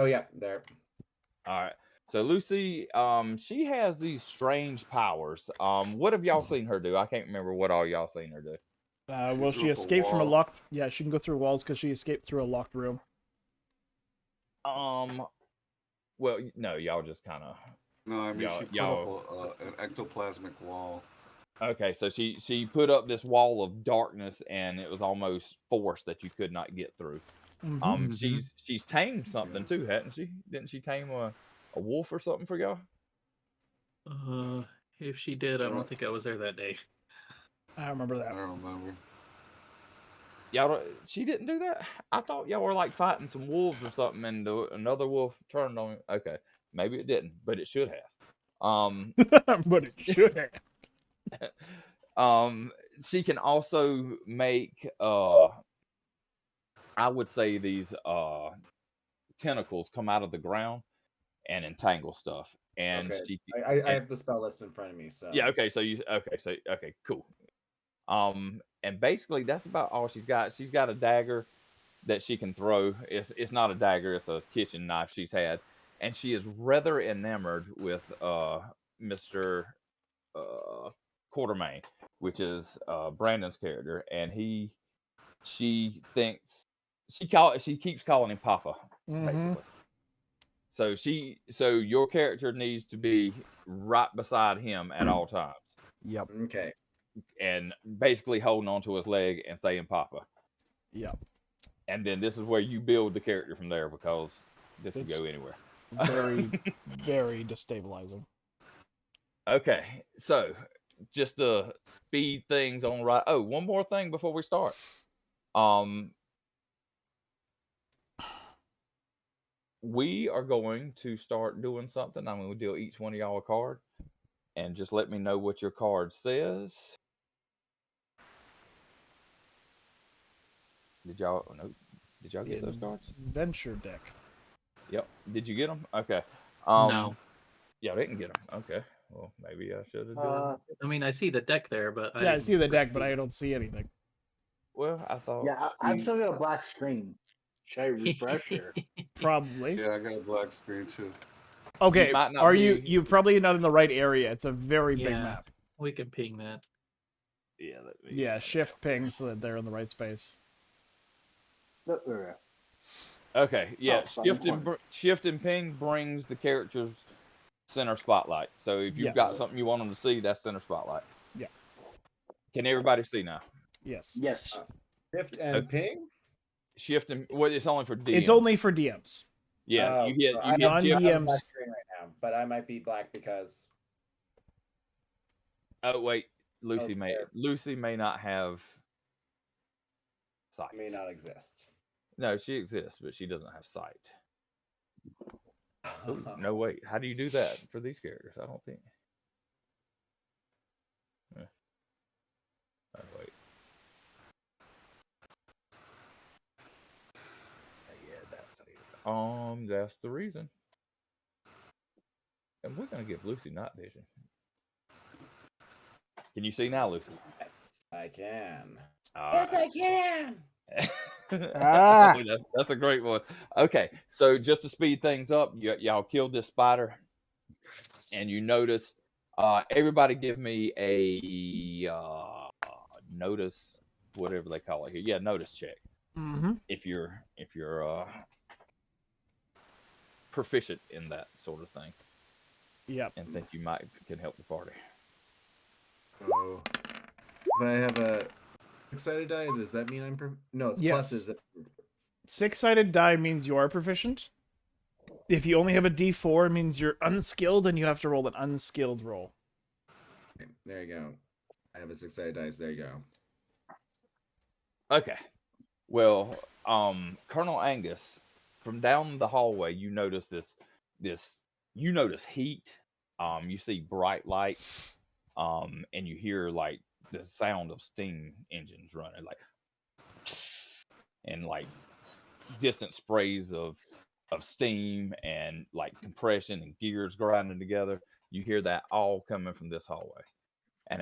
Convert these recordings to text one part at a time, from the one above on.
Oh yeah, there. All right. So Lucy, she has these strange powers. What have y'all seen her do? I can't remember what all y'all seen her do. Well, she threw up a escaped from a wall. locked. Yeah, she can go through walls because she escaped through a locked room. Well, no, y'all just kind of. No, I mean she y'all. put up an ectoplasmic wall. Okay, so she put up this wall of darkness, and it was almost forced that you could not get through. She's tamed something too, hadn't she? Didn't she tame a wolf or something for y'all? If she did, I don't think I was there that day. I remember that. I don't remember. She didn't do that. I thought y'all were like fighting some wolves or something, and another wolf turned on. Okay, maybe it didn't, but it should have. But it should have. She can also make I would say these tentacles come out of the ground and entangle stuff. And okay. I have the spell list in front of me. So yeah, okay. So okay, cool. And basically that's about all she's got. She's got a dagger that she can throw. It's not a dagger, it's a kitchen knife she's had. And she is rather enamored with Mr. Quartermain, which is Brandon's character, and she thinks she keeps calling him Papa, basically. So your character needs to be right beside him at all times. Yep. Okay. And basically holding onto his leg and saying Papa. Yep. And then this is where you build the character from there, because this can go anywhere. Very, very destabilizing. Okay, so just to speed things on right. Oh, one more thing before we start. We are going to start doing something. I'm going to deal each one of y'all a card, and just let me know what your card says. Did y'all get those cards? Adventure deck. Yep. Did you get them? Okay. No. Yeah, they didn't get them. Okay. Well, maybe I should have done. I mean, I see the deck there, but I see the deck, but I don't see anything. Well, I thought. Yeah, I've still got a black screen. Should I refresh or? Probably. Yeah, I got a black screen too. Okay, you're probably not in the right area. It's a very big map. We can ping that. Yeah, shift ping so that they're in the right space. Okay, yeah. Shift and ping brings the character's center spotlight. So if you've got something you want them to see, that's center spotlight. Yeah. Can everybody see now? Yes. Yes. Shift and ping? Shift and it's only for DMs. It's only for DMs. Yeah, you get non-DMs. Black screen right now, but I might be black because. Oh wait, Lucy may not have sight. May not exist. No, she exists, but she doesn't have sight. Ooh, no, wait. How do you do that for these characters? I don't think. Oh, wait. Yeah, that's the reason. And we're gonna give Lucy night vision. Can you see now, Lucy? Yes, I can. Yes, I can. That's a great one. Okay, so just to speed things up, y'all killed this spider, and you notice. Everybody, give me a notice, whatever they call it here. Yeah, notice check. Mm-hmm. If you're proficient in that sort of thing. Yep. And think you can help the party. Oh. If I have a six-sided die, does that mean I'm no? It's pluses. 6-sided die means you are proficient. If you only have a D4, it means you're unskilled, and you have to roll an unskilled roll. Okay, there you go. I have a 6-sided dice. There you go. Okay. Well, Colonel Angus, from down the hallway, you notice this. You notice heat. You see bright lights. And you hear like the sound of steam engines running, and like distant sprays of steam and like compression and gears grinding together. You hear that all coming from this hallway. And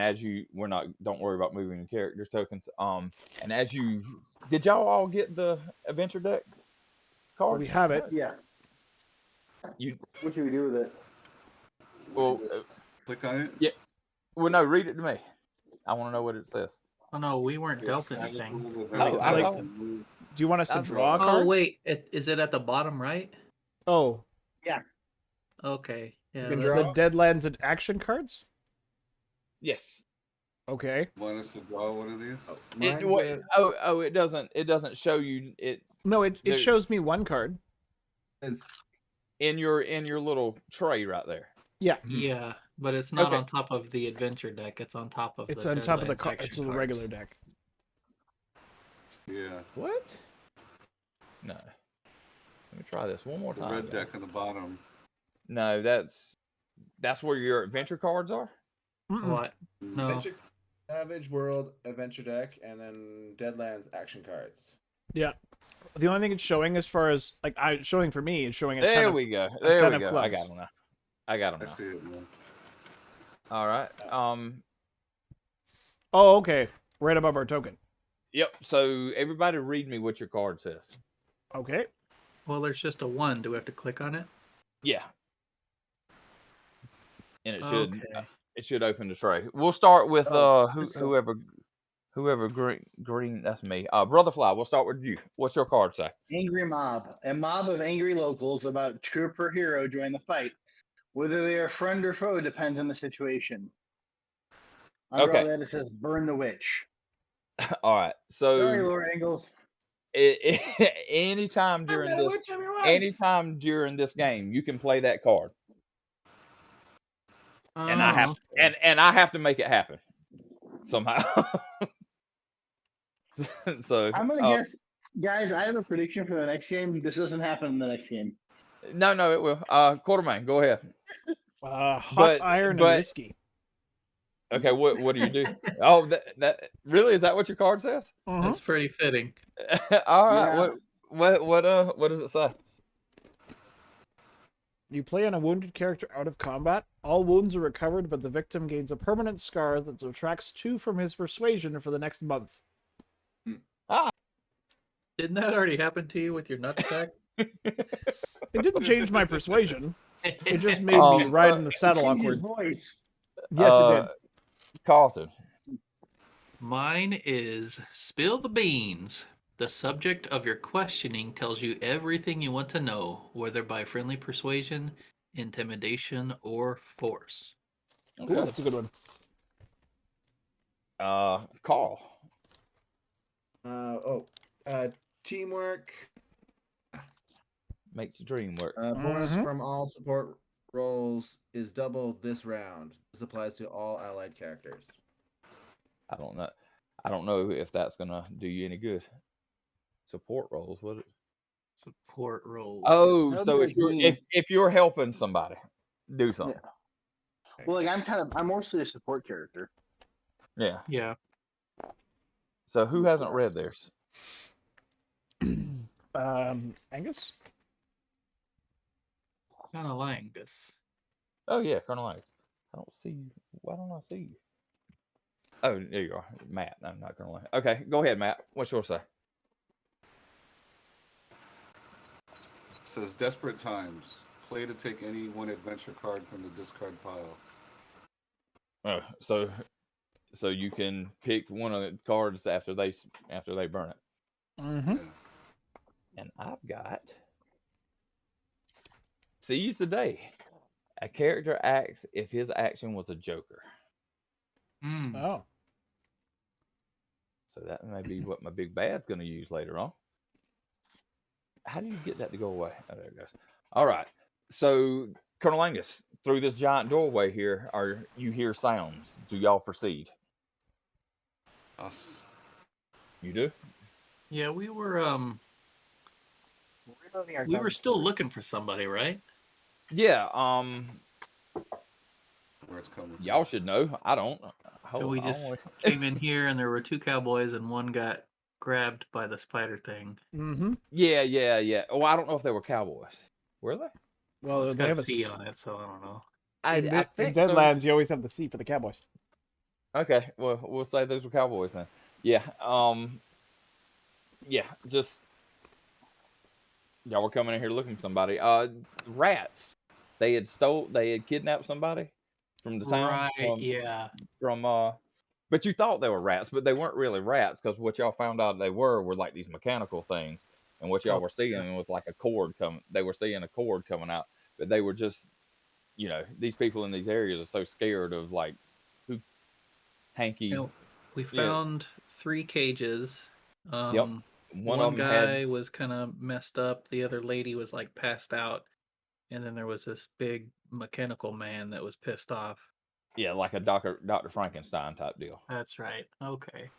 don't worry about moving your character tokens. And as did y'all all get the adventure deck card? We have it. Yeah. What should we do with it? Well, Click on it. yeah. Well, no, read it to me. I want to know what it says. Oh no, we weren't dealt Yes, anything. Savage Oh, World I like- know. Adventure. Do you want us to I'll draw a draw. card? Oh wait, is it at the bottom right? Oh, Okay. Yeah. can that- draw. the Deadlands and action cards? Yes. Okay. Want us to draw one of these? It, Mine's it doesn't show you it No, it Dude. shows me one card. is in your little tray right there. Yeah, Yeah, but it's not Okay. on top of the adventure deck. It's on top of. it's the on top of the Deadlands it's action a cards. regular deck. Yeah, What? No. Let me try this one more the time. red guys. deck on the bottom. No, that's where your adventure cards are. Mm-mm. What? No. Adventure, Savage World Adventure Deck, and then Deadlands action cards. Yeah. The only thing it's showing as far as like showing for me is showing a 10 There of, we go. 10 There we of go. I clubs. got them now. I got them I now. see it now. All right. Oh, okay. Right above our token. Yep. So everybody, read me what your card says. Okay. Well, there's just a 1. Do we have to click on it? Yeah. And it should Okay. it should open the tray. We'll start with Oh, whoever green. That's me. Brother Fly. We'll start with you. What's your card say? Angry mob. A mob of angry locals about trooper hero join the fight. Whether they are friend or foe depends on the situation. Under Okay. all that, it says burn the witch. All right. So Sorry, Lord Angles. anytime during this game, you can play that card, and I have Oh, and I have to make it happen somehow. So I'm gonna guess, guys. I have a prediction for the next game. This doesn't happen in the next game. no, it will. Quarterman, go ahead. Hot But- iron but- and whiskey. Okay, what do you do? Oh, that really is that what your card says? Mhm. that's pretty fitting. All right. Yeah. What does it say? You play on a wounded character out of combat. All wounds are recovered, but the victim gains a permanent scar that subtracts 2 from his persuasion for the next month. Didn't that already happen to you with your nutsack? It didn't change my persuasion. It just made me ride in the saddle Change his awkward. voice. Yes, it did. Carlton. Mine is spill the beans. The subject of your questioning tells you everything you want to know, whether by friendly persuasion, intimidation, or force. Ooh, Okay. that's a good one. Karl. Teamwork. Makes the dream work. Bonus Mhm. from all support rolls is doubled this round. This applies to all allied characters. I don't know. I don't know if that's gonna do you any good. Support roles, what? Support roll. Oh, That'll so be if a you're game. if you're helping somebody, do something. Well, like I'm mostly a support character. Yeah. Yeah. So who hasn't read theirs? Angus? Kind of like this. Oh yeah, Colonel Alex. I don't see you. Why don't I see you? Oh, there you are, Matt. I'm not Colonel Alex. Okay, go ahead, Matt. What's yours say? It says desperate times. Play to take any one adventure card from the discard pile. Oh, so you can pick one of the cards after they burn it. Mm-hmm. Yeah. And I've got seize the day. A character acts if his action was a joker. Hmm. Oh. So that may be what my big bad's going to use later on. How do you get that to go away? Oh, there it goes. All right. So, Colonel Angus, through this giant doorway here, you hear sounds. Do y'all proceed? Us. You do? Yeah, we were still looking for somebody, right? Yeah. Where it's coming from. Y'all should know. I don't. And we just came in here and there were 2 cowboys and one got grabbed by the spider thing. Mm-hmm. Yeah. Oh, I don't know if they were cowboys. Were they? Well, It's they got have a a C s- on it, so I don't know. I in think Deadlands, you always have the C for the Cowboys. Okay, well, we'll say those were cowboys then. Yeah. Yeah. Just Y'all were coming in here looking for somebody. Rats. They had kidnapped somebody from the town. Right, yeah. But you thought they were rats, but they weren't really rats because what y'all found out they were like these mechanical things, and what y'all were seeing was like a cord coming. They were seeing a cord coming out, but they were just, these people in these areas are so scared of like who hanky. And we Yes. found 3 cages. Yep. One of them guy was kind of messed up. The other lady was like passed out, and then there was this big mechanical man that was pissed off. Yeah, like a Dr. Frankenstein type deal. That's right. Okay.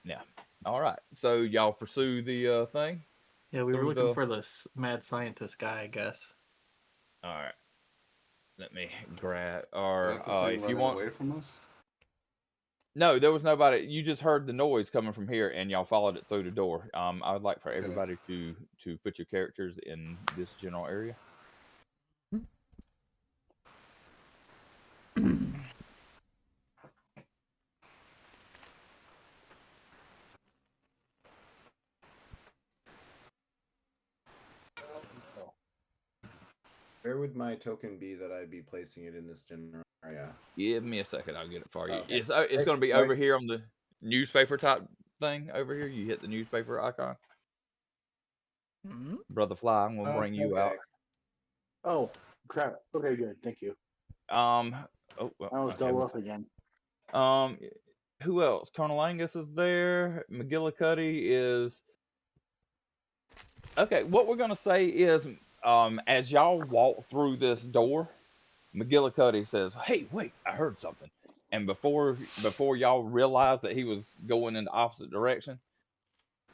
Yeah. All right. So y'all pursue the thing. Yeah, we were looking for this mad scientist guy, I guess. All right. Let me grab. Is Or that the thing if you running want. away from us? No, there was nobody. You just heard the noise coming from here, and y'all followed it through the door. I would like for Okay. everybody to put your characters in this general area. Where would my token be that I'd be placing it in this general area? Give me a second. I'll get it for you. Okay. It's going to be Right. over here on the newspaper type thing over here. You hit the newspaper icon. Mhm. Brother Fly, I'm going to bring you out. Okay. Oh, crap. Okay, good. Thank you. Oh, well, I was okay. double up again. Who else? Colonel Angus is there. McGillicuddy is. Okay, what we're gonna say is, as y'all walk through this door, McGillicuddy says, "Hey, wait! I heard something." And before y'all realized that he was going in the opposite direction,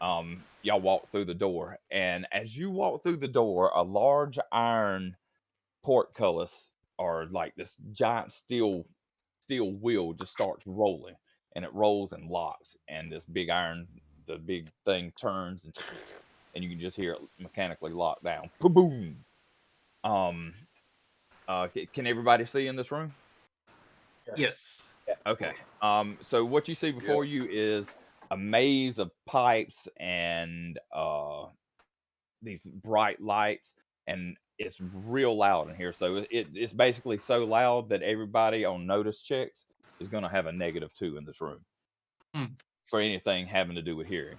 y'all walk through the door. And as you walk through the door, a large iron portcullis, or like this giant steel wheel, just starts rolling, and it rolls and locks, and this the big thing turns, and you can just hear it mechanically lock down. Boom. Can everybody see in this room? Yes. Okay. So what you see before you is a maze of pipes and these bright lights, and it's real loud in here. So it's basically so loud that everybody on notice checks is going to have a -2 in this room for anything having to do with hearing.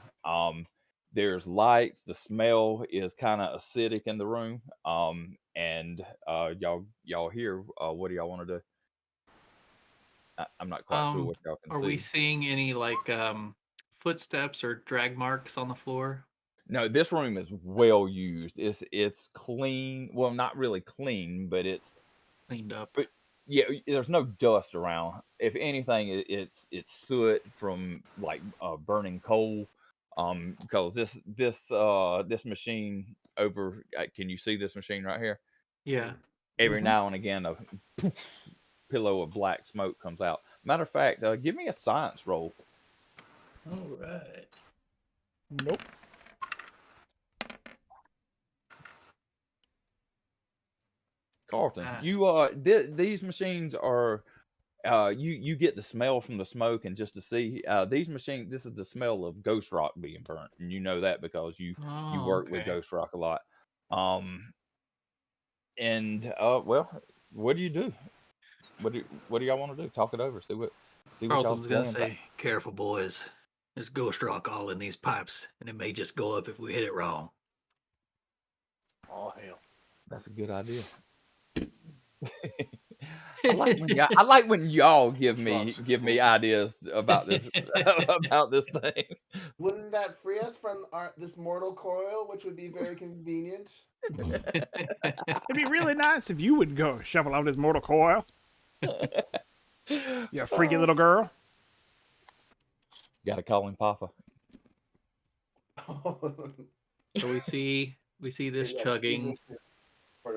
There's lights. The smell is kind of acidic in the room. And y'all hear. What do y'all want to do? I'm not quite sure what y'all can Are see. we seeing any like footsteps or drag marks on the floor? No, this room is well used. It's clean. Well, not really clean, but it's Cleaned up. But yeah, there's no dust around. If anything, it's soot from like burning coal. Because this machine over. Can you see this machine right here? Yeah. Every now and again, a poof, pillow of black smoke comes out. Matter of fact, give me a science roll. All right. Nope. Carlton, Ah. you these machines are you get the smell from the smoke, and just to see these machines, this is the smell of ghost rock being burnt, and you know that because you work with ghost rock a lot. Well, what do you do? What do y'all want to do? Talk it over. See what Carlton's gonna y'all's say, "Careful, boys. There's ghost rock all in these pipes, and it may just go up if we hit it wrong." All hail. That's a good idea. I like when y'all give me ideas about this about this thing. Wouldn't that free us from this mortal coil, which would be very convenient? It'd be really nice if you would go shovel out his mortal coil. You freaky little girl. Gotta call him Papa. So we see this chugging.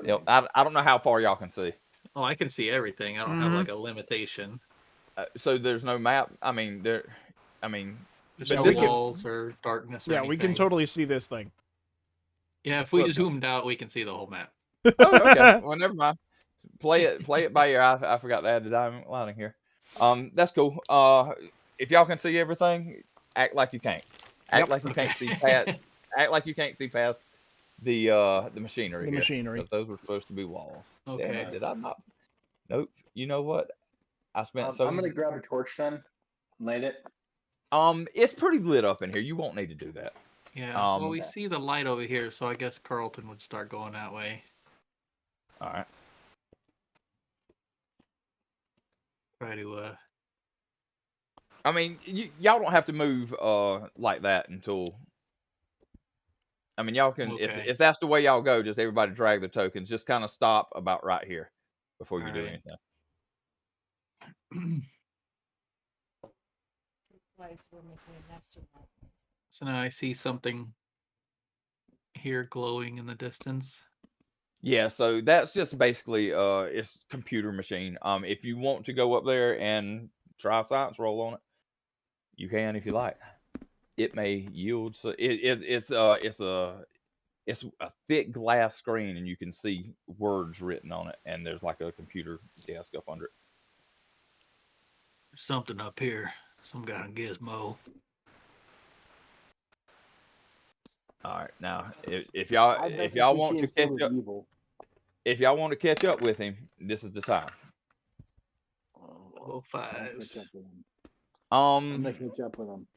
Yep. I don't know how far y'all can see. Oh, I can see everything. I don't have like a limitation. So there's no map. I mean, there's There's but no this can- walls or darkness or Yeah, anything. we can totally see this thing. Yeah, if we just zoomed out, we can see the whole map. Oh, okay. Well, never mind. Play it by ear. I forgot to add the diamond lining here. That's cool. If y'all can see everything, act like you can't. Act like you can't see past. Act like you can't see past The machinery. The here, machinery. 'cause those were supposed to be walls. Damn Okay. it, did I not? Nope. You know what? I spent I'm gonna grab a torch then, light it. It's pretty lit up in here. You won't need to do that. Yeah. Well, we see the light over here, so I guess Carlton would start going that way. All right. Try to. I mean, y'all don't have to move like that until. I mean, y'all can Okay. if that's the way y'all go. Just everybody drag the tokens. Just kind of stop about right here before you do Alright. anything. Place we're making a nest in that. So now I see something here glowing in the distance. Yeah, so that's just basically it's computer machine. If you want to go up there and try a science roll on it, you can if you like. It may yield. So it's a thick glass screen, and you can see words written on it, and there's like a computer desk up under it. There's something up here. Some kind of gizmo. All right, now if I bet y'all this want to machine catch still is up, evil. if y'all want to catch up with him, this is the time. Oh, I'm gonna fives. catch up with him. I'm gonna Um. catch up with him.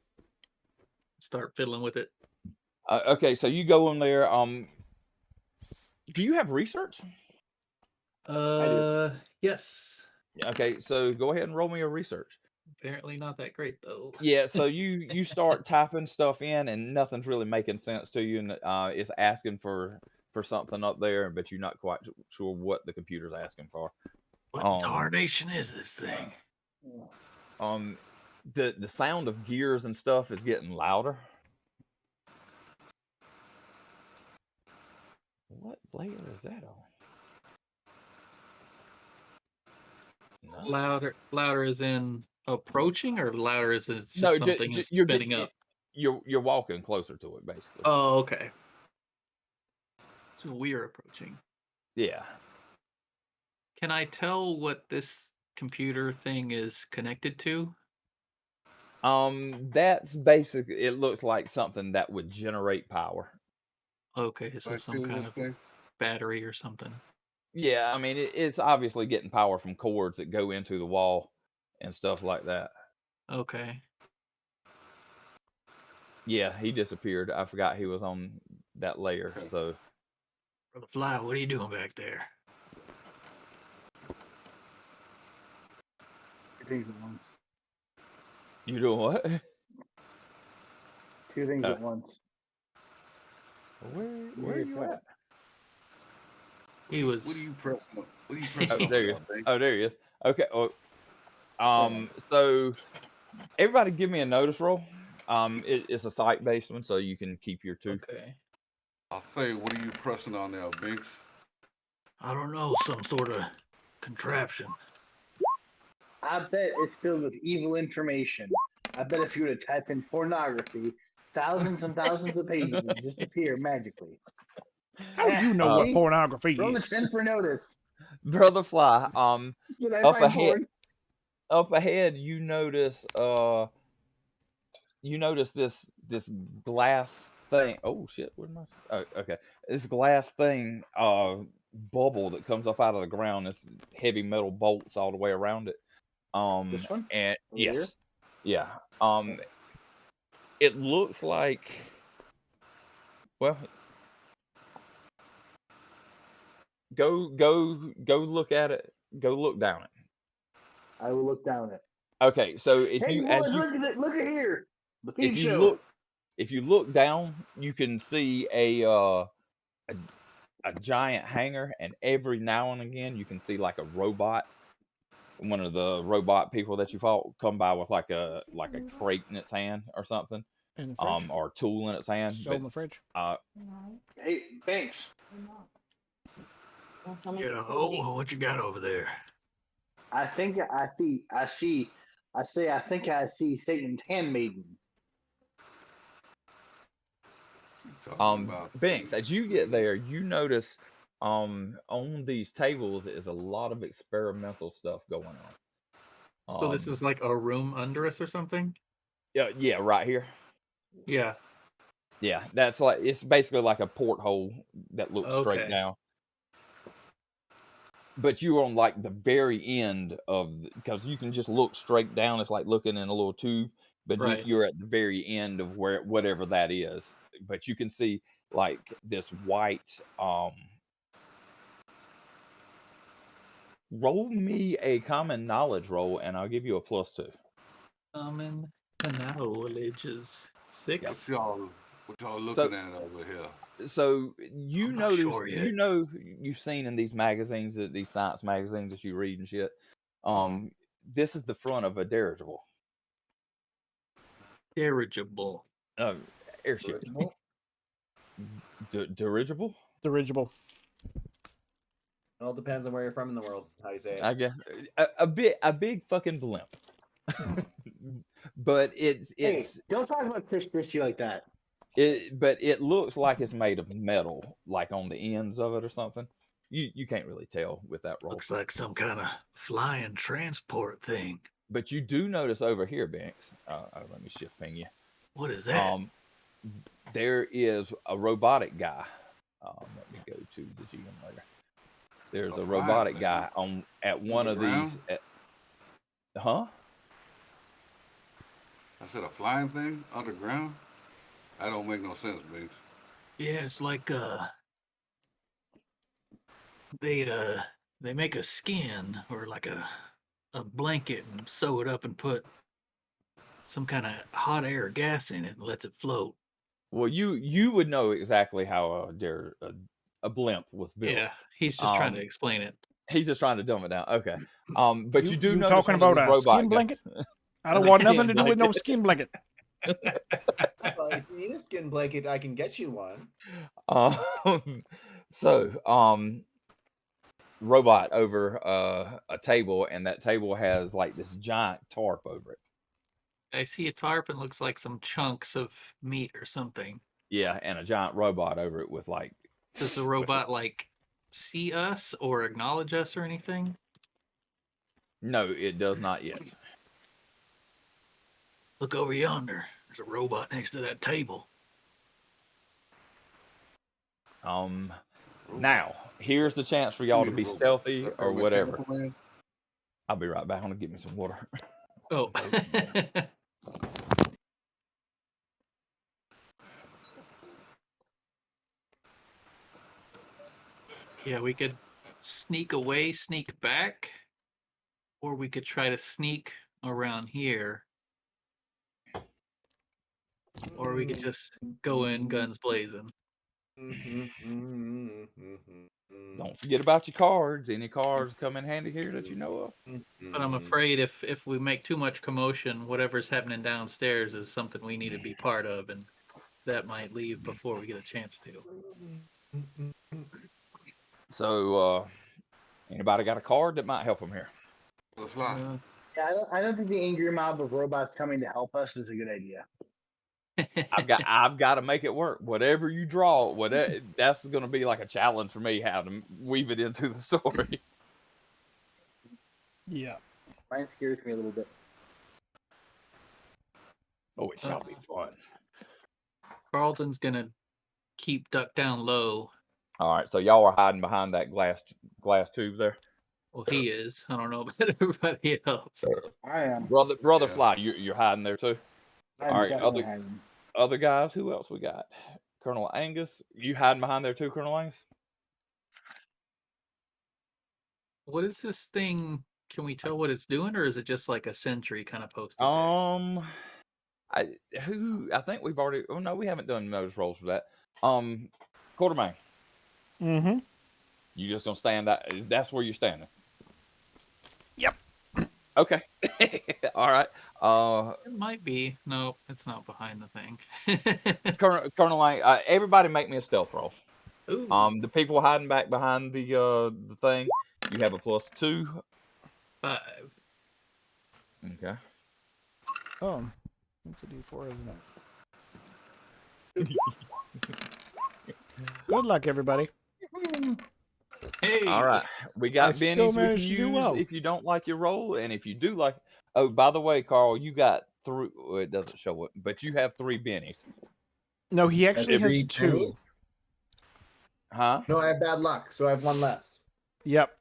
Start fiddling with it. Okay, so you go in there. Do you have research? Yes. Okay, so go ahead and roll me a research. Apparently not that great though. Yeah, so you start typing stuff in, and nothing's really making sense to you, and it's asking for something up there, but you're not quite sure what the computer's asking for. What in tarnation is this thing? The sound of gears and stuff is getting louder. What layer is that on? No. Louder is in approaching, or louder is it's just No, something is you're spinning up. You're walking closer to it, basically. Oh, okay. So we're approaching. Yeah. Can I tell what this computer thing is connected to? That's basically. It looks like something that would generate power. Okay, so I some feel kind this of thing. battery or something. Yeah, I mean it's obviously getting power from cords that go into the wall and stuff like that. Okay. Yeah, he disappeared. I forgot he was on that layer. Okay. So Brother Fly, what are you doing back there? Two things at once. you doing what? Two things Oh. at once. Where are Where's you that? at? He was. What are you pressing on? What are you pressing Oh, on? there he is. Thing? Oh, there he is. Okay. So everybody, give me a notice roll. It's a site-based one, so you can keep your two. Okay. I'll say, what are you pressing on now, Binks? I don't know, some sort of contraption. I bet it's filled with evil information. I bet if you were to type in pornography, thousands and thousands of pages would just appear magically. How do you know what See? pornography Roll the is? 10 for notice. Brother Fly. Did I Up find ahead. porn? Up ahead, you notice this glass thing. Oh shit, where am I? Oh, okay. This glass thing bubble that comes up out of the ground. This heavy metal bolts all the way around it. This one? And Over here? yes. Yeah. It looks like, well, go look at it. Go look down it. I will look down it. Okay, so if Hey, you boys, look at it! Look at here. The peep show. if you look down, you can see a giant hangar, and every now and again you can see like a robot, one of the robot people that you fought, come by with like a crate in its hand or something, In the fridge. or a tool in its hand. Still in the fridge. Hey, thanks. Yeah, oh, what you got over there? I think I see Satan's handmaiden. Talking about Binks, as you get there, you notice on these tables is a lot of experimental stuff going on. So this is like a room under us or something? Yeah, right here. Yeah. Yeah, that's like it's basically like a porthole that looks straight Okay. down. But you're on like the very end of because you can just look straight down. It's like looking in a little tube, but Right. you're at the very end of where whatever that is. But you can see like this white. Roll me a common knowledge roll, and I'll give you a +2. Common knowledge is 6. What y'all So, looking at over here? so you I'm not notice, sure yet. you know, you've seen in these magazines, these science magazines that you read and shit. This is the front of a dirigible, Dirigible. airship. Dirigible? Dirigible, Dirigible. It all depends on where you're from in the world, how you say it. I guess. A big fucking blimp. But Hey, it's don't talk about Chris Christie like that. but it looks like it's made of metal, like on the ends of it or something. You can't really tell with that roll. Looks like some kind of flying transport thing. But you do notice over here, Banks. Let me shift ping you. What is that? There is a robotic guy. Let me go to the GM later. There's a robotic guy at one of these. Huh? I said a flying thing underground? That don't make no sense, Binks. Yeah, it's like they make a skin or like a blanket and sew it up and put some kind of hot air or gas in it and lets it float. Well, you would know exactly how a blimp was built. Yeah, he's just trying to explain it. He's just trying to dumb it down. Okay. But you do you notice talking one of about these a skin robot guys. blanket? I don't want nothing to do with no skin blanket. Well, if you need a skin blanket, I can get you one. Robot over a table, and that table has like this giant tarp over it. I see a tarp and looks like some chunks of meat or something. Yeah, and a giant robot over it with like. Does the robot like see us or acknowledge us or anything? No, it does not yet. Look over yonder. There's a robot next to that table. Now here's the chance for y'all to be stealthy or whatever. I'll be right back. I'm gonna get me some water. Oh. Yeah, we could sneak away, sneak back, or we could try to sneak around here. Or we could just go in guns blazing. Don't forget about your cards. Any cards come in handy here that you know of? But I'm afraid if we make too much commotion, whatever's happening downstairs is something we need to be part of, and that might leave before we get a chance to. So, anybody got a card that might help them here? Yeah, I don't think the angry mob of robots coming to help us is a good idea. I've got to make it work. Whatever you draw, that's going to be like a challenge for me how to weave it into the story. Yeah. Mine scares me a little bit. Oh, it shall be fun. Carlton's gonna keep ducked down low. All right, so y'all are hiding behind that glass tube there. Well, he is. I don't know about everybody else. I am. Brother Fly, you're hiding there too. I'm All right, definitely hiding. other guys, who else we got? Colonel Angus, you hiding behind there too, Colonel Angus? What is this thing? Can we tell what it's doing, or is it just like a sentry kind of posted I think we've already. Oh no, we haven't done notice rolls for that. Quartermain. Mm-hmm. You just gonna stand that? That's where you're standing. Yep. Okay. All right. It might be. No, it's not behind the thing. Colonel Lang, everybody make me a stealth roll. Ooh. The people hiding back behind the thing, you have a +2. 5. Okay. Oh, that's a D4, isn't it? Good luck, everybody. Hey. All right. We got still bennies we can managed to do use well. if you don't like your roll, and if you do like. Oh, by the way, Karl, you got 3. Well, it doesn't show it, but you have 3 bennies. No, he actually Every has 2. penny? Huh? No, I have bad luck, so I have 1 less. Yep.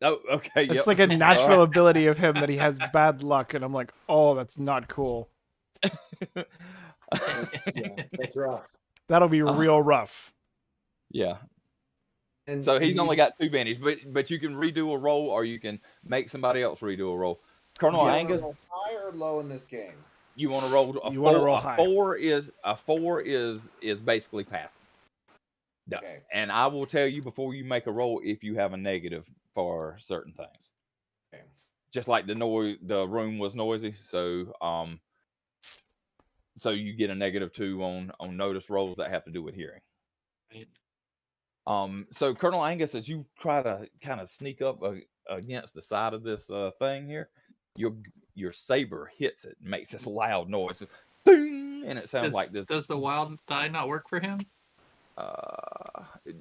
Oh, okay. It's Yep. like a All natural right. ability of him that he has bad luck, and I'm like, oh, that's not cool. That's rough. That'll be real rough. Yeah. And So he's you- only got 2 bennies, but you can redo a roll, or you can make somebody else redo a roll. Colonel you wanna Angus, roll high or low in this game? you want to roll a You 4? wanna roll a high. 4 is basically passing. No. Okay. And I will tell you before you make a roll if you have a negative for certain things. Okay. Just like the room was noisy, so you get a -2 on notice rolls that have to do with hearing. Right. So Colonel Angus, as you try to kind of sneak up against the side of this thing here, your saber hits it, and makes this loud noise, ding, and it sounds like this. Does the wild die not work for him?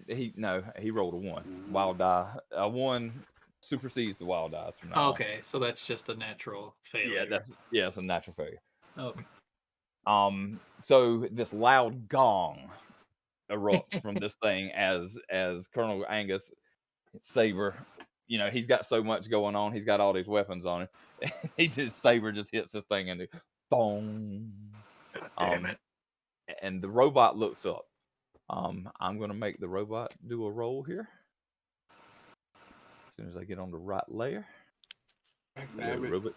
He rolled a 1. Wild die, a 1 supersedes the wild die from now on. Okay, so that's just a natural failure. Yeah, it's a natural failure. Okay. So this loud gong erupts from this thing as Colonel Angus saber, he's got so much going on, he's got all these weapons on him. Saber just hits this thing and boom. Damn it. And the robot looks up. I'm gonna make the robot do a roll here. As soon as I get on the right layer. Yeah, robot.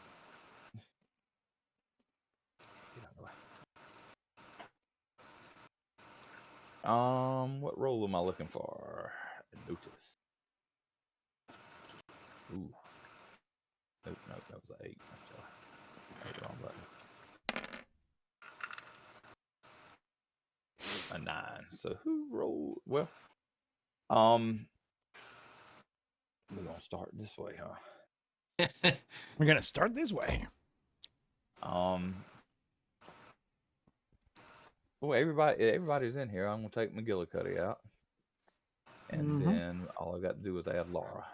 Get out of the way. What roll am I looking for? Notice. Ooh. Nope, that was an 8. I'm sorry. That was the wrong button. A 9. So who rolled? Well, we're gonna start this way, huh? We're gonna start this way. Well, everybody's in here. I'm gonna take McGillicuddy out, and then all I got to do is add Laura.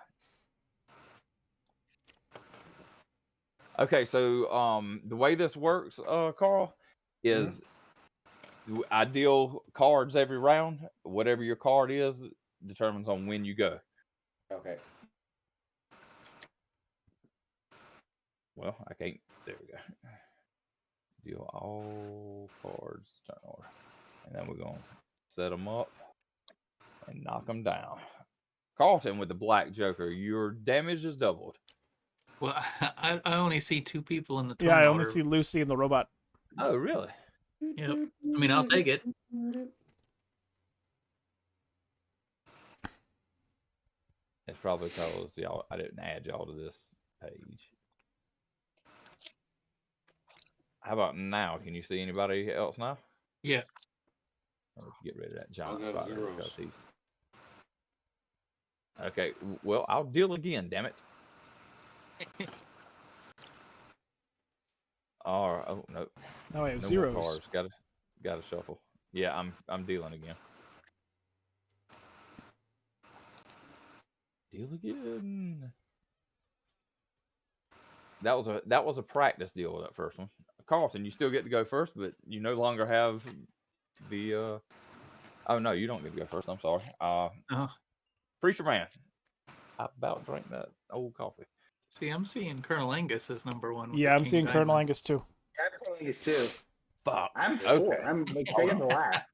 Okay, so the way this works, Carl, is I deal cards every round. Whatever your card is determines on when you go. Okay. Well, I can't. There we go. Deal all cards turn order, and then we're gonna set them up and knock them down. Carlton with the black joker, your damage is doubled. Well, I only see 2 people in the turn Yeah, I only order. see Lucy and the robot. Oh, really? Yep. I mean, I'll take it. It's probably because I didn't add y'all to this page. How about now? Can you see anybody else now? Yeah. Or get rid of that giant I got spider. zeros. because he's- Okay, well, I'll deal again, damn it. Oh, no. Now I have No zeros. more cards. Gotta shuffle. Yeah, I'm dealing again. Deal again. That was a practice deal with that first one. Carlton, you still get to go first, but you no longer have the oh no, you don't get to go first. I'm sorry. Preacher Man. I about drank that old coffee. See, I'm seeing Colonel Angus as number 1. with Yeah, the I'm King seeing Colonel Diamond. Angus too. I'm calling you too. Fuck. I'm Okay. four. I'm like second to last.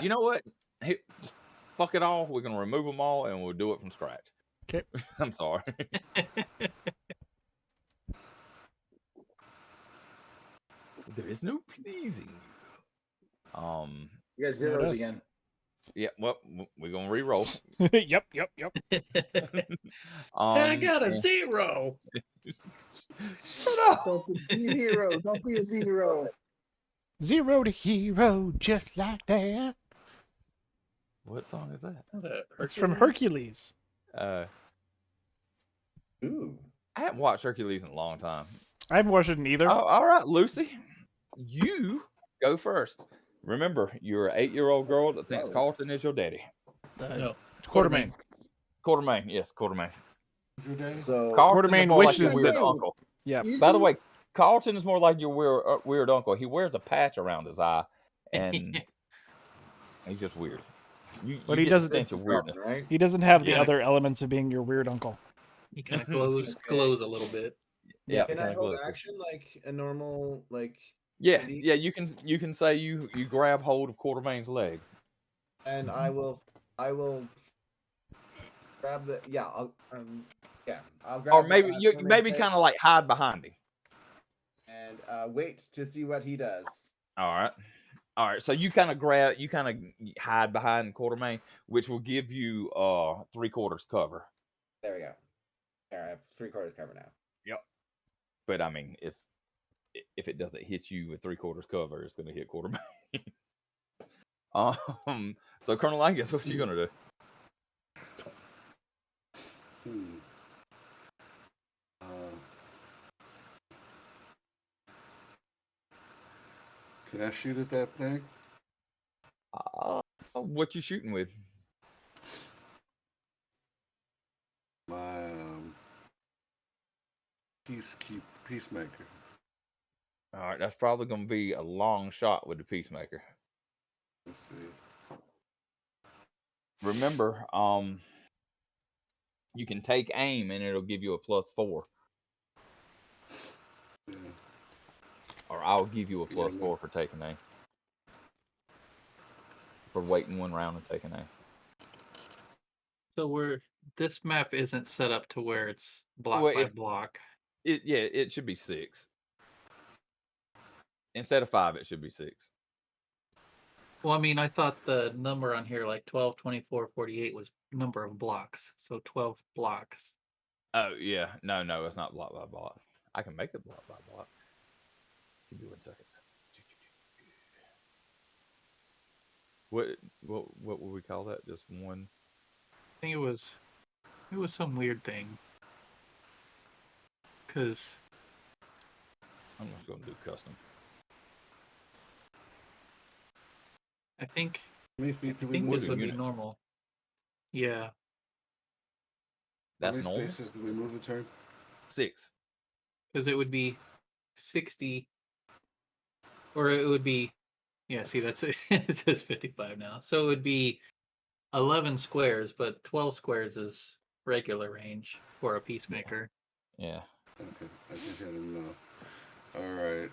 You know what? Hey, just fuck it all. We're gonna remove them all, and we'll do it from scratch. Okay. I'm sorry. There is no pleasing you. You got zeros is. again. Yeah. Well, we're gonna re-roll. Yep. I got a yeah. 0. Shut up. Don't be a zero. Don't be a zero. 0 to hero, just like that. What song is that? It's from Hercules. Ooh. I haven't watched Hercules in a long time. I haven't watched it in either. Oh, all right, Lucy, you go first. Remember, you're an 8-year-old girl that thinks Carlton is your daddy. No. Quartermain. Quartermain, yes, Quartermain. Your day? So Carlton Quartermain is more like wishes your weird that- uncle. Yeah. By the way, Carlton is more like your weird uncle. He wears a patch around his eye, and He's just weird. You But he get the doesn't- stench This of is Carlton, weirdness. right? He doesn't have the Yeah. other elements of being your weird uncle. He kind of glows Okay. glows a little bit. Yeah. Can I kinda hold close. action like a normal Yeah, Indeed. yeah. You can say you grab hold of Quartermain's leg. and I will grab the I'll grab Or maybe you Quartermain's maybe leg kind of like hide behind him. and wait to see what he does. All right. All right. So you kind of hide behind Quartermain, which will give you 3/4 cover. There we go. There, I have 3/4 cover now. Yep. But I mean, if it doesn't hit you with 3/4 cover, it's going to hit Quartermain. So Colonel Angus, what you gonna do? Can I shoot at that thing? What you shooting with? My peacemaker. All right, that's probably gonna be a long shot with the peacemaker. Let's see. Remember, you can take aim and it'll give you a +4. Yeah. Or I'll give you a Yeah, +4 for taking aim. For waiting 1 round and taking aim. So this map isn't set up to where it's block Well, by it's- block. It should be 6. Instead of 5, it should be 6. Well, I mean, I thought the number on here, like 12, 24, 48, was number of blocks. So 12 blocks. Oh yeah, no, it's not block by block. I can make it block by block. Give me 1 second. What would we call that? Just one? I think it was some weird thing. Because I'm just gonna do custom. I think How many feet do we this move? do would be unit. normal. Yeah. How That's many normal. spaces do we move a turn? 6. Because it would be 60, or it would be, yeah, see, that's it. It says 55 now. So it would be 11 squares, but 12 squares is regular range for a peacemaker. Yeah. Okay, I think I didn't know. All right,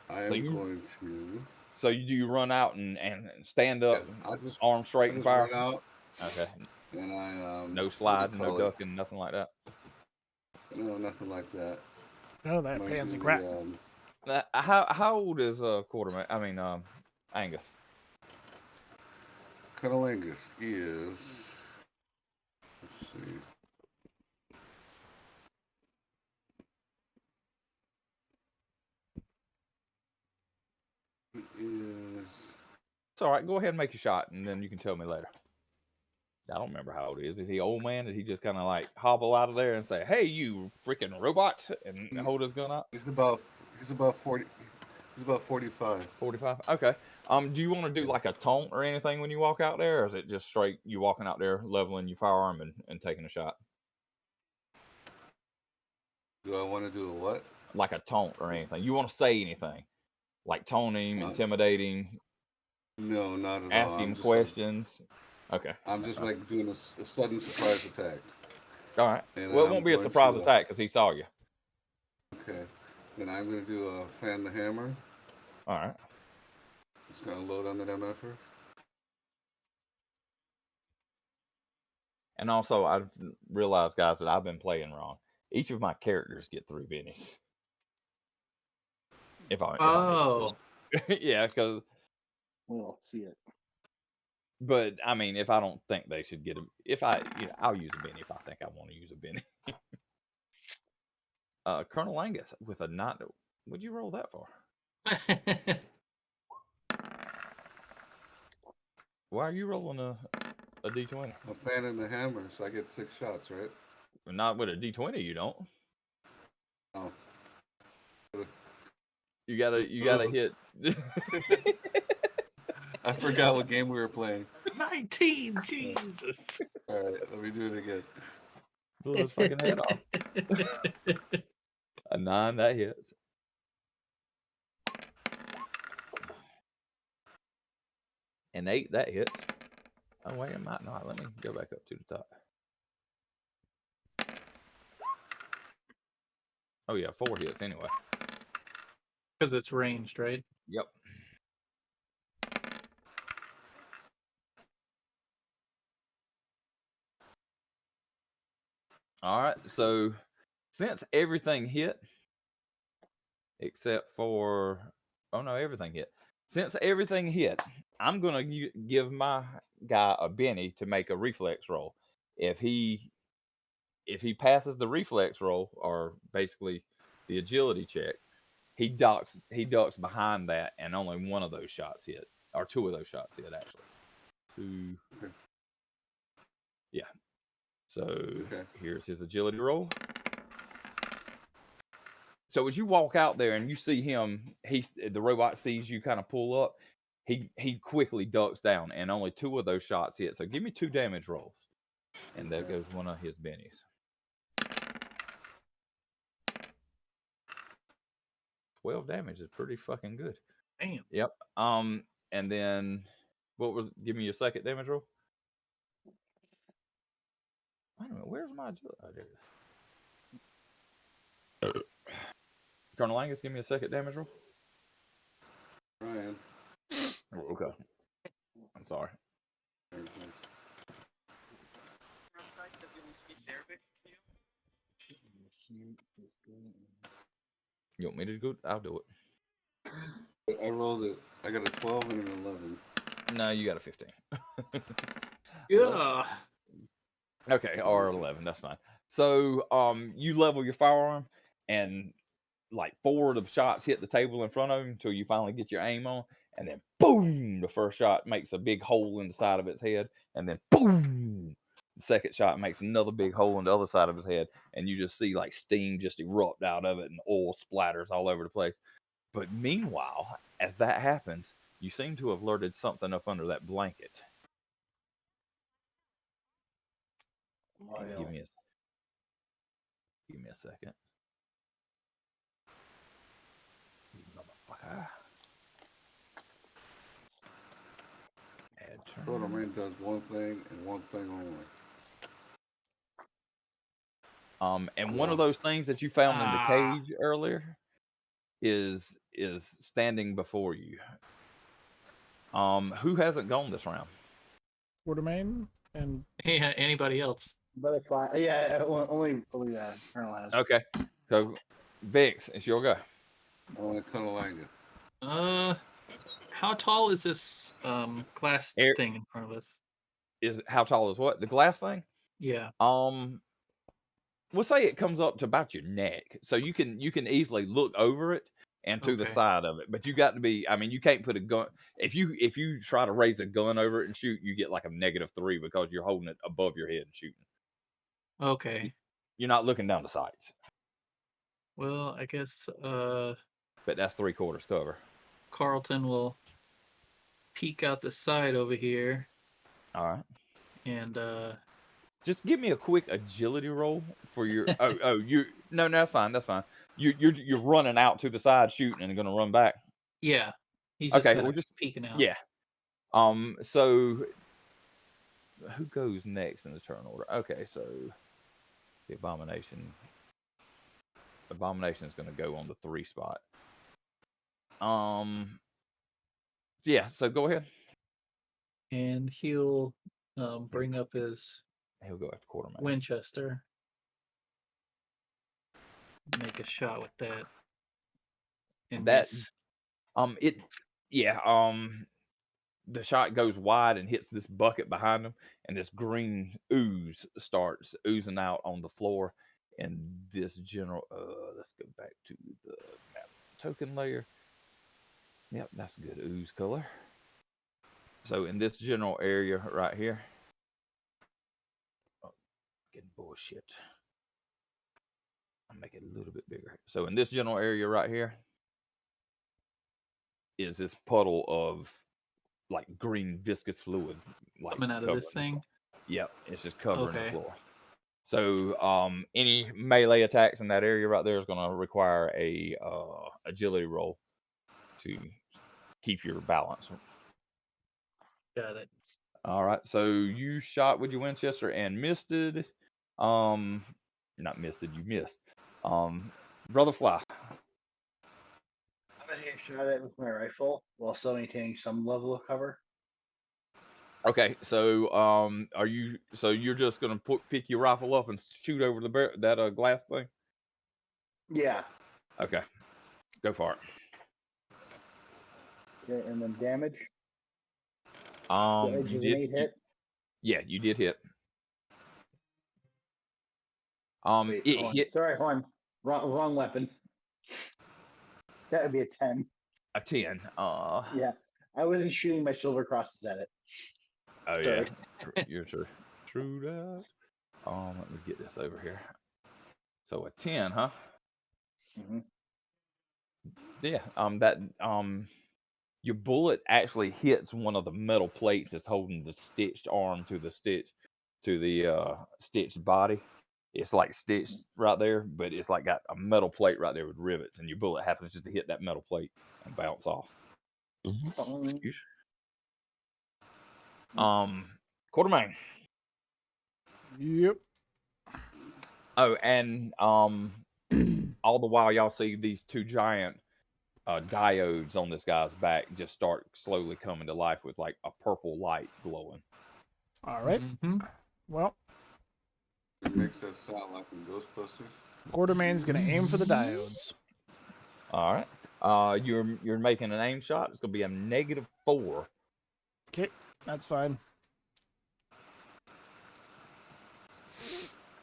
I So am you- going to. So you run out and stand up, I just arms straight and fire. run out, Okay. and I No sliding, no call it? ducking, nothing like that. No, nothing like that. Oh, that I'm gonna pansy do crap. How old is Quartermain? I mean Angus. Colonel Angus is. Let's see. He is. It's all right. Go ahead and make your shot, and then you can tell me later. I don't remember how old he is. Is he old man? Did he just kind of like hobble out of there and say, "Hey, you freaking robot," and hold his gun out? He's about 40. He's about 45. 45. Okay. Do you want to do like a taunt or anything when you walk out there, or is it just straight you walking out there, leveling your firearm and taking a shot? Do I want to do a what? Like a taunt or anything? You want to say anything? Like taunt him, intimidating, No, not at all. ask him questions. Okay. I'm just like doing a sudden surprise attack. All right. And Well, it then won't I'm be a going surprise to, attack because he saw you. Okay. Then I'm going to do a fan the hammer. All right. It's going to load on that MFR. And also, I've realized, guys, that I've been playing wrong. Each of my characters get 3 bennies. Oh. Yeah, because. We'll see it. But I mean, if I don't think they should get I'll use a Benny if I think I want to use a Benny. Colonel Angus with a not. What'd you roll that for? Why are you rolling a D20? I'm fanning the hammer, so I get 6 shots, right? Not with a D20, you don't. Oh. You gotta hit. I forgot what game we were playing. 19, Jesus. All right, let me do it again. Blow his fucking head off. A 9, that hits. And 8, that hits. Oh, wait, it might not. Let me go back up to the top. Oh, yeah, 4 hits anyway. Because it's ranged, right? Yep. All right, so since everything hit, except for, oh no, everything hit. Since everything hit, I'm gonna give my guy a Benny to make a reflex roll. If he passes the reflex roll, or basically the agility check, he ducks behind that, and only one of those shots hit, or 2 of those shots hit actually. 2. Okay. Yeah. So Okay. here's his agility roll. So as you walk out there and you see him, the robot sees you kind of pull up. He quickly ducks down, and only 2 of those shots hit. So give me 2 damage rolls, and there goes one of his bennies. 12 damage is pretty fucking good. Damn. Yep. And then give me your second damage roll. Wait a minute, where's my agility? Oh, there it is. Colonel Angus, give me a second damage roll. Ryan. Oh, okay. I'm sorry. You want me to go? I'll do it. I rolled it. I got a 12 and an 11. No, you got a 15. Yeah. Okay, or 11. That's fine. So, you level your firearm, and like 4 of the shots hit the table in front of him until you finally get your aim on, and then boom, the first shot makes a big hole in the side of its head, and then boom, the second shot makes another big hole in the other side of his head, and you just see like steam just erupt out of it, and oil splatters all over the place. But meanwhile, as that happens, you seem to have alerted something up under that blanket. Give me a second. You motherfucker. Add turn. Total rain does one thing and one thing only. And one of those things that you found in the cage earlier is standing before you. Who hasn't gone this round? Quartermain and Yeah, anybody else? Butterfly. Yeah, only Colonel has. Okay. So Vix, it's your go. I want to Cunnilingus. How tall is this glass Air- thing in front of us? Is how tall is what? The glass thing? Yeah. We'll say it comes up to about your neck. So you can easily look over it and to the Okay. side of it. But you got to be, I mean, you can't put a gun if you try to raise a gun over it and shoot, you get like a -3 because you're holding it above your head and shooting. Okay. You're not looking down the sights. Well, I guess But that's 3/4 cover. Carlton will peek out the side over here All right. and Just give me a quick agility roll for your. No, that's fine. That's fine. You're running out to the side shooting and gonna run back. yeah. He's just Okay, kind we'll of just peeking out. yeah. So who goes next in the turn order? Okay, so the abomination. Abomination is gonna go on the 3 spot. Yeah. So go ahead. And he'll bring up his He'll go after Quartermain. Winchester. Make a shot with that. And miss. The shot goes wide and hits this bucket behind him, and this green ooze starts oozing out on the floor. And this general, let's go back to the map token layer. Yep, that's a good ooze color. So in this general area right here, getting bullshit. I'll make it a little bit bigger. So in this general area right here is this puddle of like green viscous fluid, like Coming out of this thing. Yep, it's just covering the Okay. floor. So any melee attacks in that area right there is going to require a agility roll to keep your balance. Got it. All right. So you shot with your Winchester and missed it. Not missed it. You missed. Brother Fly. I'm gonna take a shot at it with my rifle while still maintaining some level of cover. Okay. So are you? So you're just gonna pick your rifle up and shoot over that glass thing? Yeah. Okay. Go for it. Okay, and then damage. You Does an did. 8 hit? Yeah, you did hit. Wait, It hold on. hit Sorry, hold on. Wrong weapon. That would be a 10. a 10. Yeah. I wasn't shooting my silver crosses at it. Oh Sorry. yeah, you're true. True that. Let me get this over here. So a 10, huh? Mm-hmm. Yeah. Your bullet actually hits one of the metal plates that's holding the stitched arm to the stitched body. It's like stitched right there, but it's like got a metal plate right there with rivets, and your bullet happens just to hit that metal plate and bounce off. Excuse. Quartermain. Yep. Oh, and all the while y'all see these two giant diodes on this guy's back just start slowly coming to life with like a purple light glowing. All right. Mm-hmm. Well, It makes that sound like in Ghostbusters. Quartermain's gonna aim for the diodes. All right. You're making an aim shot. It's gonna be a -4. Okay, that's fine.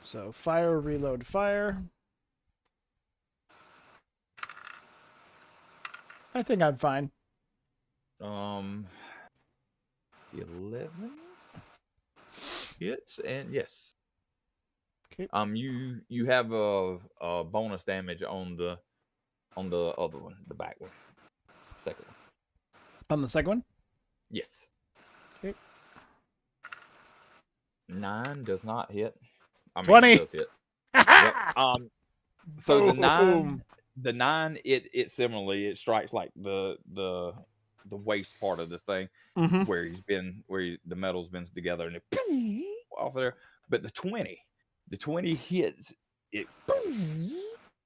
So fire, reload, fire. I think I'm fine. 11 hits, and yes. Okay. You have a bonus damage on the other one, the back one, second one. On the second one? Yes. Okay. 9 does not hit. I mean, 20. it does hit. Yep. So Boom. the nine, it similarly it strikes like the waist part of this thing Mm-hmm. where the metal's been together and it off there. But the 20 hits it.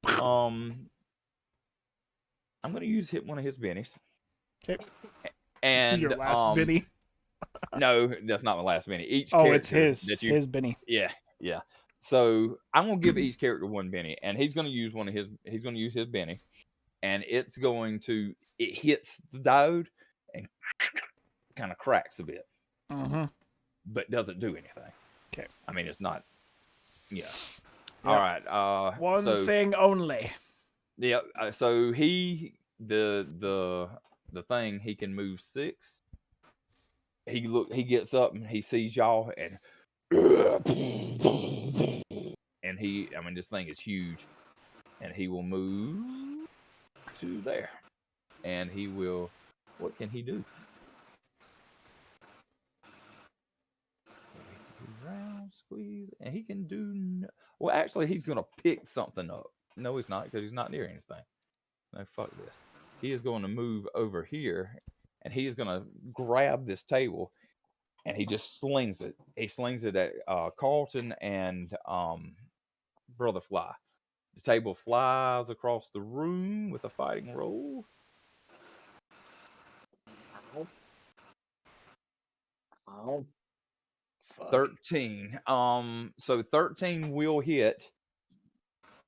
I'm gonna hit one of his bennies. Okay. And Your last Benny. no, that's not my last benny. Each Oh, character it's his. that you His Benny. yeah. So I'm gonna give each character one Benny, and he's gonna use his Benny, and it hits the diode and kind of cracks a bit, Mm-hmm. but doesn't do anything. Okay. I mean, it's not. Yeah. Yep. All right. One thing only. Yeah. So the thing, he can move 6. He gets up and he sees y'all and this thing is huge, and he will move to there, and he will. What can he do? Round squeeze, and he can do. Well, actually, he's gonna pick something up. No, he's not, because he's not near anything. No, fuck this. He is going to move over here, and he is gonna grab this table, and he just slings it. He slings it at Carlton and Brother Fly. The table flies across the room with a fighting roll. Oh. Fuck. 13. So 13 will hit,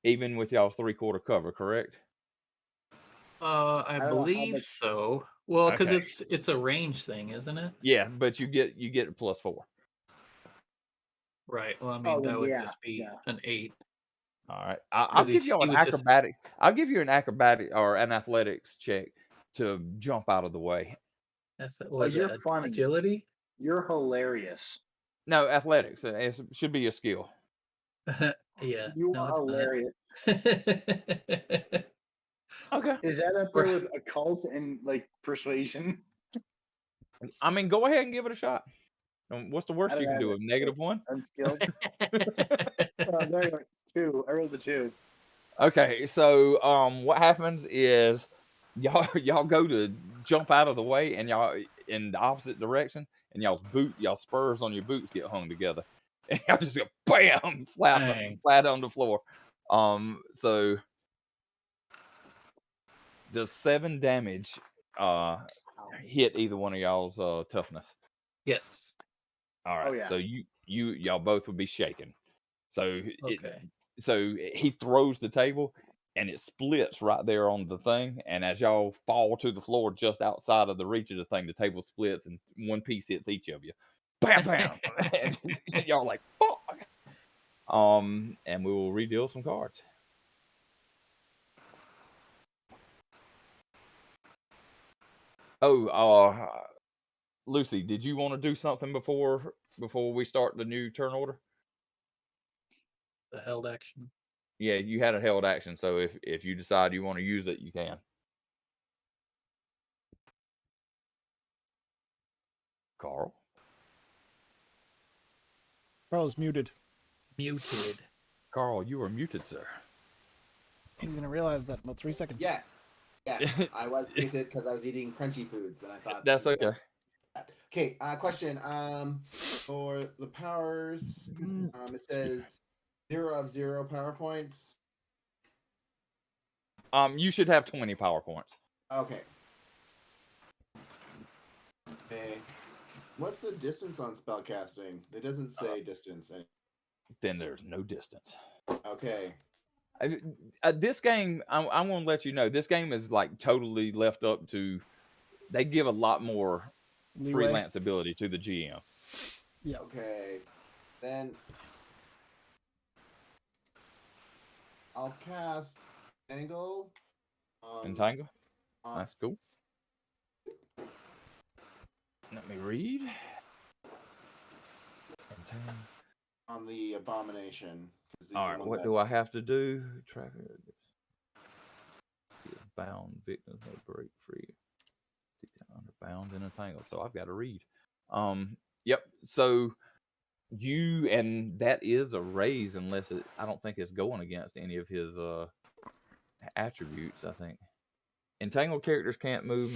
even with y'all's 3/4 cover, correct? I don't know how believe much- so. Well, because Okay. it's a range thing, isn't it? Yeah, but you get a +4. Right. Well, I mean, Oh, that would yeah, just be yeah. an 8. All right. I'll Because give y'all he an would just- acrobatic. I'll give you an acrobatic or an athletics check to jump out of the way. You're funny. Agility? You're hilarious. No, athletics. It should be a skill. Yeah. You no, are it's hilarious. not. Okay. Is that up there with occult and like persuasion? I mean, go ahead and give it a shot. What's the worst I you don't can do? have A -1? Unskilled. There you go. 2. I rolled a 2. Okay, so what happens is y'all go to jump out of the way, and y'all in the opposite direction, and y'all spurs on your boots get hung together, and y'all just go bam, Dang. flat on the floor. So does 7 damage hit either one of y'all's toughness? Yes. All right. yeah. So y'all both would be shaken. So Okay. so he throws the table and it splits right there on the thing. And as y'all fall to the floor just outside of the reach of the thing, the table splits and one piece hits each of you. Bam, bam. And y'all like, fuck. And we will redeal some cards. Oh, Lucy, did you want to do something before we start the new turn order? The held action. Yeah, you had a held action, so if you decide you want to use it, you can. Karl? Carl's muted. Muted. Karl, you are muted, sir. He's gonna realize that in about 3 seconds. Yes. Yes. I was muted because I was eating crunchy foods and I thought That's okay. Okay, question. For the powers, it says 0 of 0 power points. You should have 20 power points. Okay. Okay. What's the distance on spellcasting? It doesn't say distance. Then there's no distance. Okay. This game, I want to let you know, this game is like totally left up to. They give a lot more Leeway. freelance ability to the GM. Yeah. Okay. Then I'll cast Angle. Entangle? That's cool. Let me read. Entangle. On the Abomination. All right, what do I have to do? Tracker. Bound victims may break free. Under bound and entangled. So I've got to read. Yep. So and that is a raise unless I don't think it's going against any of his attributes. I think entangled characters can't move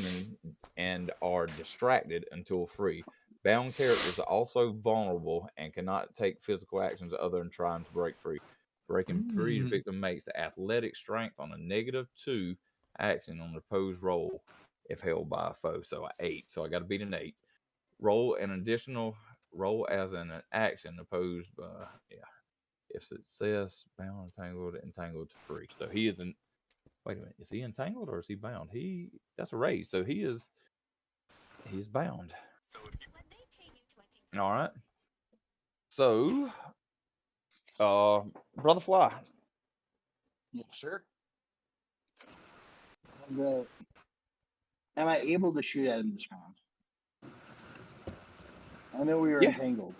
and are distracted until free. Bound characters are also vulnerable and cannot take physical actions other than trying to break free. Breaking free, the victim makes the athletic strength on a -2 action on the opposed roll if held by a foe. So an 8. So I got to beat an 8. Roll an additional roll as an action opposed by if success, bound, entangled to free. So he isn't. Wait a minute, is he entangled or is he bound? That's a raise. So he's bound. All right. So, Brother Fly. Yes, sir. Am I able to shoot at him this round? I know we were entangled.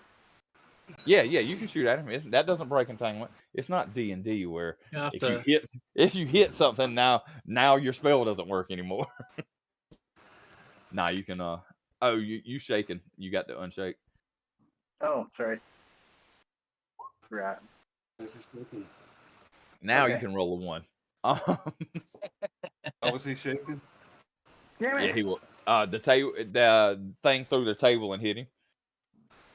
Yeah, you can shoot at him. That doesn't break entanglement. It's not D&D where if you hit something now your spell doesn't work anymore. Nah, you can you shaking. You got to unshake. Oh, sorry. Right. Now you can roll a 1. How was he shaking? Damn it. Yeah, he will. The thing through the table and hit him.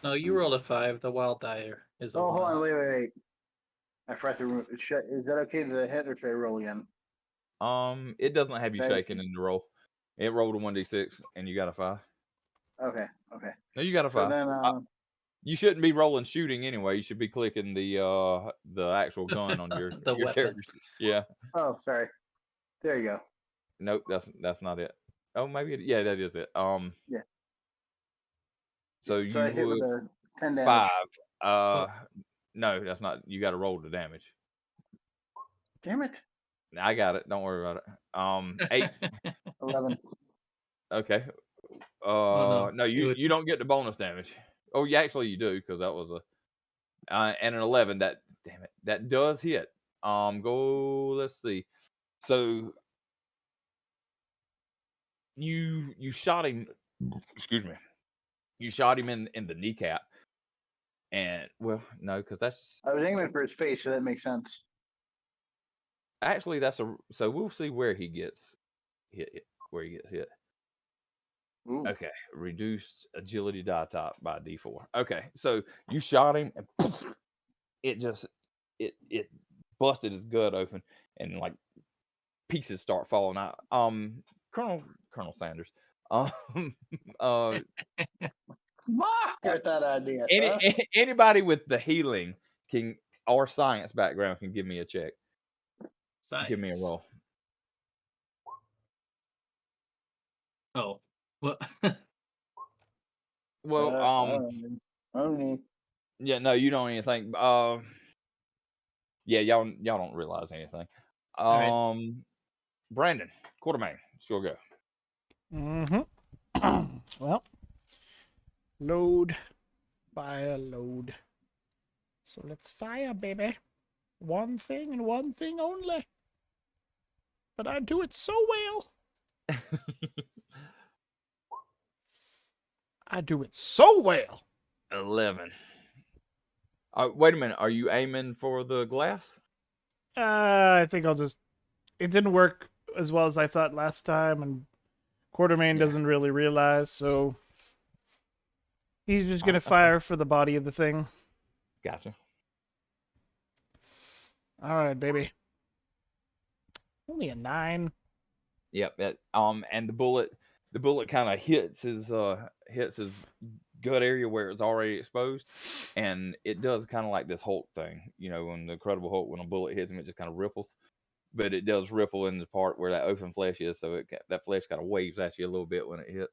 No, you rolled a 5. The wild die is a 1. Hold on, wait. I forgot to. Is that okay to hit or should I roll again? It doesn't have you shaking in the roll. It rolled a 1d6 and you got a 5. Okay. No, you got a 5. So then, you shouldn't be rolling shooting anyway. You should be clicking the actual gun on your weapon. character. Yeah. Oh, sorry. There you go. Nope, that's not it. Oh, maybe yeah, that is it. Yeah. So So I hit with would a 10 damage. 5. No, that's not. You got to roll the damage. Damn it. I got it. Don't worry about it. 8. 11. Okay. No, you don't get the bonus damage. Oh, yeah, actually you do because that was and an 11. That does hit. Let's see. So you shot him. Excuse me. You shot him in the kneecap. And well, no, because that's. I was aiming for his face, so that makes sense. Actually, so we'll see where he gets hit. Where he gets hit. Ooh. Okay, reduced agility die type by D4. Okay, so you shot him, and it just it busted his gut open, and like pieces start falling out. Colonel Sanders, um, uh, Mark got that idea, huh? anybody with the healing can or science background can give me a check. Give me a Science. roll. Oh, what? Well, I don't know. yeah, no, you don't even think. Yeah, y'all don't realize anything. right. Brandon, Quartermain, sure go. Mm-hmm. Well, load, fire, load. So let's fire, baby. One thing and one thing only. But I do it so well. I do it so well. 11. Wait a minute. Are you aiming for the glass? I think I'll just. It didn't work as well as I thought last time, and Quartermain Yeah. doesn't really realize, so he's just All gonna right, that's fine. fire for the body of the thing. Gotcha. All right, baby. Only a 9. Yep. And the bullet kind of hits his gut area where it's already exposed, and it does kind of like this Hulk thing, when the Incredible Hulk, when a bullet hits him, it just kind of ripples. But it does ripple in the part where that open flesh is, so that flesh kind of waves at you a little bit when it hits.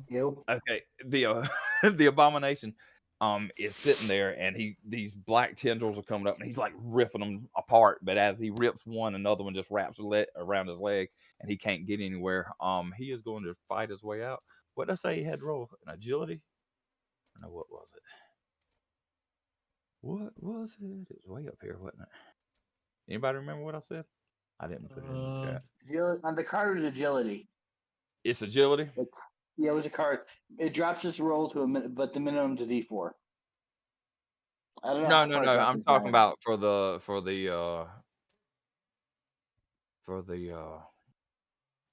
Yep. Okay, the the abomination is sitting there, and these black tendrils are coming up, and he's like ripping them apart. But as he rips one, another one just wraps around his leg, and he can't get anywhere. He is going to fight his way out. What did I say he had to roll? An agility? No, what was it? What was it? It was way up here, wasn't it? Anybody remember what I said? I didn't put it in the chat. On the card is agility. It's agility. Yeah, it was a card. It drops this roll to a minute, but the minimum is D4. I don't know. No, how no, far it no. drops I'm it talking down. about for the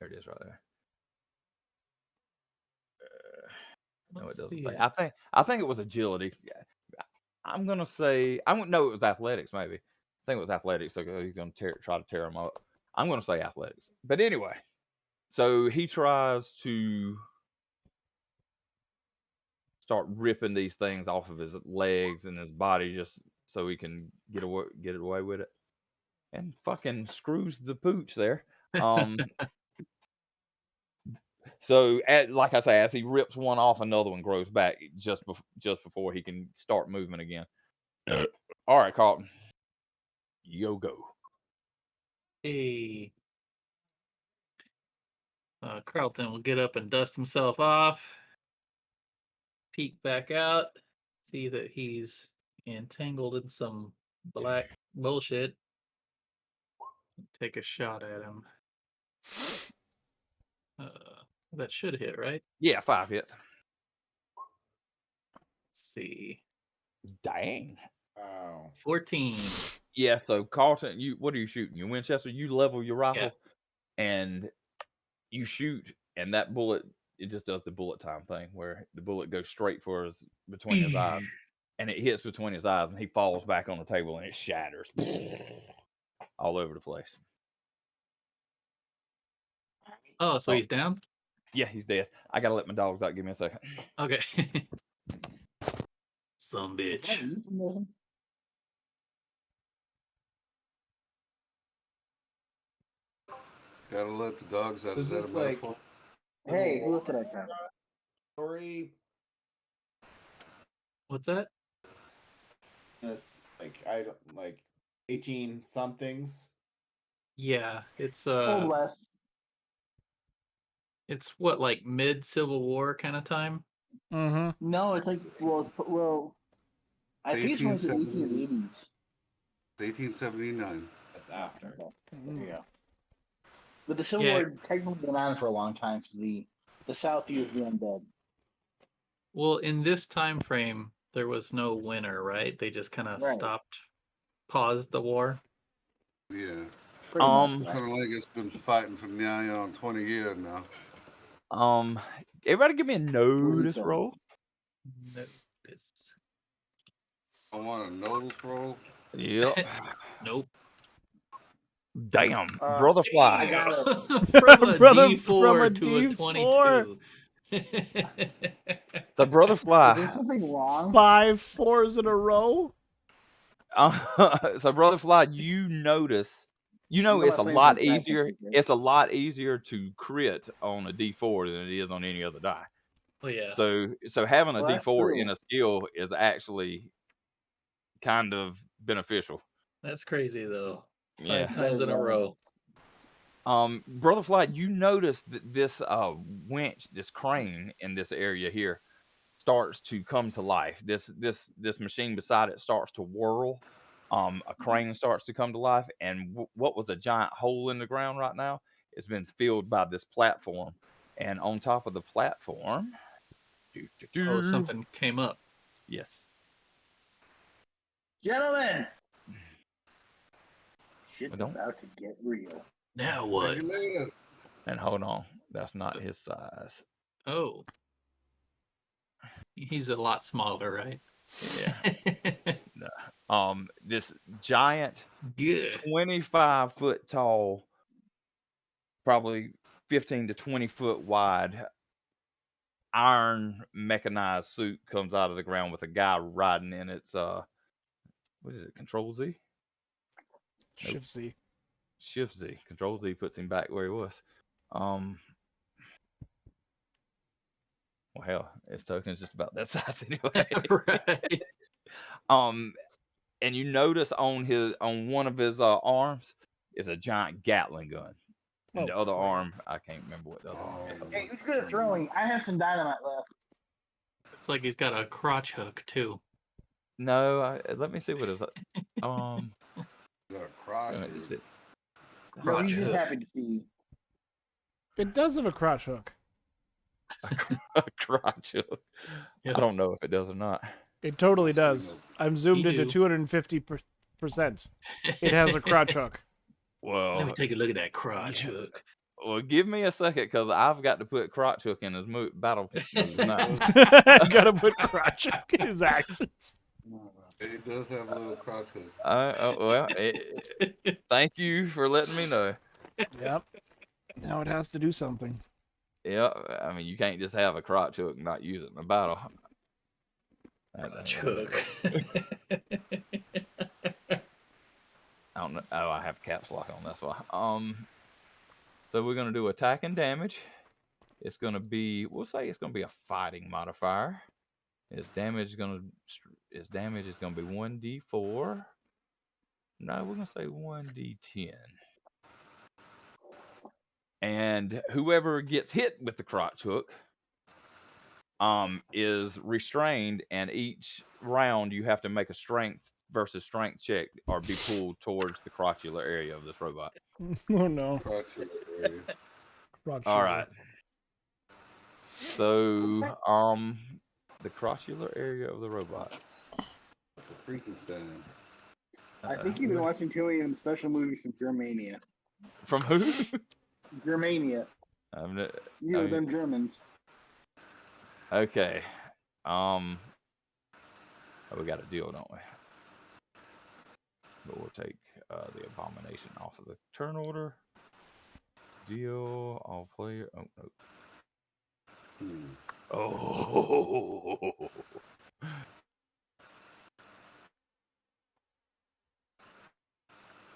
there it is right there. No, it doesn't say. I think it was agility. I'm gonna say I wouldn't know it was athletics. Maybe I think it was athletics. So he's gonna try to tear him up. I'm gonna say athletics. But anyway, so he tries to start ripping these things off of his legs and his body just so he can get away with it, and fucking screws the pooch there. So, like I say, as he rips one off, another one grows back just before he can start movement again. All right, Carlton, yo go. Hey. Carlton will get up and dust himself off, peek back out, see that he's entangled in some black bullshit, take a shot at him. That should hit, right? Yeah, 5 hits. Let's see. Dang. Wow. 14. Yeah, so Carlton, what are you shooting? Your Winchester? You level your rifle, and you shoot, and that bullet, it just does the bullet time thing where the bullet goes straight for between his eyes, and it hits between his eyes, and he falls back on the table, and it shatters all over the place. Oh, so he's down? Yeah, he's dead. I gotta let my dogs out. Give me a second. Okay. Some bitch. Gotta let the dogs out. Was Is that a this like metaphor? Hey, who looked at that? story? What's that? This like 18 somethings. Yeah, it's Old West. it's what, like mid Civil War kind of time? Mm-hmm. No, it's like well. I think it's from like the 1870. 1880s. It's 1879. Just after. There you go. But the Civil War technically went on for a long time because the South used the undead. Well, in this time frame, there was no winner, right? They just kind of paused the war. Yeah. Pretty much, right? Colonel Angus been fighting for nigh on 20 years now. Everybody give me a notice done. roll. Notice. I want a notice roll. Yep. Nope. Damn, Uh, brother I fly. got it. From a From a D4 to a D4. 22. The brother Is there fly. something wrong? 5 4s in a row. So brother fly, you notice. You know I'm it's a playing lot some Crash easier. Secret. It's a lot easier to crit on a D4 than it is on any other die. Oh yeah. So having a Well, that's D4 true. in a skill is actually kind of beneficial. That's crazy though. Yeah. 5 times in a row. Brother Fly, you notice that this winch, this crane in this area here, starts to come to life. This machine beside it starts to whirl. A crane starts to come to life, and what was a giant hole in the ground right now has been filled by this platform. And on top of the platform, Oh, something came up. yes, Gentlemen, shit's Well, don't- about to get real. Now what? Regulator. and hold on, that's not his size. Oh. He's a lot smaller, right? Yeah. This giant Good. 25-foot tall, probably 15 to 20 foot wide iron mechanized suit comes out of the ground with a guy riding in its what is it, Control Z? Shift Z. Shift Z. Control Z puts him back where he was. Well, hell, his token is just about that size anyway. Right. And you notice on one of his arms is a giant Gatling gun. And the other arm, I can't remember what the other arm is. Hey, who's good at throwing? I have some dynamite left. It's like he's got a crotch hook too. No, let me see what is it. Got a crotch. Is it No, Crotch he's just hook. happy to see you. It does have a crotch hook. a crotch hook? Yeah. I don't know if it does or not. It totally does. I'm zoomed You into do. 250%. It has a crotch hook. Well, Let me take a look at that crotch hook. well, give me a second because I've got to put crotch hook in his battle move now. Gotta put crotch hook in his actions. It does have a little crotch hook. Well, thank you for letting me know. Yep. Now it has to do something. Yeah, I mean, you can't just have a crotch hook and not use it in a battle. Crotch hook. I don't know. Oh, I have caps lock on. That's why. So we're gonna do attack and damage. It's gonna be. We'll say it's gonna be a fighting modifier. His damage is gonna be 1d4. No, we're gonna say 1d10. And whoever gets hit with the crotch hook, is restrained, and each round you have to make a strength versus strength check or be pulled towards the crotchular area of this robot. Oh no. Crotch hook area. Crotch All hook. right. So, the crotchular area of the robot. The Freakenstein. I think you've been watching too many special movies from Germania. From who? Germania. You know them Germans. Okay. Oh, we got a deal, don't we? But we'll take the abomination off of the turn order. Deal, all player. Oh no. Oh.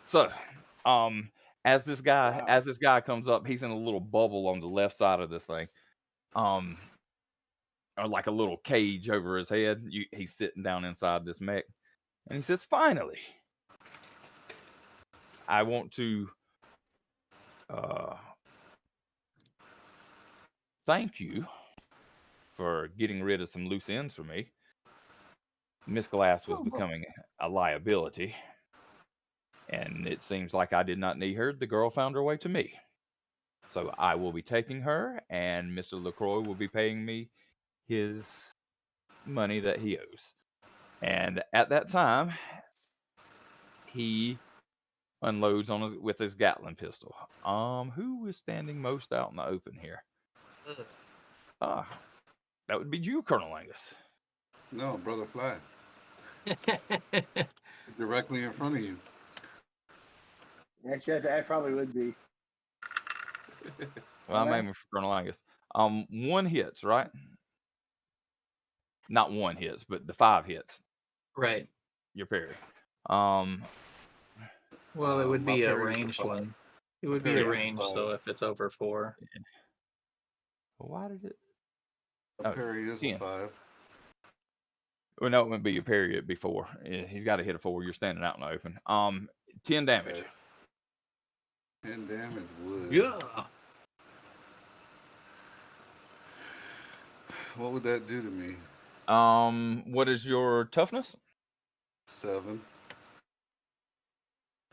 So, as this guy comes up, he's in a little bubble on the left side of this thing. Or like a little cage over his head. He's sitting down inside this mech. And he says, finally, I want to thank you for getting rid of some loose ends for me. Miss Glass was becoming a liability. And it seems like I did not need her. The girl found her way to me. So I will be taking her, and Mr. LaCroix will be paying me his money that he owes. And at that time, he unloads with his Gatling pistol. Who is standing most out in the open here? That would be you, Colonel Angus. No, Brother Fly. Directly in front of you. Actually, I probably would be. Well, I'm aiming for Colonel Angus. One hits, right? Not one hits, but the 5 hits. Right. Your parry. Well, it would My be a parry's ranged 5. one. It would My be a parry's range, 5. so if it's over 4. Why did it? My parry is 10. a 5. Well, no, it wouldn't be your parry. It'd be 4. He's got to hit a 4. You're standing out in the open. 10 damage. Okay. 10 damage would. Yeah. What would that do to me? What is your toughness? 7.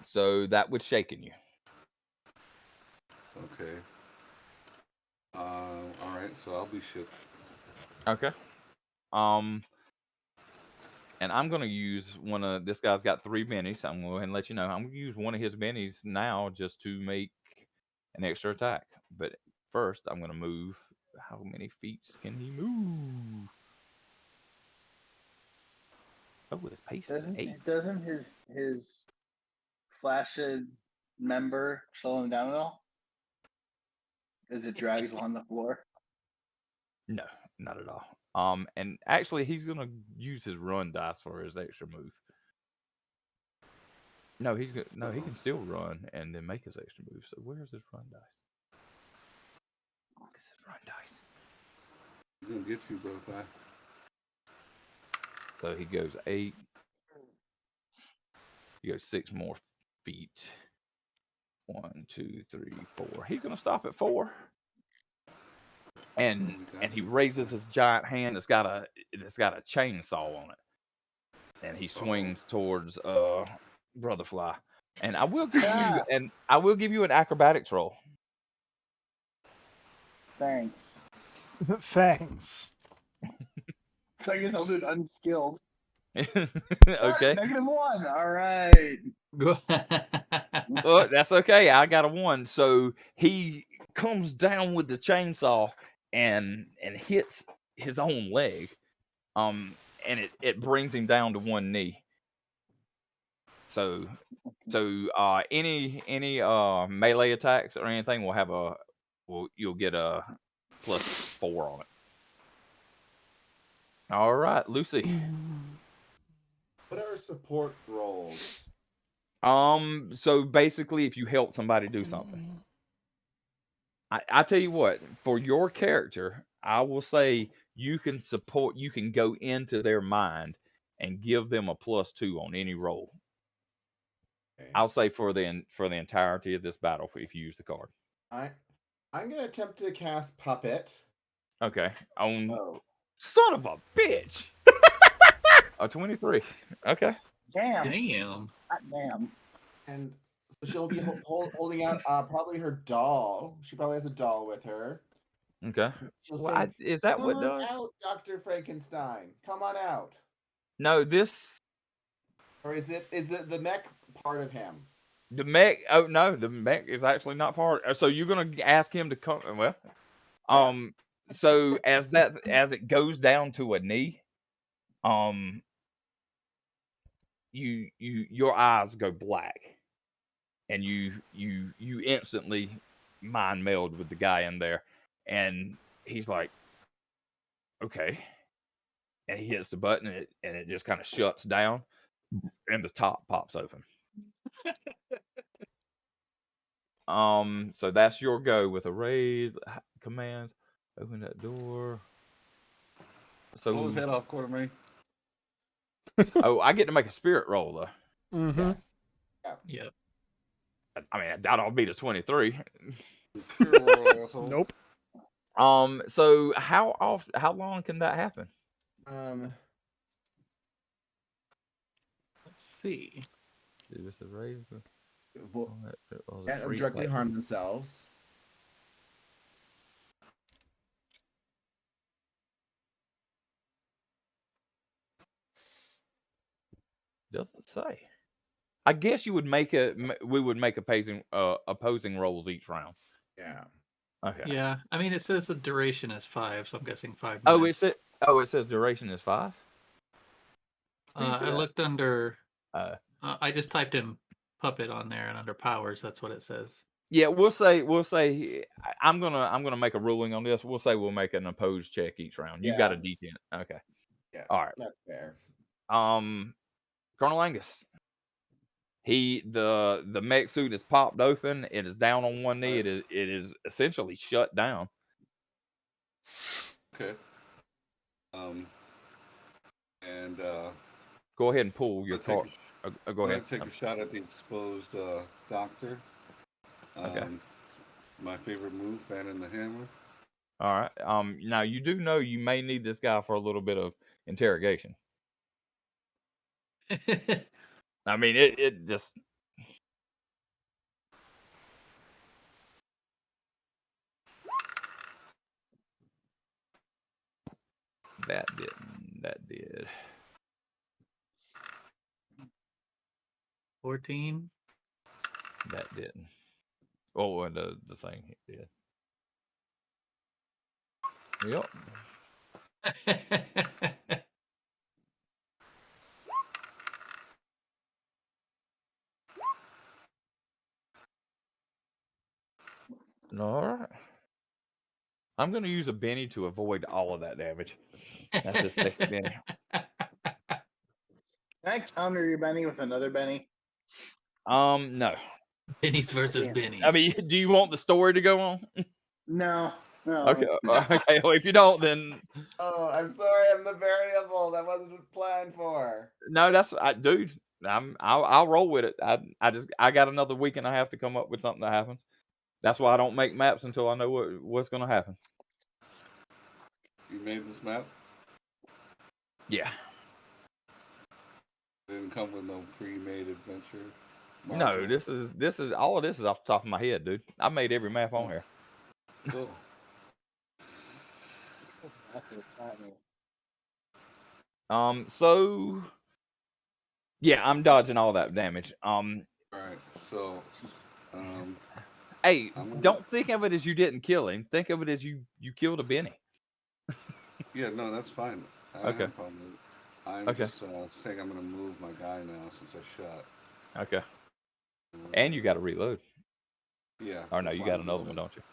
So that would shaken you. Okay. All right. So I'll be shook. Okay. And I'm gonna use one of this guy's got 3 bennies. I'm gonna go ahead and let you know. I'm gonna use one of his bennies now just to make an extra attack. But first, I'm gonna move. How many feet can he move? Oh, his pace is 8. Doesn't his flaccid member slow him down at all? As it drags along the floor. No, not at all. And actually, he's gonna use his run dice for his extra move. No, he can still run and then make his extra move. So where's his run dice? Where's his run dice? He's gonna get you, Brother Fly. So he goes 8. He goes 6 more feet. 1, 2, 3, 4. He's gonna stop at 4. And he raises his giant hand that's got a chainsaw on it. And he swings towards Brother Fly. And I will give you an acrobatics roll. Thanks. Thanks. So I guess I'll do it unskilled. Okay. -1. All right. Well, that's okay. I got a 1. So he comes down with the chainsaw and hits his own leg. And it brings him down to 1 knee. So any melee attacks or anything will have you'll get a +4 on it. All right, Lucy. What are support roles? So basically, if you help somebody do something, I tell you what, for your character, I will say you can go into their mind and give them a +2 on any roll. Okay. I'll say for the entirety of this battle if you use the card. I'm gonna attempt to cast Puppet. Okay. Oh. Son of a bitch. A 23. Okay. Damn. Damn. God damn. And so she'll be holding out probably her doll. She probably has a doll with her. Okay. She'll Well, say, is that "Come what on does? out, Dr. Frankenstein. Come on out." No, this. Or is it the mech part of him? The mech. Oh no, the mech is actually not part. So you're gonna ask him to come. Well, so as it goes down to a knee, your eyes go black, and you instantly mind meld with the guy in there, and he's like, okay, and he hits the button, and it just kind of shuts down, and the top pops open. So that's your go with a raise commands. Open that door. So Blow his head off, Quartermain. oh, I get to make a spirit roll though. Mm-hmm. Yes. Yep. I mean, I doubt I'll beat a 23. Nope. So how long can that happen? Let's see. Is this a raise? Can't directly harm themselves. Doesn't say. I guess we would make opposing rolls each round. Yeah. Okay. Yeah, I mean, it says the duration is 5, so I'm guessing 5 Oh, minutes. it says duration is 5. I looked under. Uh, I just typed in puppet on there, and under powers, that's what it says. yeah, we'll say I'm gonna make a ruling on this. We'll say we'll make an opposed check each round. You got a Yeah. D10. Okay. Yeah, All right. that's fair. Colonel Angus. The mech suit is popped open. It is down on one knee. It is essentially shut down. Okay. And Go ahead and pull your I'll card. take Go I'm ahead. gonna take a shot at the exposed doctor. Okay. My favorite move, fanning the hammer. All right. Now you do know you may need this guy for a little bit of interrogation. I mean, it just. That didn't. That did. 14. That didn't. Oh, and the thing did. Yep. All right. I'm going to use a Benny to avoid all of that damage. That's just second Benny. Can I counter your Benny with another Benny? No. Bennies versus Damn. Bennies. I mean, do you want the story to go on? No. Okay. Okay. Well, if you don't, then Oh, I'm sorry. I'm the variable that wasn't planned for. no. Dude. I'll roll with it. I got another week and a half to come up with something that happens. That's why I don't make maps until I know what's going to happen. You made this map? Yeah. Didn't come with no pre-made adventure. No, module? this is all of this is off the top of my head, dude. I made every map on here. Cool. So yeah, I'm dodging all that damage. All right. So, Hey, I'm gonna- don't think of it as you didn't kill him. Think of it as you killed a Benny. yeah, no, that's fine. I don't Okay. have a problem with it. I'm Okay. just saying I'm gonna move my guy now since I shot. Okay. And you got to reload. Yeah. Or no, that's you why got I'm another one, moving. don't you?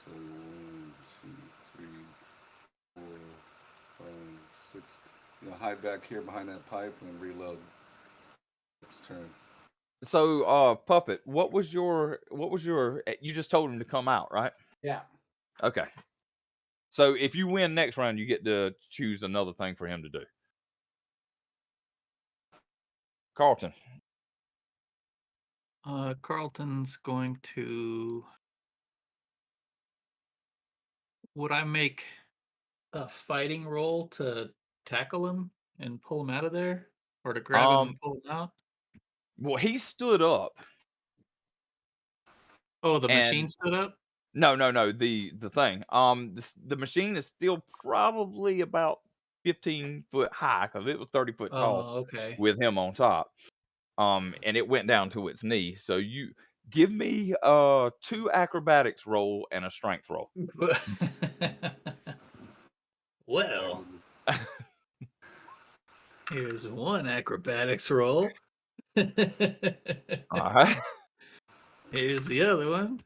So 1, 2, 3, 4, 5, 6. You know, hide back here behind that pipe and reload. Next turn. So, Puppet, what was your? You just told him to come out, right? Yeah. Okay. So if you win next round, you get to choose another thing for him to do. Carlton. Carlton's going to. Would I make a fighting roll to tackle him and pull him out of there, or to grab him and pull him out? Well, he stood up. Oh, the machine And stood up. no, the thing. The machine is still probably about 15 foot high because it was 30 foot tall Oh, okay. with him on top. And it went down to its knee. So you give me 2 acrobatics roll and a strength roll. Well, here's one acrobatics roll. All right. Here's the other one.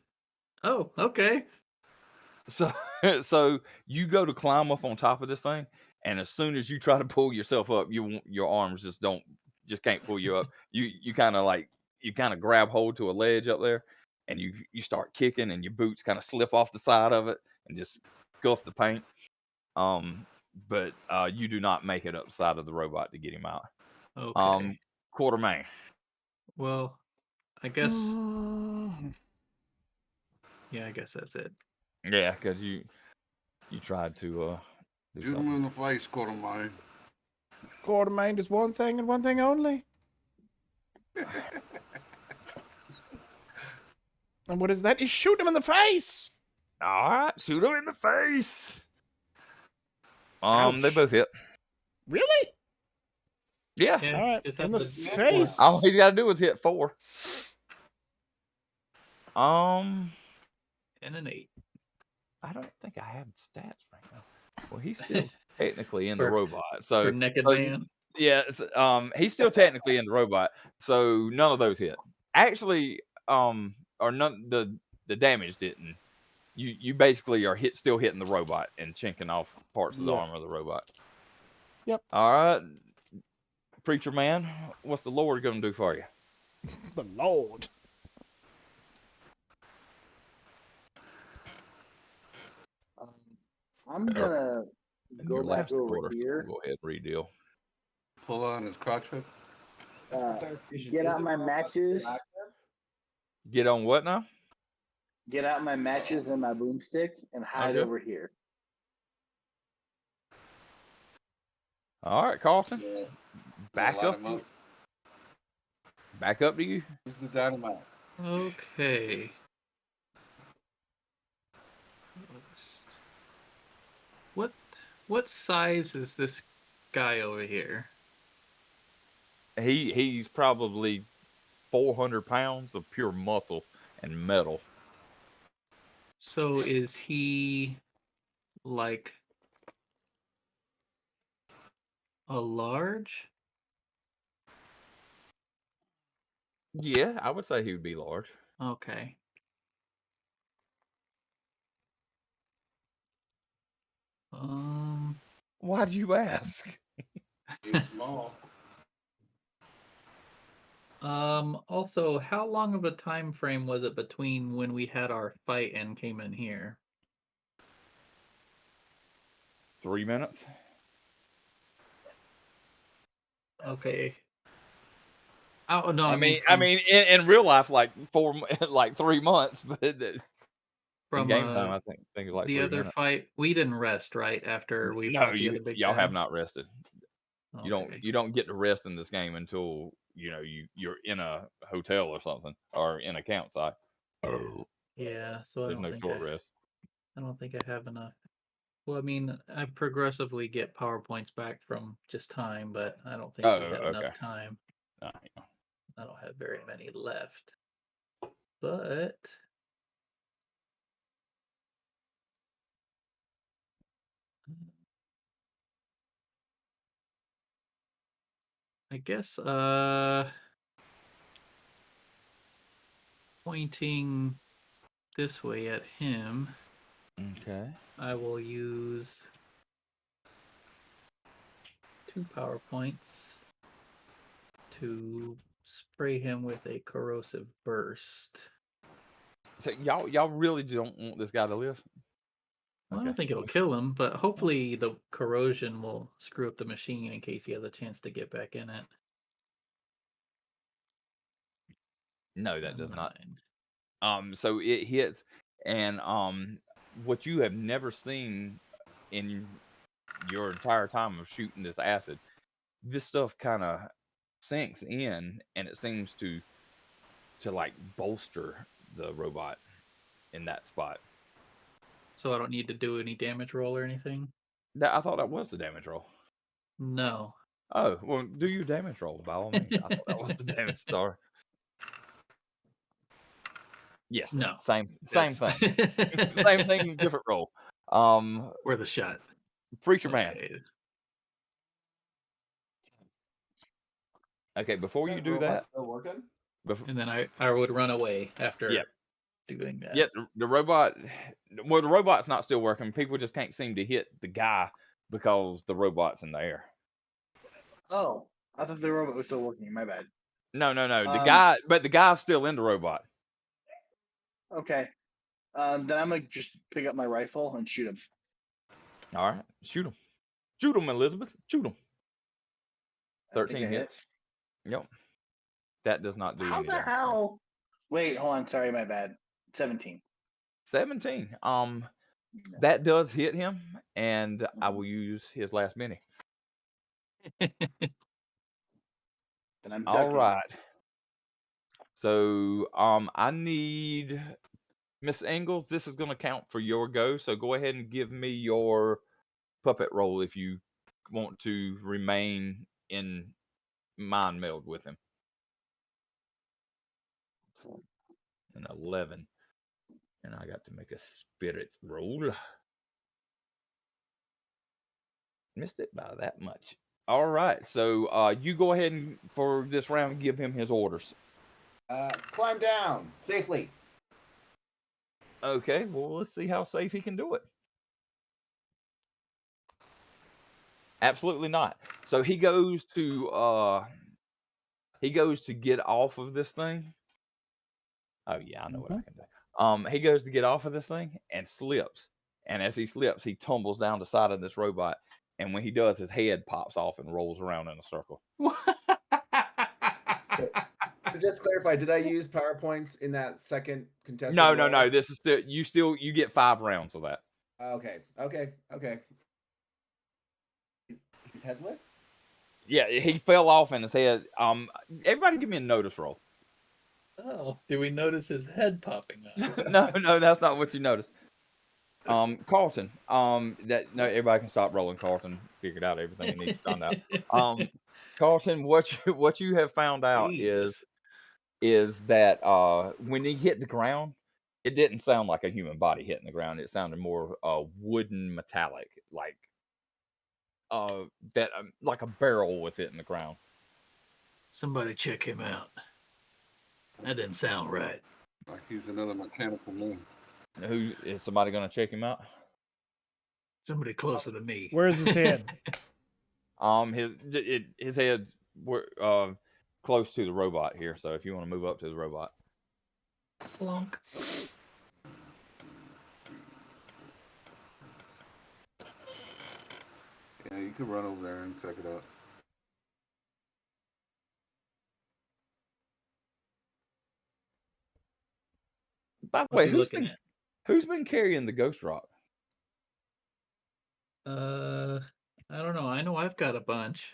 Oh, okay. So you go to climb up on top of this thing, and as soon as you try to pull yourself up, your arms just can't pull you up. You kind of grab hold to a ledge up there, and you start kicking, and your boots kind of slip off the side of it and just scuff the paint. But you do not make it up the side of the robot to get him out. Okay. Quartermain. Well, I guess. Yeah, I guess that's it. Yeah, because you tried to do Shoot him something. in the face, Quartermain. Quartermain is one thing and one thing only. And what is that? You shoot him in the face. All right, shoot him in the face. They Ouch. both hit. Really? Yeah. Yeah, All right, just in have the to- face. All he's got to do is hit 4. And an 8. I don't think I have stats right now. Well, he's still technically in the For- robot. For So, Naked so Man. yeah, he's still technically in the robot. So none of those hit. Actually, or none the damage didn't. You basically are still hitting the robot and chinking off parts of the Yeah. armor of the robot. Yep. All right, preacher man, what's the Lord gonna do for you? The Lord. I'm gonna go Your back last over order. here. Go ahead, redeal. Pull on his crotch hook. Just for clarification, Get is out a my robot matches. still active? Get on what now? Get out my matches and my boomstick and hide Okay. over here. All right, Carlton. Yeah. Back Light up. him up. Back up to you. Use the dynamite. Okay. What size is this guy over here? He's probably 400 pounds of pure muscle and metal. So is he like a large? Yeah, I would say he would be large. Okay. Why do you ask? He's small. Also, how long of a time frame was it between when we had our fight and came in here? 3 minutes. Okay. Oh no, I mean, from, in real life, like 3 months, but in from game time, I think it's like the 3 other minutes. fight, we didn't rest right after we No, fought the other big y'all guy. have not rested. Okay. You don't get to rest in this game until you're in a hotel or something or in a campsite. Oh, Yeah, so there's no short rest. I don't think I have enough. Well, I mean, I progressively get PowerPoints back from just time, but I don't think we have enough Okay. time. Yeah. I don't have very many left. But I guess pointing this way at him, Okay. I will use 2 PowerPoints to spray him with a corrosive burst. So y'all really don't want this guy to live? Well, I Okay. don't think it'll kill him, but hopefully the corrosion will screw up the machine in case he has a chance to get back in it. No, that does not. 9. So it hits, and what you have never seen in your entire time of shooting this acid, this stuff kind of sinks in, and it seems to like bolster the robot in that spot. So I don't need to do any damage roll or anything? I thought that was the damage roll. No. Oh, well, do your damage roll by all means. I thought that was the damage star. Yes. No. Same That's- thing. Same thing, different roll. Worth a shot. Preacher man. Okay. Okay, before you do robot that, still working? And then I would run away after Yep. doing that. Yeah, the robot. Well, the robot's not still working. People just can't seem to hit the guy because the robot's in the air. Oh, I thought the robot was still working. My bad. No. The guy's still in the robot. Okay. Then I'm gonna just pick up my rifle and shoot him. All right, shoot him. Shoot him, Elizabeth. Shoot him. I think 13 I hit. hits. Yep. That does not do How any the damage. hell? Wait, hold on. Sorry, my bad. 17. 17. That does hit him, and I will use his last mini. Then I'm All ducking. right. So, I need Miss Ingalls. This is going to count for your go. So go ahead and give me your puppet roll if you want to remain in mind meld with him. An 11. And I got to make a spirit roll. Missed it by that much. All right, so you go ahead and for this round give him his orders. Climb down safely. Okay, well let's see how safe he can do it. Absolutely not. So he goes to get off of this thing. Oh yeah, I know what I can do. He goes to get off of this thing and slips. And as he slips, he tumbles down the side of this robot. And when he does, his head pops off and rolls around in a circle. Just to clarify, did I use PowerPoints in that second contested No. roll? This is you get 5 rounds of that. Okay. He's headless? Yeah, he fell off in his head. Everybody give me a notice roll. Oh, did we notice his head popping up? No, that's not what you noticed. Carlton. Everybody can stop rolling. Carlton figured out everything he needs to find out. Carlton, what you have found out Jesus. is that when he hit the ground, it didn't sound like a human body hitting the ground. It sounded more wooden, metallic, like like a barrel was hitting the ground. Somebody check him out. That didn't sound right. Like he's another mechanical man. Who is somebody going to check him out? Somebody closer than me. Where's his head? His head's close to the robot here. So if you want to move up to the robot, Plunk. Yeah, you can run over there and check it out. by the What's way, he looking at? who's been carrying the ghost rock? I don't know. I know I've got a bunch.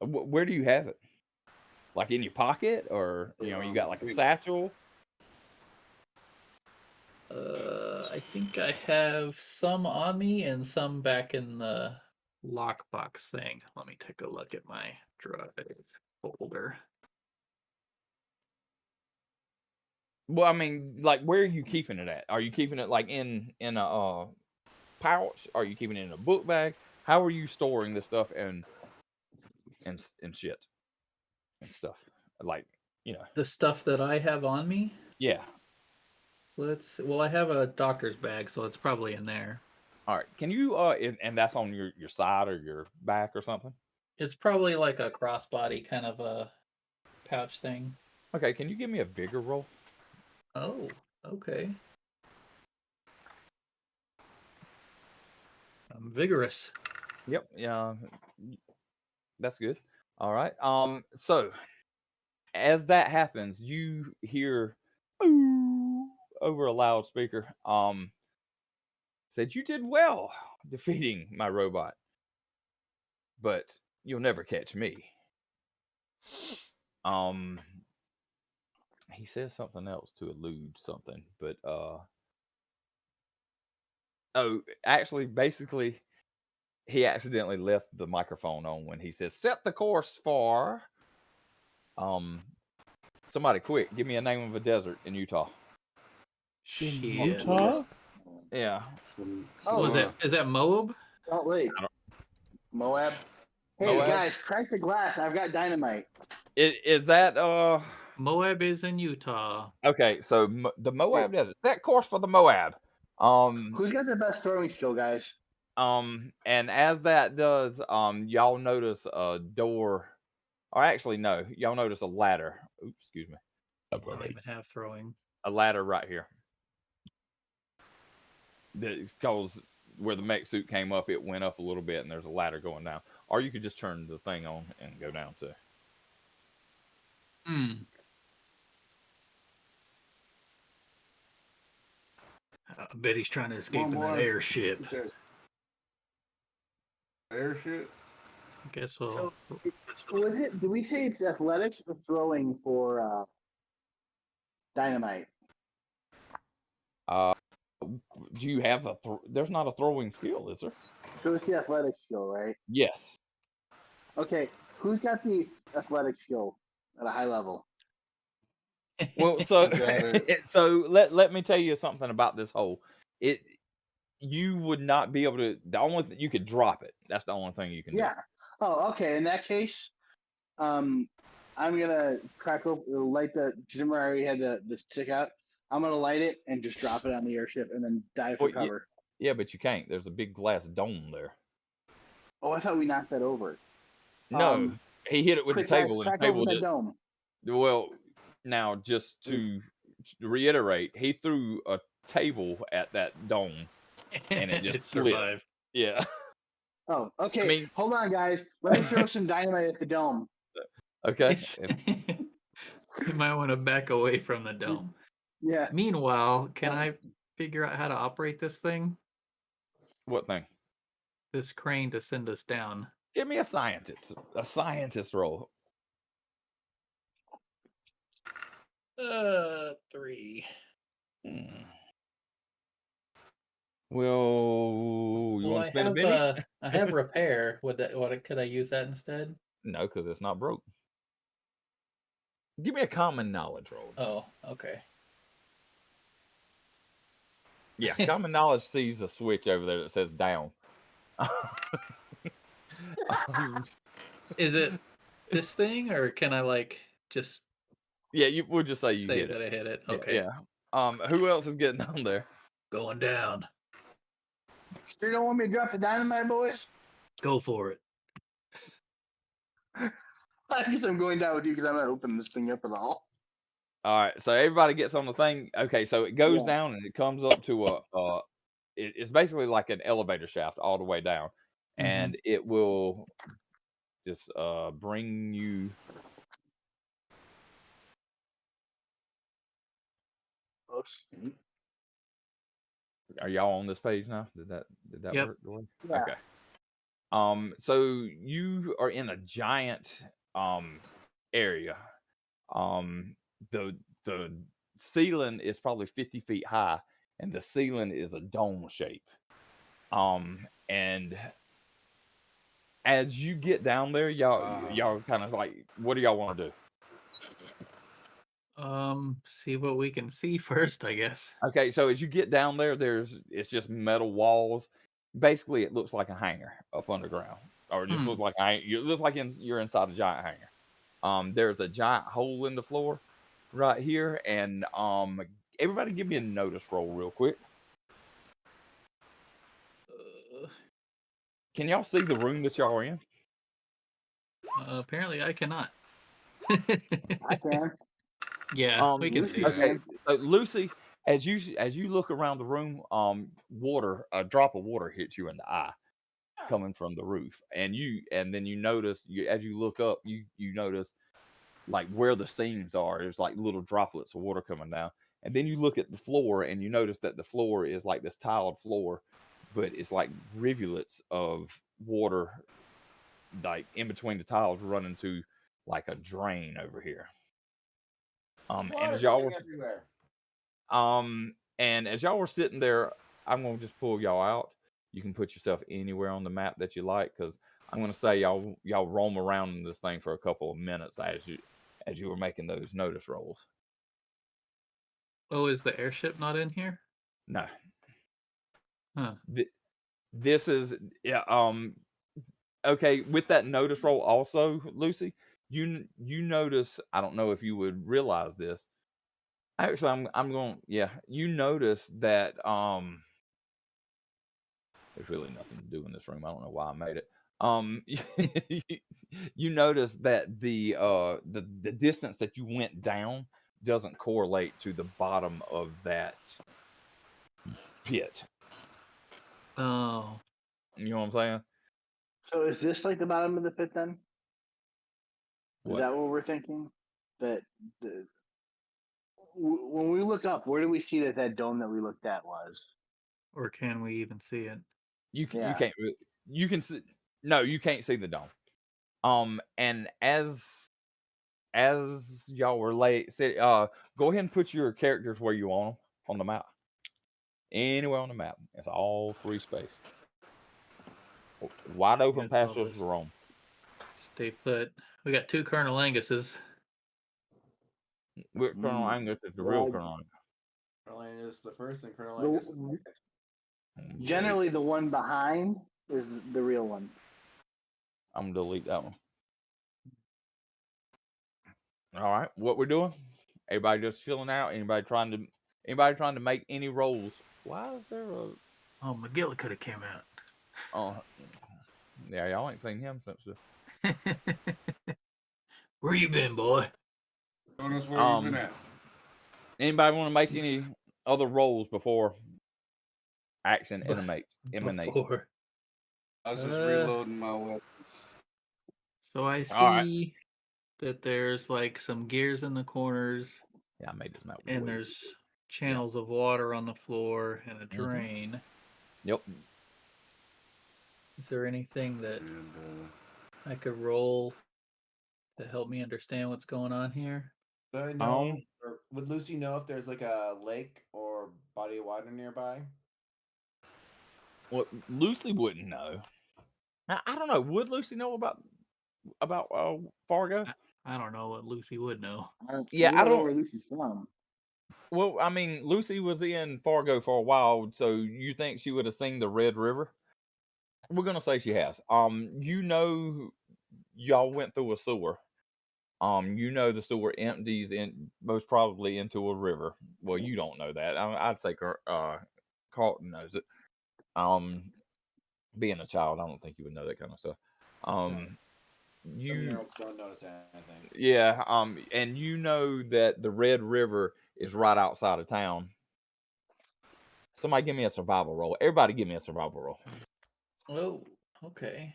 Where do you have it? Like in your pocket, or you got like a satchel? I think I have some on me and some back in the lockbox thing. Let me take a look at my drive folder. Well, I mean, like, where are you keeping it at? Are you keeping it like in a pouch? Are you keeping it in a book bag? How are you storing this stuff and shit and stuff? Like, The stuff that I have on me. Yeah. Well, I have a doctor's bag, so it's probably in there. All right. Can you and that's on your side or your back or something? It's probably like a crossbody kind of a pouch thing. Okay. Can you give me a vigor roll? Oh, okay. I'm vigorous. Yep. Yeah. That's good. All right. So as that happens, you hear "Ooh" over a loudspeaker. Said you did well defeating my robot, but you'll never catch me. He says something else to allude something, but actually, basically, he accidentally left the microphone on when he says, "Set the course for." Somebody quick, give me a name of a desert in Utah. Shit. Utah? Yeah. Oh, Is that Moab? Salt Lake. Moab. Hey Moab? guys, crack the glass. I've got dynamite. Is that Moab is in Utah. Okay, so the Moab desert. Set course for the Moab. Who's got the best throwing skill, guys? And as that does, y'all notice a door, or actually no, y'all notice a ladder. Oops, excuse me. I don't even have throwing. A ladder right here. Because where the mech suit came up, it went up a little bit, and there's a ladder going down. Or you could just turn the thing on and go down too. I bet he's trying to escape in that boy. airship. Airship? I guess so. Was it? Did we say it's athletics or throwing for dynamite? Do you have there's not a throwing skill, is there? So it's the athletic skill, right? Yes. Okay, who's got the athletic skill at a high level? Well, so Got it. so let me tell you something about this hole. You would not be able to. The only thing you could drop it. That's the only thing you can do. Yeah. Oh, okay. In that case, I'm gonna light the. Remember, I already had the stick out. I'm gonna light it and just drop it on the airship and then dive for Well, cover. yeah, but you can't. There's a big glass dome there. Oh, I thought we knocked that over. No, he hit it with the Quick, guys, table and crack open tabled the it. dome. Well, now just to reiterate, he threw a table at that dome and it just It split. survived. Yeah. Oh, okay. I mean, Hold on, guys. Let me throw some dynamite at the dome. okay. It's you might want to back away from the dome. Yeah. Meanwhile, can I figure out how to operate this thing? What thing? This crane to send us down. Give me a scientist role. 3. Well, you want to spend a minute? I have repair. Could I use that instead? No, because it's not broke. Give me a common knowledge roll. Oh, okay. Yeah, common knowledge sees a switch over there that says down. Is it this thing, or can I just Yeah, we'll just say you say hit that it. I hit it? Yeah, Okay. yeah. Who else is getting on there? Going down. You don't want me to drop the dynamite, boys? Go for it. I guess I'm going down with you because I'm not opening this thing up at all. All right, so everybody gets on the thing. Okay, so it goes Yeah. down and it comes up to it's basically like an elevator shaft all the way down, and it will just bring you. Oops. Are y'all on this page now? Did that Yep. work? Dwight? Yeah. Okay. So you are in a giant area. The ceiling is probably 50 feet high, and the ceiling is a dome shape. And as you get down there, y'all kind of like, what do y'all want to do? See what we can see first, I guess. Okay, so as you get down there, it's just metal walls. Basically, it looks like a hangar up underground, or it just looks like it looks like you're inside a giant hangar. There's a giant hole in the floor right here, and everybody give me a notice roll real quick. Can y'all see the room that y'all are in? Apparently, I cannot. I can. Yeah, we can see. Okay, so Lucy, as you look around the room, a drop of water hits you in the eye, coming from the roof, and then you notice as you look up, you notice like where the seams are. There's like little droplets of water coming down, and then you look at the floor, and you notice that the floor is like this tiled floor, but it's like rivulets of water, like in between the tiles, running to like a drain over here. And as y'all were everywhere. And as y'all were sitting there, I'm gonna just pull y'all out. You can put yourself anywhere on the map that you like, because I'm gonna say y'all roam around in this thing for a couple of minutes as you were making those notice rolls. Oh, is the airship not in here? No. Huh. This is okay, with that notice roll also, Lucy, you notice, I don't know if you would realize this. Actually, I'm going, you notice that there's really nothing to do in this room. I don't know why I made it. You notice that the distance that you went down doesn't correlate to the bottom of that pit. Oh. You know what I'm saying? So is this like the bottom of the pit then? Is What? that what we're thinking? That when we look up, where do we see that dome that we looked at was? Or can we even see it? You Yeah. can't. You can see. No, you can't see the dome. And as y'all were go ahead and put your characters where you want them on the map. Anywhere on the map. It's all free space. Wide open Got all pastures this. to roam. Stay put. We got 2 Colonel Anguses. With Colonel Angus is the real Well, Colonel Colonel Angus the first and Colonel The- Angus the second. Angus. Generally, the one behind is the real one. I'm gonna delete that one. All right, what we're doing? Everybody just chilling out. Anybody trying to make any rolls? Why is there a? Oh, McGillicuddy came out. Oh, yeah, y'all ain't seen him since the. Where you been, boy? Showing us where you've been at. Anybody want to make any other rolls before action emanates? Before. I was just reloading my weapons. So I All right. see that there's like some gears in the corners, Yeah, I made this map. and way there's bigger. channels of water on the floor and a drain. Yep. Is there anything that And I could roll to help me understand what's going on here? Do I know, or would Lucy know if there's like a lake or body of water nearby? Well, Lucy wouldn't know. I don't know. Would Lucy know about Fargo? I don't know what Lucy would know. Yeah, We I know don't- where Lucy's from. Well, I mean, Lucy was in Fargo for a while, so you think she would have seen the Red River? We're gonna say she has. You know, y'all went through a sewer. You know the sewer empties in most probably into a river. Well, you don't know that. I'd say Carlton knows it. Being a child, I don't think you would know that kind of stuff. Some You nerds don't notice anything. Yeah, and you know that the Red River is right outside of town. Somebody give me a survival roll. Everybody give me a survival roll. Oh, okay.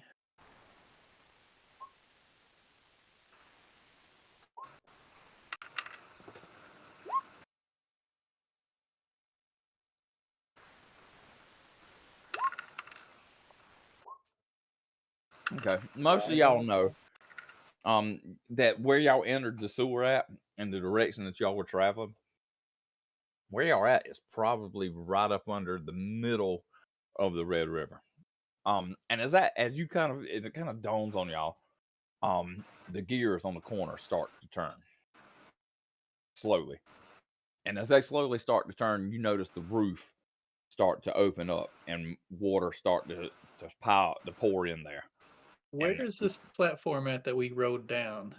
Okay. Most of y'all know that where y'all entered the sewer at and the direction that y'all were traveling, where y'all at is probably right up under the middle of the Red River. And as you it kind of dawns on y'all, the gears on the corner start to turn slowly. And as they slowly start to turn, you notice the roof start to open up and water start to pour in there. Where is this platform at that we rode down?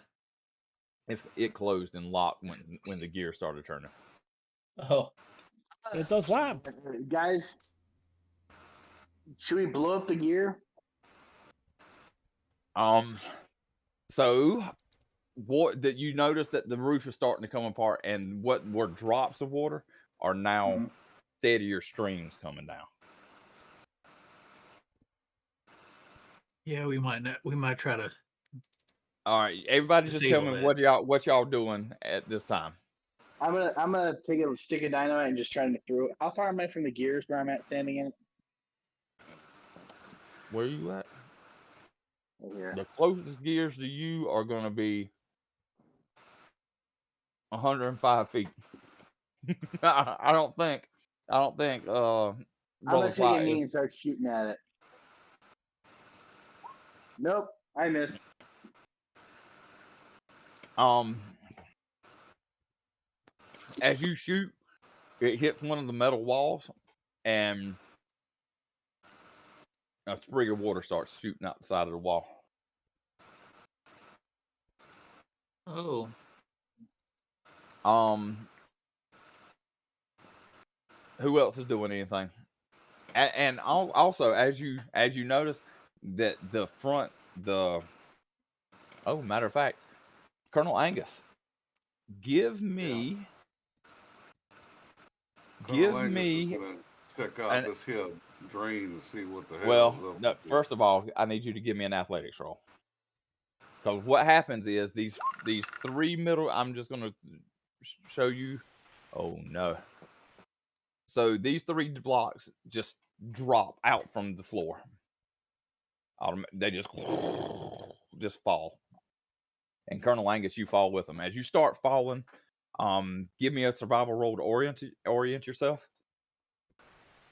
It closed and locked when the gear started turning. Oh, It's a slab. Guys, should we blow up the gear? So what that you notice that the roof is starting to come apart, and what were drops of water are now steadier streams coming down. yeah. We might try to. All right, everybody, just tell Disable me that. what y'all doing at this time. I'm gonna take a stick of dynamite and just try to throw it. How far am I from the gears where I'm at standing in? Where you at? Over here. The closest gears to you are going to be 105 feet. I don't think. I'm gonna Brother take Fly a knee is. and start shooting at it. Nope, I missed. As you shoot, it hits one of the metal walls, and a sprig of water starts shooting out the side of the wall. Oh, Who else is doing anything? And also, as you notice that matter of fact, Colonel Angus, give me Colonel Angus is gonna check out this here drain and see what the hell is up. no, first of all, I need you to give me an athletics roll. Because what happens is these three middle. I'm just gonna show you. Oh no! So these three blocks just drop out from the floor. They just fall. And Colonel Angus, you fall with them. As you start falling, give me a survival roll to orient yourself.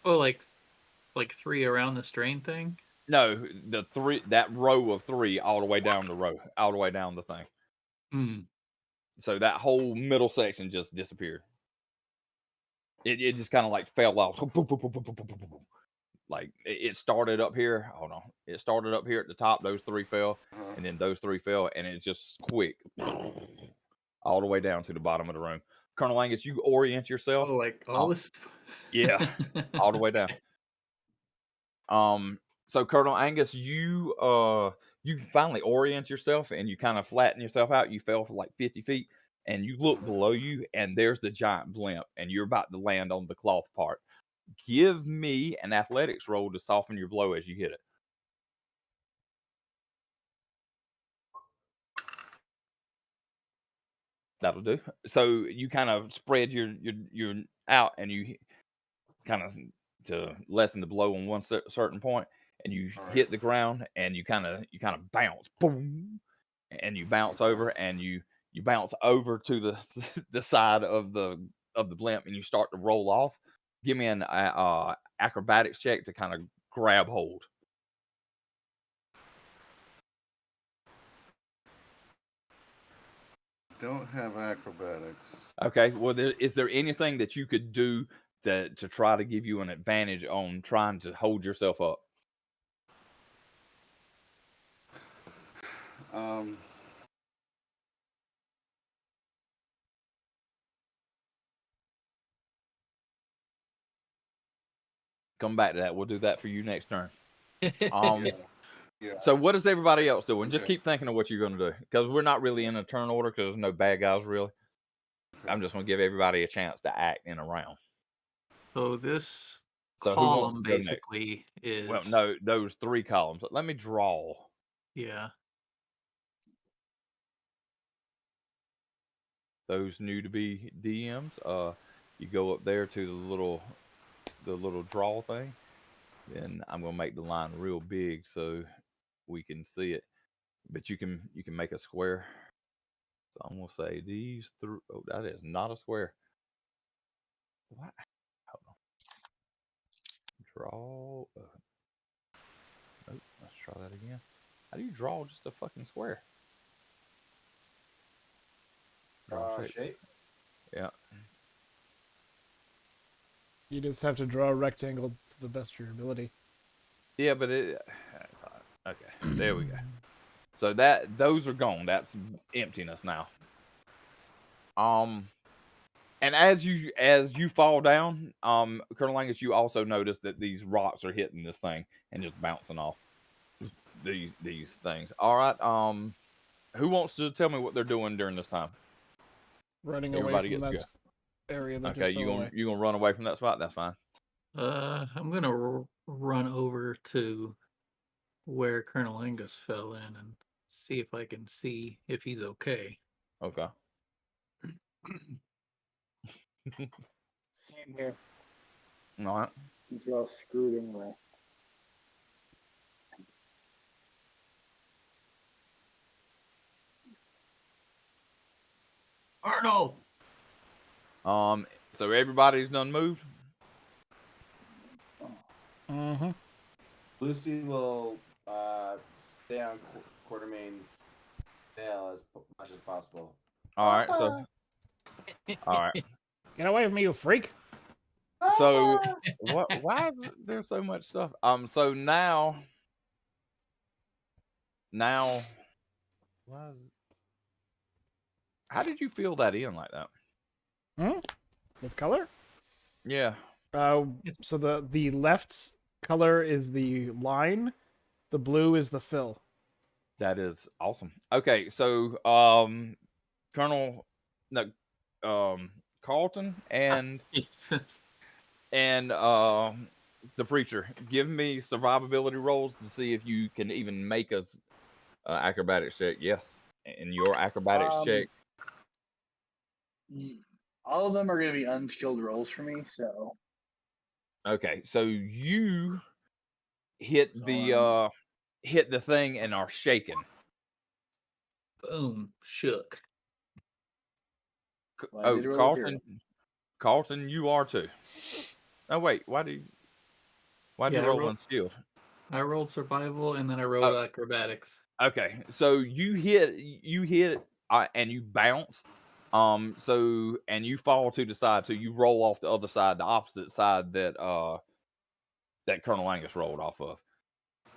oh, like three around the strain thing. No, that row of three all the way down the thing. Hmm. So that whole middle section just disappeared. It just kind of like fell off. Like it started up here. Hold on. It started up here at the top. Those 3 fell, and then those 3 fell, and it just quick all the way down to the bottom of the room. Colonel Angus, you orient yourself. Oh, like all this. Yeah, all the way down. So Colonel Angus, you finally orient yourself and you kind of flatten yourself out. You fell for like 50 feet, and you look below you, and there's the giant blimp, and you're about to land on the cloth part. Give me an athletics roll to soften your blow as you hit it. That'll do. So you kind of spread your out, and you kind of to lessen the blow on one certain point, and you hit the ground, and you kind of bounce, boom, and you bounce over, and you bounce over to the the side of the blimp, and you start to roll off. Give me an acrobatics check to kind of grab hold. Don't have acrobatics. Okay. Well, is there anything that you could do to try to give you an advantage on trying to hold yourself up? Come back to that. We'll do that for you next turn. Yeah. So what is everybody else doing? Just Okay. keep thinking of what you're going to do, because we're not really in a turn order, because there's no bad guys really. I'm just going to give everybody a chance to act in a round. So this So who wants column to go next? basically is. Well, no, those 3 columns. Let me draw. Yeah. Those new to be DMs. You go up there to the little draw thing. Then I'm gonna make the line real big so we can see it. But you can make a square. So I'm gonna say these 3. Oh, that is not a square. What? Hold on. Draw. Nope. Let's try that again. How do you draw just a fucking square? Draw Shape. Yeah. You just have to draw a rectangle to the best of your ability. Yeah, but it. Okay, there we go. So those are gone. That's emptiness now. And as you fall down, Colonel Angus, you also notice that these rocks are hitting this thing and just bouncing off these things. All right. Who wants to tell me what they're doing during this time? Running Everybody away from gets that area that Okay, just fell away. you gonna run away from that spot? That's fine. I'm gonna run over to where Colonel Angus fell in and see if I can see if he's okay. Okay. Same here. All right. These are all screwed anyway. Arnold! So everybody's done moved. Mm-hmm. Lucy will stay on Quartermain's tail as much as possible. All right. So. All right. Get away from me, you freak! So why is there so much stuff? So now why is how did you fill that in like that? With color? Yeah. So the left's color is the line, the blue is the fill. That is awesome. Okay, so Colonel Carlton and the preacher, give me survivability rolls to see if you can even make us acrobatics check. Yes. And your acrobatics check. All of them are going to be unskilled rolls for me, so. Okay, so you hit the thing and are shaking. Boom. Shook. Well, I did roll a zero. Carlton, you are too. Oh wait, why do you roll unskilled? I rolled survival and then I rolled acrobatics. Okay, so you hit and you bounce, So and you fall to the side, so you roll off the other side, the opposite side that that Colonel Angus rolled off of.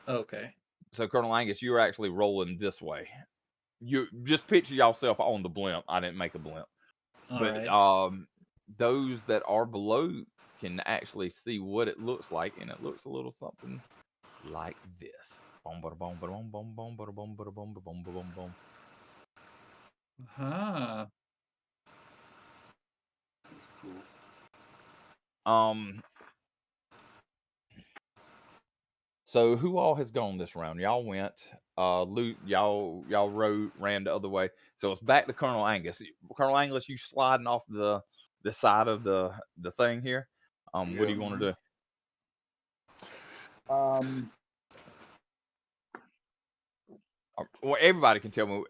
Okay. So Colonel Angus, you're actually rolling this way. You just picture yourself on the blimp. I didn't make a blimp, All but right. those that are below can actually see what it looks like, and it looks a little something like this. Boom, bada, boom, bada, boom, boom, boom, bada, boom, bada, boom, bada, boom, bada, boom, boom. Huh. That's cool. So who all has gone this round? Y'all went. Y'all ran the other way. So it's back to Colonel Angus. Colonel Angus, you sliding off the side of the thing here. What do you want to do? Well, everybody can tell me.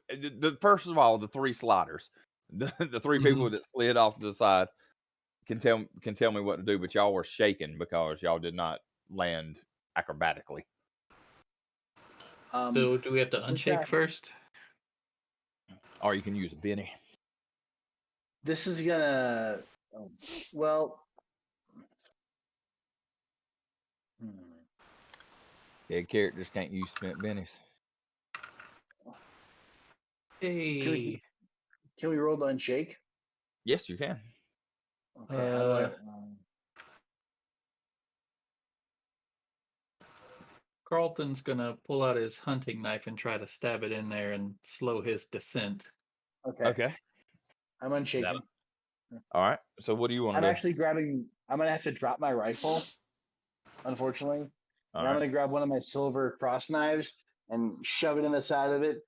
First of all, the three sliders, the three people that slid off to the side can tell me what to do. But y'all were shaking because y'all did not land acrobatically. So do we have to unshake first? Or you can use a Benny. This is gonna. Well. Dead characters can't use spent bennies. Hey. Can we roll the unshake? Yes, you can. Okay. How do I? Carlton's gonna pull out his hunting knife and try to stab it in there and slow his descent. Okay. I'm unshaking. All right. So what do you want to I'm do? actually grabbing. I'm gonna have to drop my rifle, unfortunately. All And I'm gonna grab one of my silver cross knives and shove it in the side of it,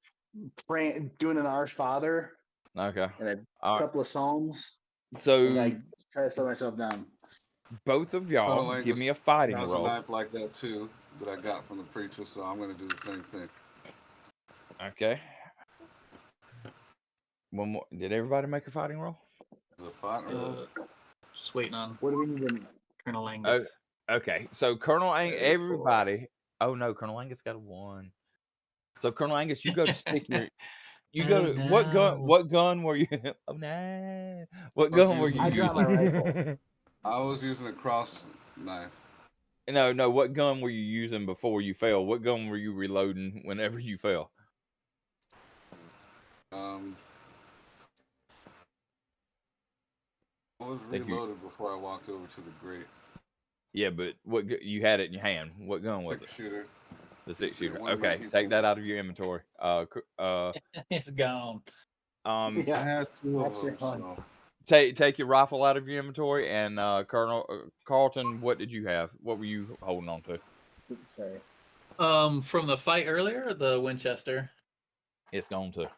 praying, doing an Our Father Okay. and a All couple of psalms So as I try to slow myself down. both of Colonel y'all Angus give me a fighting has roll. a knife like that too that I got from the preacher, so I'm going to do the same thing. Okay. One more. Did everybody make a fighting roll? Is it a fighting roll? Just waiting on What do we need to? Colonel Angus. Okay. So Colonel Angus, Hey, everybody. Oh no, Colonel Angus got a 1. So Colonel Angus, you go to stick your. You Oh, go to what gun? no. What gun were you? Oh no! What I was gun were you I using- dropped my using? rifle. I was using a cross knife. No. What gun were you using before you fell? What gun were you reloading whenever you fell? I was Think you- reloaded before I walked over to the grate. Yeah, but you had it in your hand? What gun was it? Six-shooter. The 6-shooter. One of my Okay, keys take was- that out of your inventory. It's gone. I Yeah, had two of actually, them, fun. so take your rifle out of your inventory. And Carlton, what did you have? What were you holding on to? Sorry. From the fight earlier, the Winchester. It's gone to.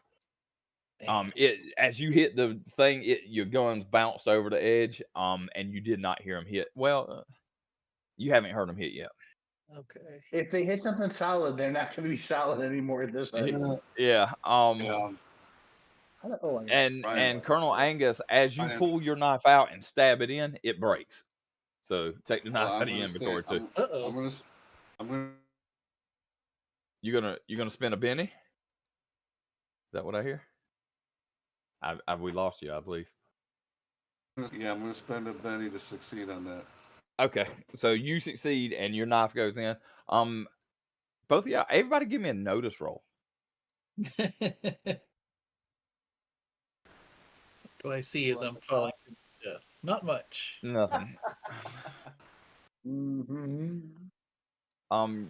Damn. It as you hit the thing, your guns bounced over the edge. And you did not hear them hit. Well, you haven't heard them hit yet. Okay. If they hit something solid, they're not going to be solid anymore at this height. Yeah. And Right. Colonel Angus, as you Right. pull your knife out and stab it in, it breaks. So take the knife Well, out I'm of your gonna say, inventory too. I'm gonna. You gonna spin a Benny? Is that what I hear? We lost you, I believe. Yeah, I'm gonna spend a Benny to succeed on that. Okay, so you succeed and your knife goes in. Both of y'all, everybody, give me a notice roll. Do I see as I'm falling to death? Not much. Nothing. Mm-hmm.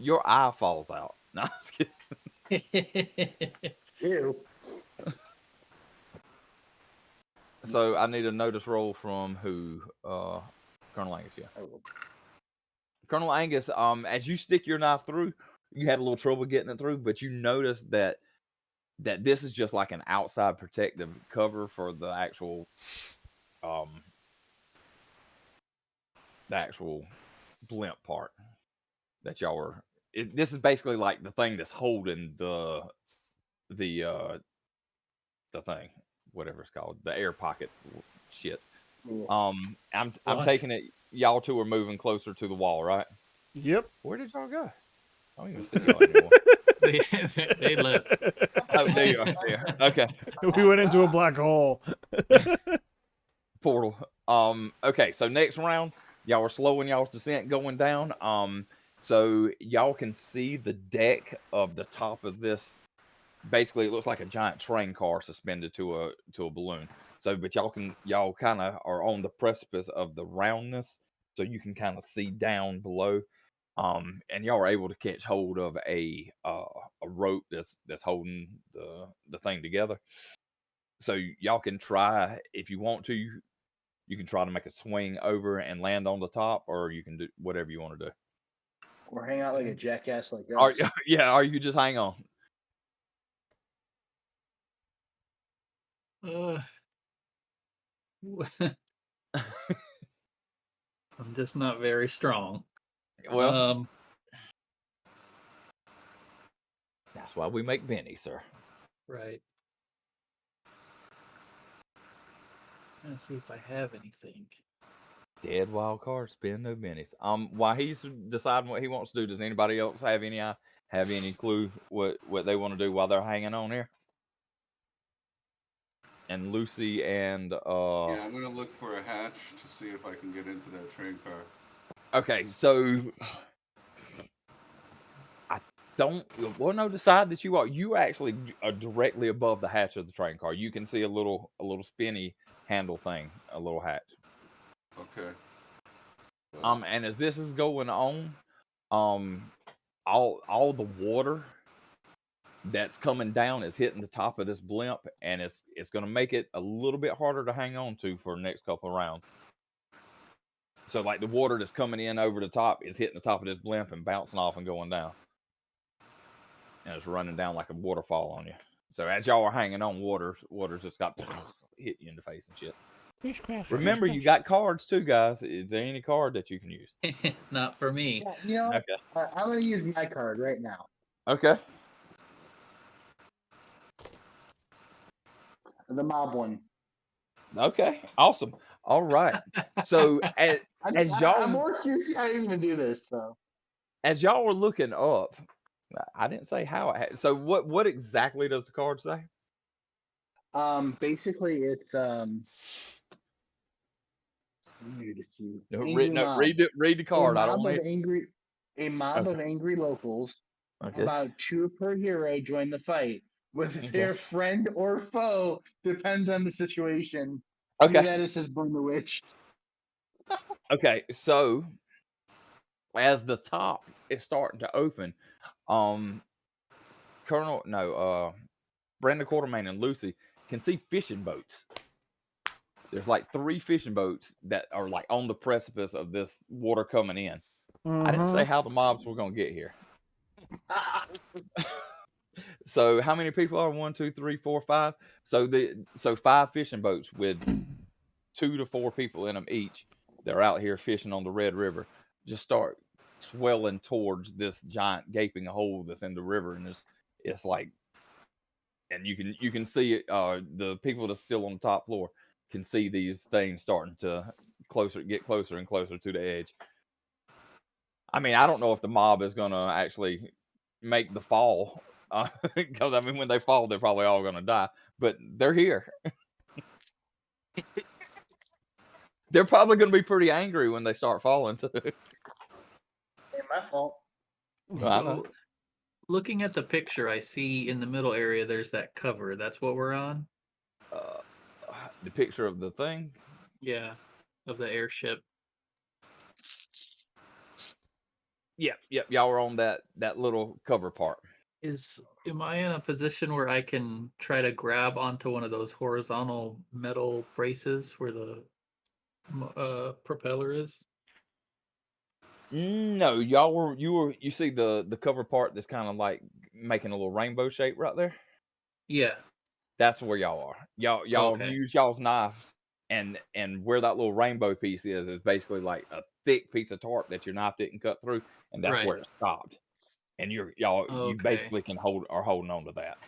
Your eye falls out. No, I'm just kidding. Ew. So I need a notice roll from who? Colonel Angus, yeah. Colonel Angus, as you stick your knife through, you had a little trouble getting it through, but you notice that this is just like an outside protective cover for the actual blimp part that y'all were. This is basically like the thing that's holding the thing, whatever it's called, the air pocket shit. I'm taking it. Y'all two are moving closer to the wall, right? Yep. Where did y'all go? I don't even see y'all anymore. they left. Oh, there you are. There. Okay. We went into a black hole. Portal. Okay, so next round, y'all are slowing y'all's descent going down. So y'all can see the deck of the top of this. Basically, it looks like a giant train car suspended to a balloon. So, but y'all kind of are on the precipice of the roundness, so you can kind of see down below. And y'all are able to catch hold of a rope that's holding the thing together. So y'all can try, if you want to, you can try to make a swing over and land on the top, or you can do whatever you want to do. Or hang out like a jackass like Or, us. yeah, or you just hang on. I'm just not very strong. Well, that's why we make Benny, sir. Right. Let's see if I have anything. Dead wild card, spin no bennies. While he's deciding what he wants to do, does anybody else have any clue what they want to do while they're hanging on here? And Lucy and Yeah, I'm gonna look for a hatch to see if I can get into that train car. Okay, so I don't. Well, no, decide that you actually are directly above the hatch of the train car. You can see a little spinny handle thing, a little hatch. Okay. And as this is going on, all the water that's coming down is hitting the top of this blimp, and it's going to make it a little bit harder to hang on to for the next couple of rounds. So, like, the water that's coming in over the top is hitting the top of this blimp and bouncing off and going down, and it's running down like a waterfall on you. So, as y'all are hanging on, water's just got hit you in the face and shit. Remember, you got cards too, guys. Is there any card that you can use? Not for me. Yeah, you know, Okay. I'm going to use my card right now. Okay. The mob one. Okay. Awesome. All right. So as y'all, I'm more curious how you're going to do this. So, as y'all were looking up, I didn't say how it had. So what exactly does the card say? basically, it's Read the card. I don't want a mob of angry locals. Okay. About 2 per hero join the fight. Whether Okay. they're friend or foe depends on the situation. Okay. Under that it says burn the witch. Okay. So as the top is starting to open, Brandon Quartermain and Lucy can see fishing boats. There's like 3 fishing boats that are like on the precipice of this water coming in. I didn't say how the mobs were going to get here. So how many people are 1, 2, 3, 4, 5? So 5 fishing boats with 2 to 4 people in them each. They're out here fishing on the Red River. Just start swelling towards this giant gaping hole that's in the river, and it's like, and you can see it. The people that's still on the top floor can see these things starting to get closer and closer to the edge. I mean, I don't know if the mob is going to actually make the fall, because I mean, when they fall, they're probably all going to die. But they're here. They're probably going to be pretty angry when they start falling too. Ain't my fault. So, looking at the picture, I see in the middle area there's that cover. That's what we're on? The picture of the thing? Yeah, of the airship. Yep. Y'all are on that little cover part. Am I in a position where I can try to grab onto one of those horizontal metal braces where the propeller is? No, you see the cover part that's kind of like making a little rainbow shape right there? Yeah. That's where y'all are. Y'all Okay. use y'all's knives, and where that little rainbow piece is basically like a thick piece of tarp that your knife didn't cut through, and that's Right. where it stopped. And you Okay. basically are holding on to that.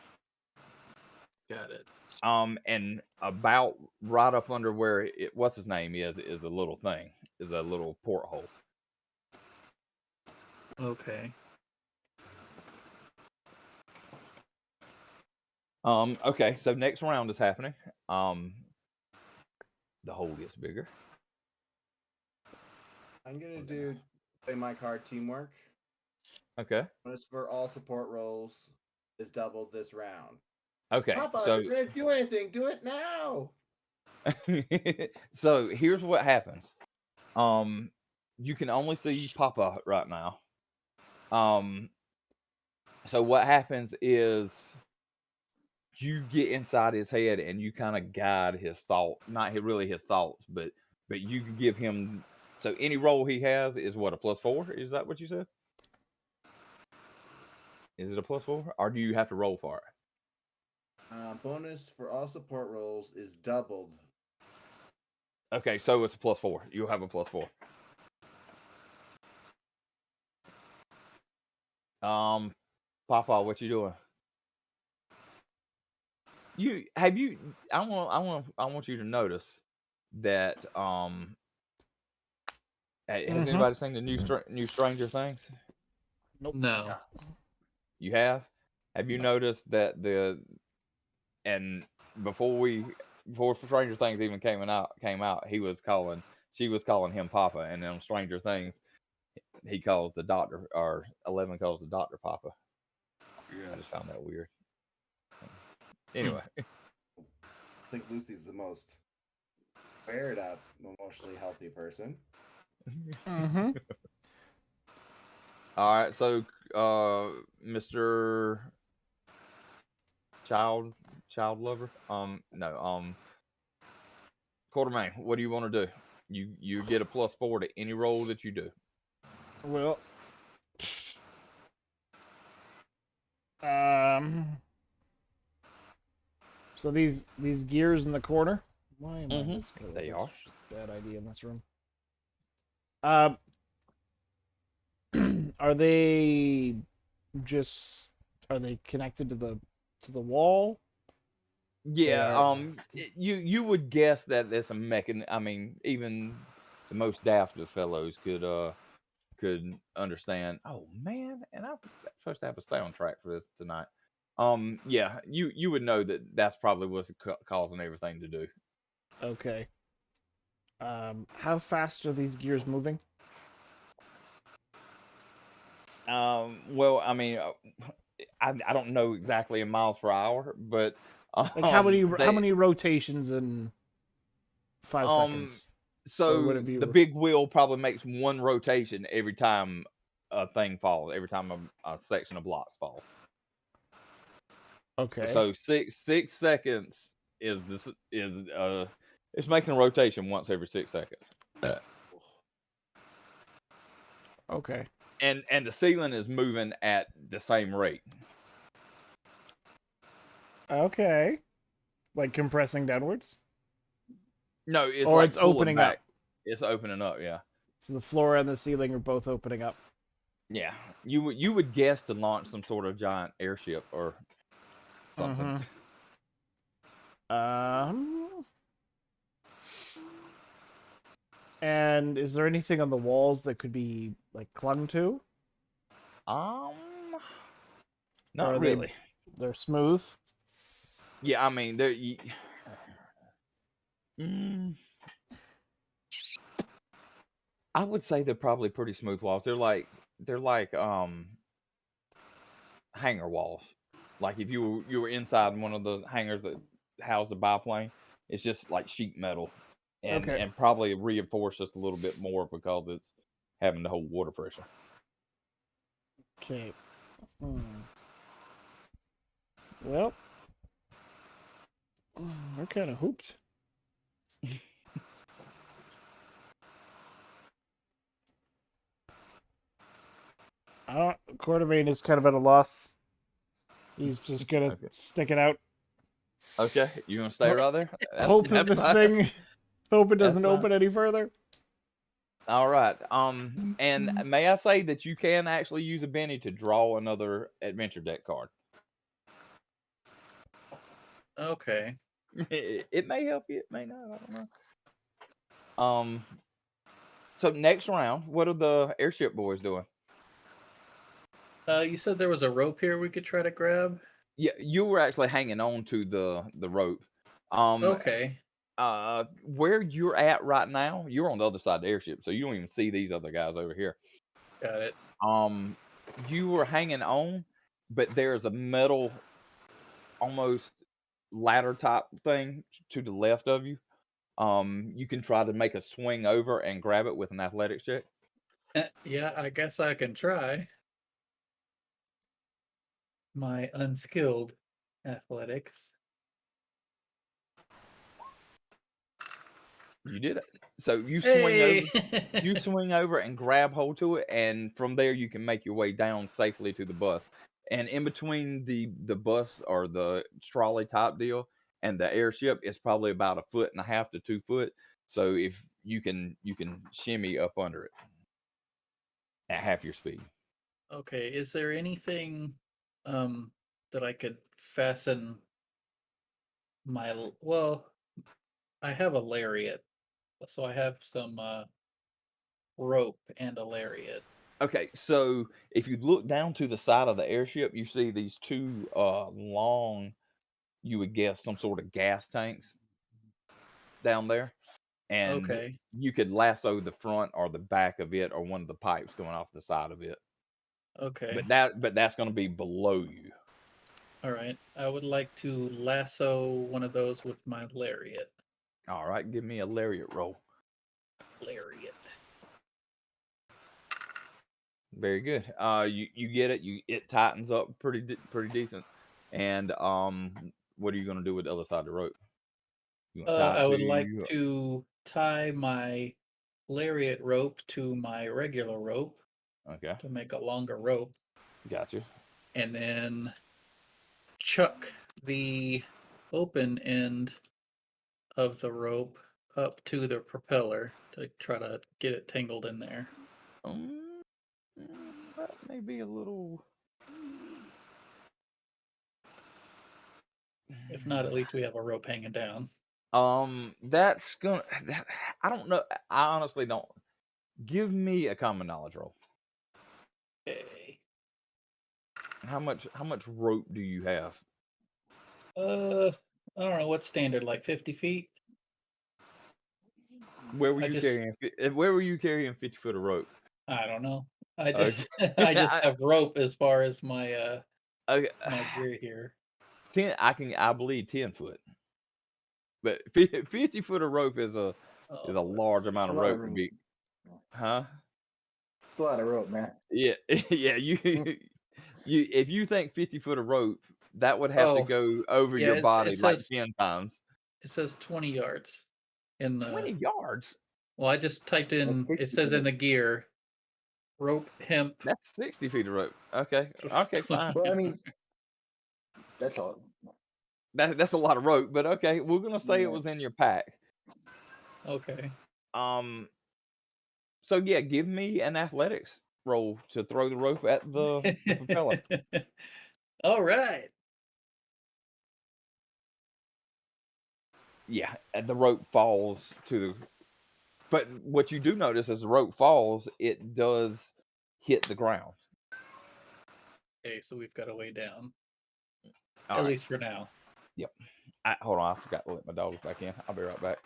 Got it. And about right up under where what's his name is a little thing, is a little porthole. Okay. Okay, so next round is happening. The hole gets bigger. I'm gonna play my card teamwork. Okay. Bonus for all support roles is doubled this round. Okay. Papa, So you're gonna do anything. Do it now. so here's what happens. You can only see Papa right now. So what happens is you get inside his head and you kind of guide his thought, not really his thoughts, but you can give him. So any role he has is what, a +4? Is that what you said? Is it a +4, or do you have to roll for it? Bonus for all support roles is doubled. Okay, so it's a +4. You'll have a +4. Papa, what you doing? I want you to notice that has anybody seen the new Stranger Things? Nope. No. You have? Have you noticed that before Stranger Things even came out, she was calling him Papa, and then on Stranger Things he calls the doctor, or 11 calls the doctor Papa. Yeah. I just found that weird. Anyway. I think Lucy's the most squared up, emotionally healthy person. Mm-hmm. All right, so Mr. Child lover, Quartermain, what do you want to do? You get a +4 to any roll that you do. Well, so these gears in the corner. Why am I this color? They are. Bad idea in this room. Are they connected to the wall? Yeah, you would guess that there's a I mean, even the most daft of fellows could understand. Oh man, and I'm supposed to have a soundtrack for this tonight. Yeah, you would know that that's probably what's causing everything to do. Okay. How fast are these gears moving? Well, I mean, I don't know exactly in miles per hour, but Like how many rotations in 5 seconds? So the big wheel probably makes one rotation every time a thing falls, every time a section of blocks falls. Okay. So 6 seconds is it's making a rotation once every 6 seconds. Okay. And the ceiling is moving at the same rate. Okay. Like compressing downwards? No, it's or like it's pulling opening back. up. It's opening up, yeah. So the floor and the ceiling are both opening up. Yeah. You would guess to launch some sort of giant airship or something. And is there anything on the walls that could be like clung to? Not really. They're smooth. Yeah, I mean, they're. I would say they're probably pretty smooth walls. They're like hangar walls. Like if you were inside one of the hangars that housed the biplane, it's just like sheet metal, and probably reinforced just a little bit more because it's having to hold water pressure. Okay. Well, we're kind of hooped. Quartermain is kind of at a loss. He's just gonna stick it out. Okay, you gonna stay right there? Hope that this thing. Hope it doesn't open any further. All right. And may I say that you can actually use a Benny to draw another adventure deck card. Okay. It may help you. It may not. I don't know. So next round, what are the airship boys doing? You said there was a rope here we could try to grab. Yeah, you were actually hanging on to the rope. Okay. Where you're at right now, you're on the other side of the airship, so you don't even see these other guys over here. Got it. You were hanging on, but there's a metal, almost ladder type thing to the left of you. You can try to make a swing over and grab it with an athletics check. Yeah, I guess I can try. My unskilled athletics. You did it. So you swing Hey! over, you swing over and grab hold to it, and from there you can make your way down safely to the bus. And in between the bus or the trolley type deal and the airship is probably about 1.5 to 2 foot. So if you can shimmy up under it at half your speed. Okay, is there anything that I could fasten well, I have a lariat. So I have some rope and a lariat. Okay, so if you look down to the side of the airship, you see these two long, you would guess some sort of gas tanks down there, and Okay. you could lasso the front or the back of it or one of the pipes going off the side of it. Okay. But that's going to be below you. All right. I would like to lasso one of those with my lariat. All right, give me a lariat roll. Lariat. Very good. You get it. It tightens up pretty decent. And what are you going to do with the other side of the rope? You want to tie it I to would like you? to tie my lariat rope to my regular rope Okay, to make a longer rope, gotcha. and then chuck the open end of the rope up to the propeller to try to get it tangled in there. Um, that may be a little. If not, at least we have a rope hanging down. That's gonna. I don't know. I honestly don't. Give me a common knowledge roll. Okay. How much rope do you have? I don't know what's standard, like 50 feet. Where were I you just, carrying? Where were you carrying 50 foot of rope? I don't know. I just, Okay. I just have rope as far as my Okay. my gear here. 10. I believe 10 foot, but 50 foot of rope is a Oh, large let's amount A of lot of rope to rope. be. Huh? It's a lot of rope, man. Yeah. Yeah. You if you think 50 foot of rope, that would have to Oh, go over yeah. your It body like says 10 times. 20 yards in the. 20 yards. Well, I just typed That's in. 60 It says in feet. the gear, rope hemp. That's 60 feet of rope. Okay. Okay. 20 Fine. Well, I mean, that's all. That's a lot of rope, but okay. We're gonna say it Yeah. was in your pack. Okay. Um. So yeah, give me an athletics roll to throw the rope at the propeller. All right. Yeah, and the rope falls to the. But what you do notice as the rope falls, it does hit the ground. Okay, so we've got a way down, All at right. least for now. Yep. Hold on, I forgot to let my dogs back in. I'll be right back.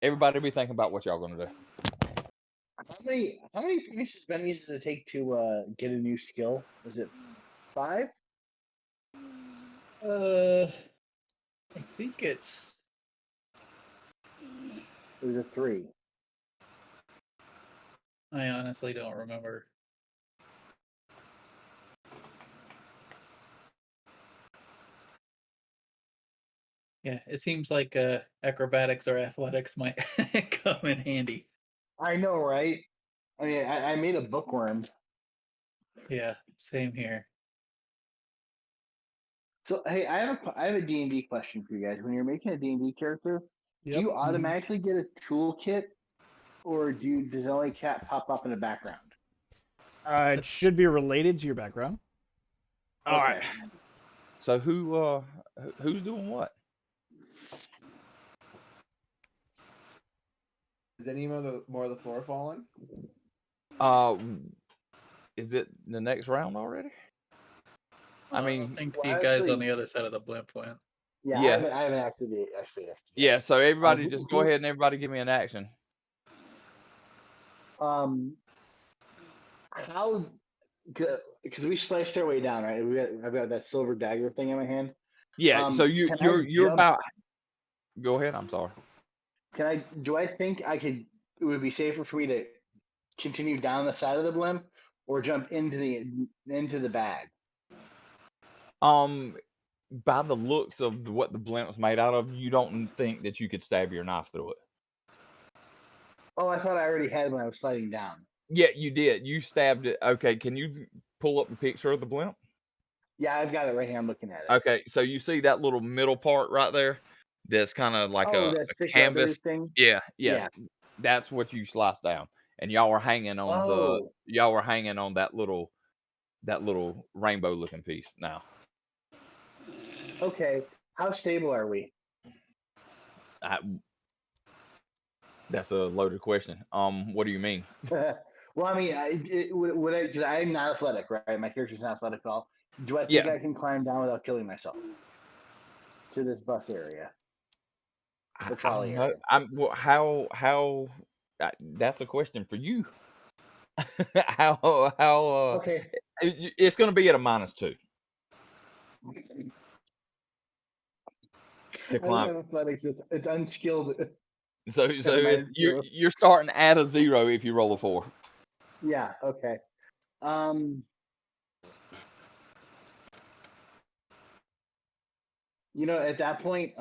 Everybody be thinking about what y'all gonna do. How many pieces bennies does it take to get a new skill? Was it 5? I think it's. Or was it 3? I honestly don't remember. Yeah, it seems like acrobatics or athletics might come in handy. I know, right? I mean, I made a bookworm. Yeah, same here. So hey, I have a D&D question for you guys. When you're making a D&D character, do Yep. you automatically get a toolkit, or does only cat pop up in the background? It should be related to your background. All right. Okay. So who's doing what? Is any more of the floor falling? Uh, is it the next round already? I mean, think Well, the guys on actually- the other side of the blimp went. Yeah, Yeah. I haven't actually yet. yeah. So everybody, who- just go who- ahead and everybody give me an action. How good? Because we sliced our way down, right? I've got that silver dagger thing in my hand. Yeah. So can I you're jump- about. Go ahead. I'm sorry. Do I think I could? It would be safer for me to continue down the side of the blimp or jump into the bag. By the looks of what the blimp's made out of, you don't think that you could stab your knife through it. Oh, I thought I already had when I was sliding down. Yeah, you did. You stabbed it. Okay, can you pull up the picture of the blimp? Yeah, I've got it right here. I'm looking at it. Okay, so you see that little middle part right there? That's kind of like Oh, a that thick canvas. leather thing. Yeah. Yeah. That's what you sliced down, and y'all were hanging on that little rainbow looking piece. Now, Okay. How stable are we? that's a loaded question. What do you mean? Well, I mean, because I'm not athletic, right? My character's not athletic at all. Do I think Yeah. I can climb down without killing myself to this bus area? The trolley I don't area. know. How? That's a question for you. how? Okay. It's going to be at a -2 to I don't climb. have athletics. It's unskilled. So a you're -2. you're starting at a 0 if you roll a 4. Yeah. Okay. At that point,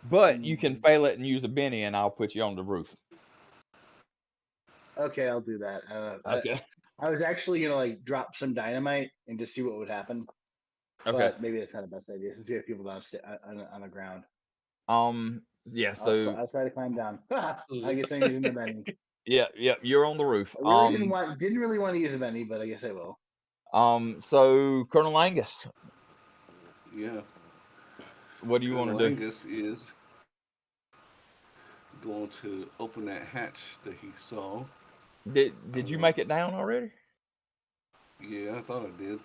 But you can fail it and use a Benny, and I'll put you on the roof. okay, I'll do that. Okay. I was actually gonna drop some dynamite and just see what would happen. Okay. But maybe that's not the best idea since we have people down on the ground. Yeah. I'll try to climb down. I guess I'm using the Benny. Yeah. You're on the roof. I really didn't really want to use a Benny, but I guess I will. So Colonel Angus, Yeah. what do you want to do? Angus is going to open that hatch that he saw. Did you make it down already? Yeah, I thought I did.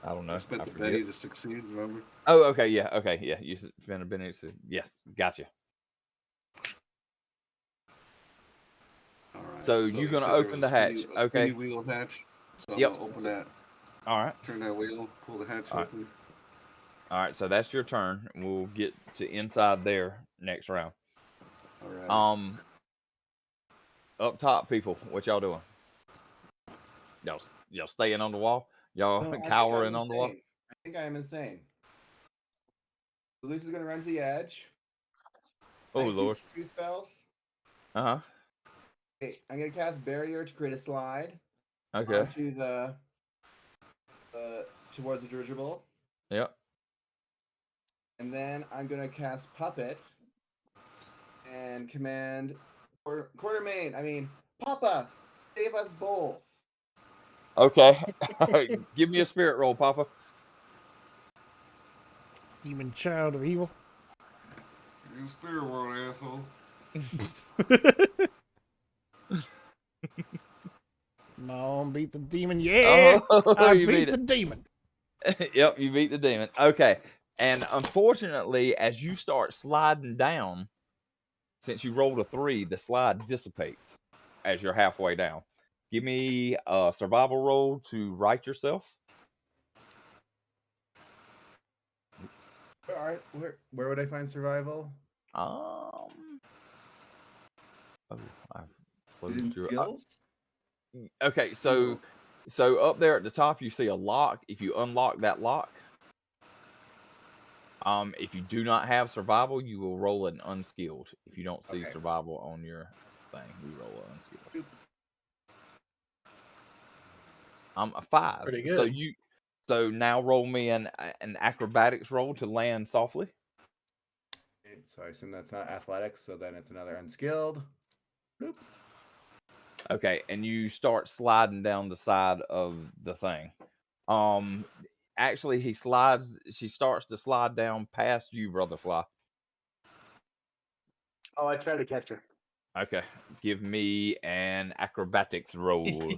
I don't know. I spent the forget. Betty to succeed, remember? Oh, okay. Yeah. You spent a Benny. Yes, gotcha. All right. So you're gonna said there open was the a hatch, spinny okay. wheel hatch. So I'm Yep. gonna open that, All right. turn that wheel, pull the hatch All right. open. All right. So that's your turn. We'll get to inside there next round. All right. Up top, people, what y'all doing? Y'all staying on the wall? Y'all No, I think cowering I'm on the wall? insane. I think I am insane. Lucy's gonna run to the edge. Oh I have Lord. two spells. Uh-huh. Okay, I'm gonna cast Barrier to create a slide Okay. onto the towards the dirigible, Yep. and then I'm gonna cast Puppet and command Quartermain. I mean, Papa, save us both. Okay. Give me a spirit roll, Papa. Demon child of evil. You're in spirit world, asshole. No, beat the demon. Yeah, I you beat beat the demon. Yep, you beat the demon. Okay. And unfortunately, as you start sliding down, since you rolled a 3, the slide dissipates as you're halfway down. Give me a survival roll to right yourself. Where would I find survival? Oh, I've closed In your skills? Okay, so up there at the top you see a lock. If you unlock that lock, if you do not have survival, you will roll an unskilled. If you don't see Okay. survival on your thing, you roll an unskilled. A 5. Pretty good. So now roll me an acrobatics roll to land softly. Okay, so I assume that's not athletics, so then it's another unskilled. Boop. Okay, and you start sliding down the side of the thing. Actually, she starts to slide down past you, Brother Fly. Oh, I tried to catch her. Okay, give me an acrobatics roll.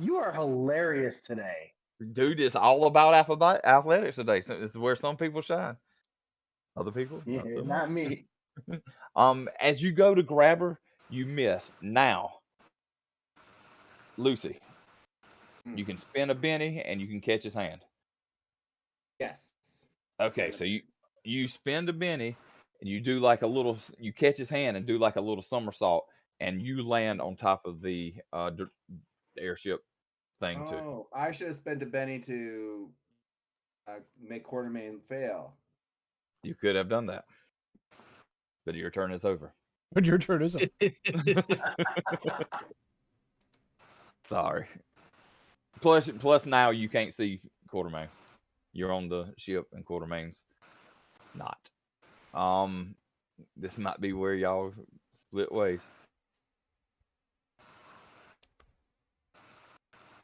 You are hilarious today. Dude, it's all about athletics today. So this is where some people shine. Other people, Yeah, not so not much. me. As you go to grab her, you miss. Now, Lucy, you can spin a Benny and you can catch his hand. Yes. Okay, so you spin the Benny and you do like a little. You catch his hand and do like a little somersault, and you land on top of the airship thing too. Oh, I should have spent a Benny to make Quartermain fail. You could have done that, but your turn is over. But your turn is up. Sorry. Plus now you can't see Quartermain. You're on the ship and Quartermain's not. This might be where y'all split ways.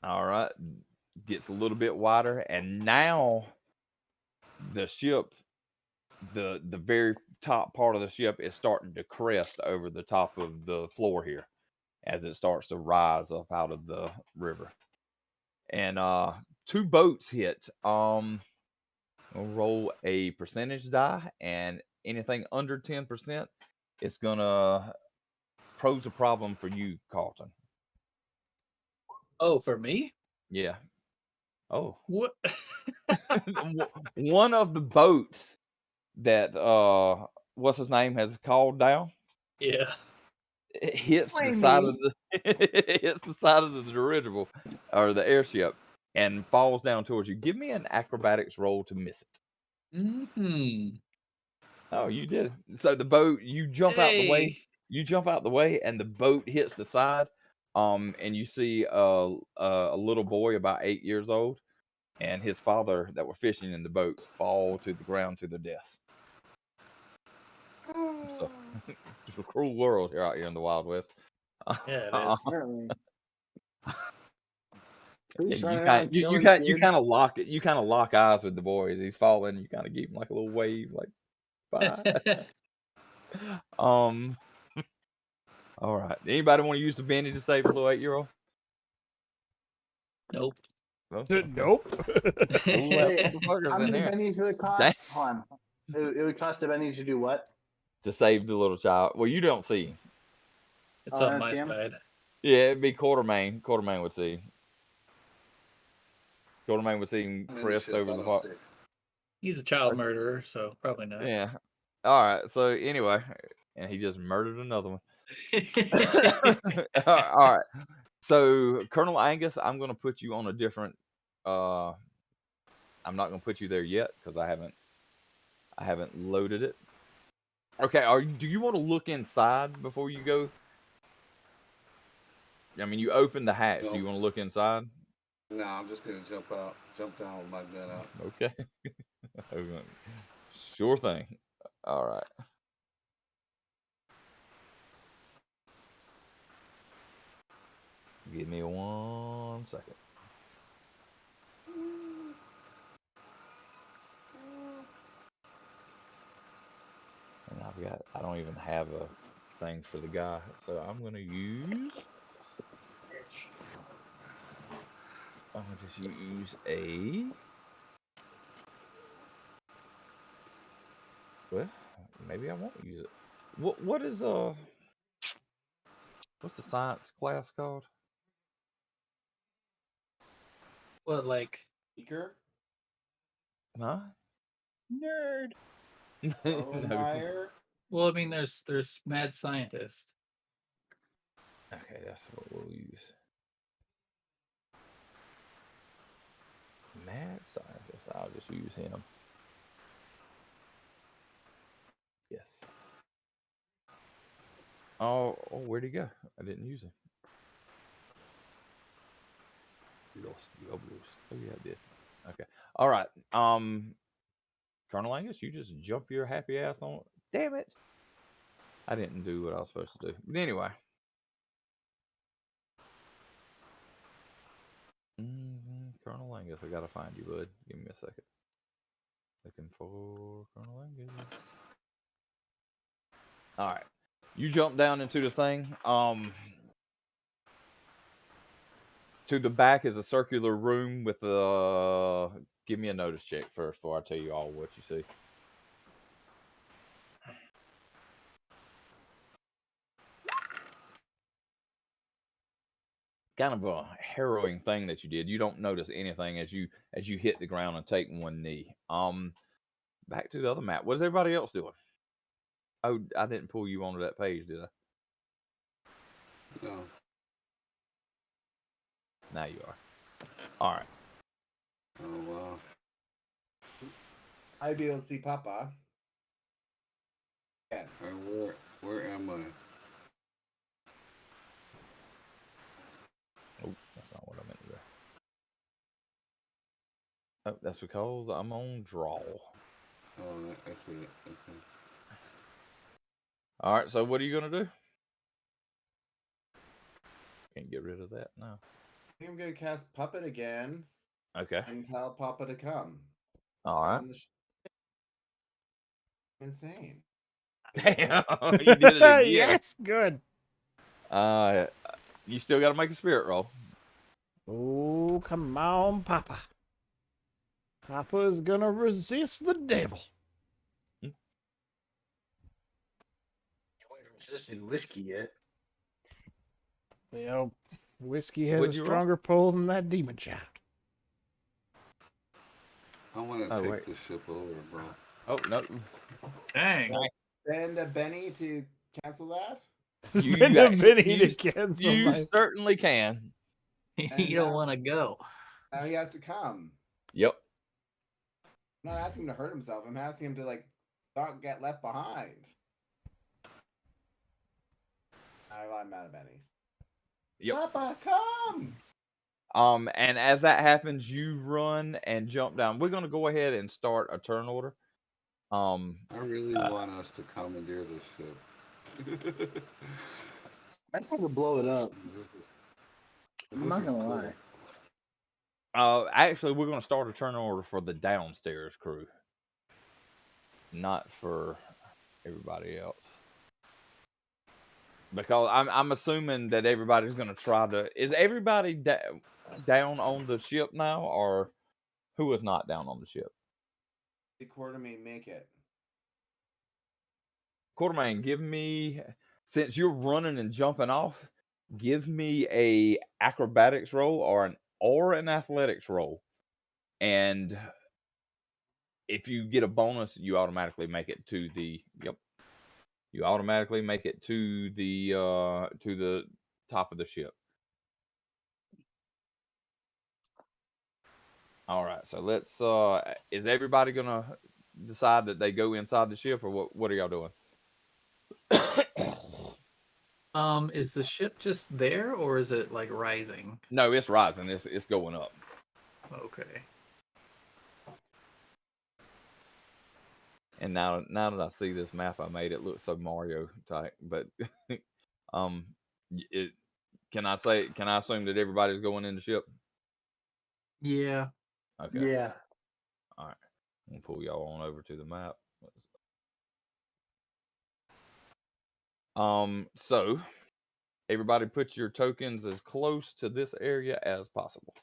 All right. Gets a little bit wider, and now the ship, the very top part of the ship is starting to crest over the top of the floor here as it starts to rise up out of the river. And two boats hit. We'll roll a percentage die, and anything under 10%, it's gonna pose a problem for you, Carlton. Oh, for me? Yeah. Oh. What? One of the boats that what's his name has called down. Yeah. It hits the Blame side me. of the it hits the side of the dirigible or the airship and falls down towards you. Give me an acrobatics roll to miss it. Mm-hmm. Oh, you did it. So the boat, you jump out the way. Hey. You jump out the way, and the boat hits the side. And you see a little boy about 8 years old, and his father that were fishing in the boat fall to the ground to their deaths. So it's a cruel world here out here in the Wild West. Yeah, it is. Apparently. Yeah, Who's running around killing kids? kind of lock it. You kind of lock eyes with the boy as he's falling. You kind of give him like a little wave, like bye. All right. Anybody want to use the Benny to save a little 8-year-old? Nope. No, Nope. Cool Wait, motherfuckers how in many here. pennies would it cost? Dang. Hold on. It would cost a penny to do what? To save the little child. Well, you don't see him. It's Oh, I on don't my see 'em? side. Yeah, it'd be Quartermain. Quartermain would see. Quartermain would see him crest over the part. He's a child murderer, so probably not. Yeah. All right. So anyway, and he just murdered another one. All right. So Colonel Angus, I'm going to put you on a different. I'm not going to put you there yet because I haven't loaded it. Okay. Do you want to look inside before you go? I mean, you open the hatch. No. Do you want to look inside? No, I'm just gonna jump down with my gun out. Okay. Sure thing. All right. Give me 1 second. And I don't even have a thing for the guy, so I'm gonna just use a. Well, maybe I won't use it. What is what's the science class called? What, like? Seeker? Huh? Nerd. Oh, No. Meyer? Well, I mean, there's mad scientists. Okay, that's what we'll use. Mad scientist. I'll just use him. Yes. Oh, where'd he go? I didn't use him. Lost. Oh yeah, I did. Okay. All right. Colonel Angus, you just jump your happy ass on. Damn it! I didn't do what I was supposed to do. But anyway. Colonel Angus, I gotta find you, bud. Give me a second. Looking for Colonel Angus. All right. You jump down into the thing. To the back is a circular room with a. Give me a notice check first before I tell you all what you see. Kind of a harrowing thing that you did. You don't notice anything as you hit the ground and take one knee. Back to the other map. What's everybody else doing? Oh, I didn't pull you onto that page, did I? No. Now you are. All right. Oh wow. I'd be able to see Papa. Yeah. Where am I? Oh, that's not what I meant to do. Oh, that's because I'm on draw. Oh, I see it. Okay. All right. So what are you gonna do? Can't get rid of that now. I think I'm gonna cast Puppet again Okay. and tell Papa to come. All right. On the insane. Damn, you did it again. Yes, good. You still got to make a spirit roll. Oh, come on, Papa. Papa's gonna resist the devil. I haven't resisted whiskey yet. Well, whiskey has What'd a you roll? stronger pull than that demon child. I want to Oh, take wait. the ship over, bro. Oh no, Dang. Send a Benny to cancel that. Spend a penny to cancel you my. certainly can. You don't want to go. Now he has to come. Yep. I'm not asking him to hurt himself. I'm asking him to not get left behind. I'm out of Bennies. Yep. Papa, come! And as that happens, you run and jump down. We're gonna go ahead and start a turn order. I really want us to commandeer this ship. I tried to blow it up. I'm not This is gonna cool. lie. Actually, we're gonna start a turn order for the downstairs crew, not for everybody else. Because I'm assuming that everybody's gonna try to. Is everybody down on the ship now, or who is not down on the ship? The quarter may make it. Quartermain, give me, since you're running and jumping off, give me a acrobatics roll or an athletics roll, and if you get a bonus, you automatically make it to the You automatically make it to the top of the ship. All right, so let's. Is everybody gonna decide that they go inside the ship, or what are y'all doing? Is the ship just there or is it like rising? No, it's rising. It's going up. Okay. And now that I see this map I made, it looks so Mario type. But can I assume that everybody's going in the ship? Yeah. Okay. Yeah. All right. I'm gonna pull y'all on over to the map. So everybody put your tokens as close to this area as possible.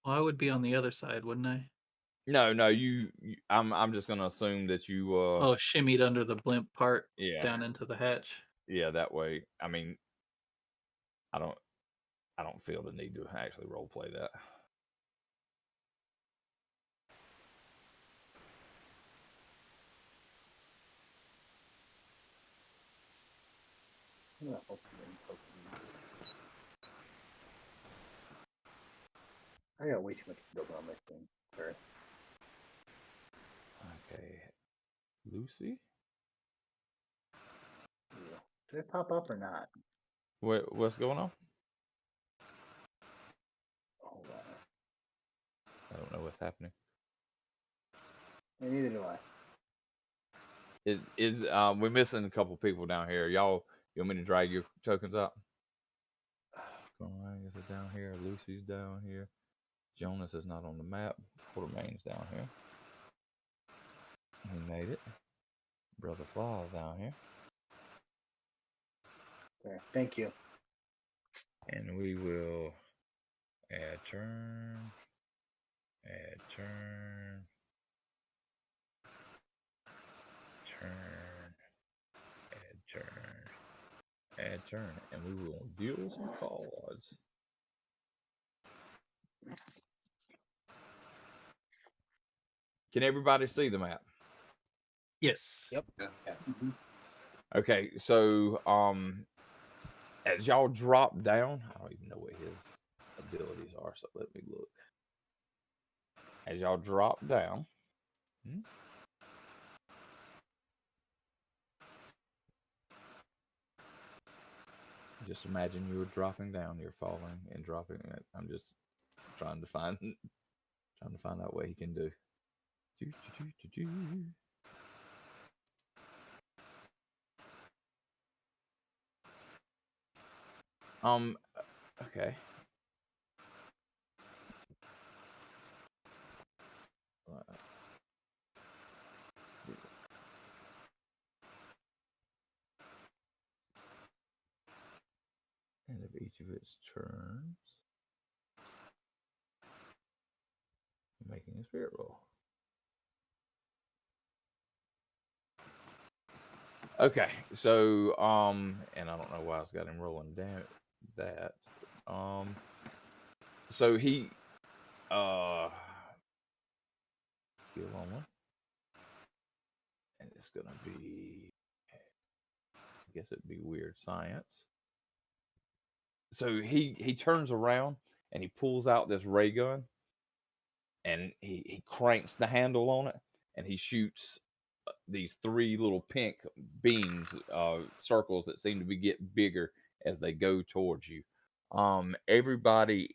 Well, I would be on the other side, wouldn't I? No, I'm just gonna assume that you Oh, shimmied under the blimp part yeah. down into the hatch. Yeah, that way. I mean, I don't feel the need to actually role play that. I got way too much built on this thing. Sorry. Okay. Lucy? Yeah. Did it pop up or not? What's going on? Hold on. I don't know what's happening. And neither do I. We're missing a couple people down here. You want me to drag your tokens out? Angus is down here. Lucy's down here. Jonas is not on the map. Quartermain's down here. He made it. Brother Flaw's down here. There. Thank you. And we will add turn, add turn, turn, add turn, add turn, and we will deal some cards. Can everybody see the map? Yes. Yep. Yeah. Okay, so as y'all drop down, I don't even know what his abilities are, so let me look. As y'all drop down, just imagine you were dropping down, you're falling and dropping. I'm just trying to find out what he can do. Okay. End of each of its turns, making a spirit roll. Okay, so and I don't know why it's got him rolling down that. So he kill on one, and it's gonna be, I guess it'd be weird science. So he turns around and he pulls out this ray gun, and he cranks the handle on it, and he shoots these three little pink beams, circles that seem to be getting bigger as they go towards you. Everybody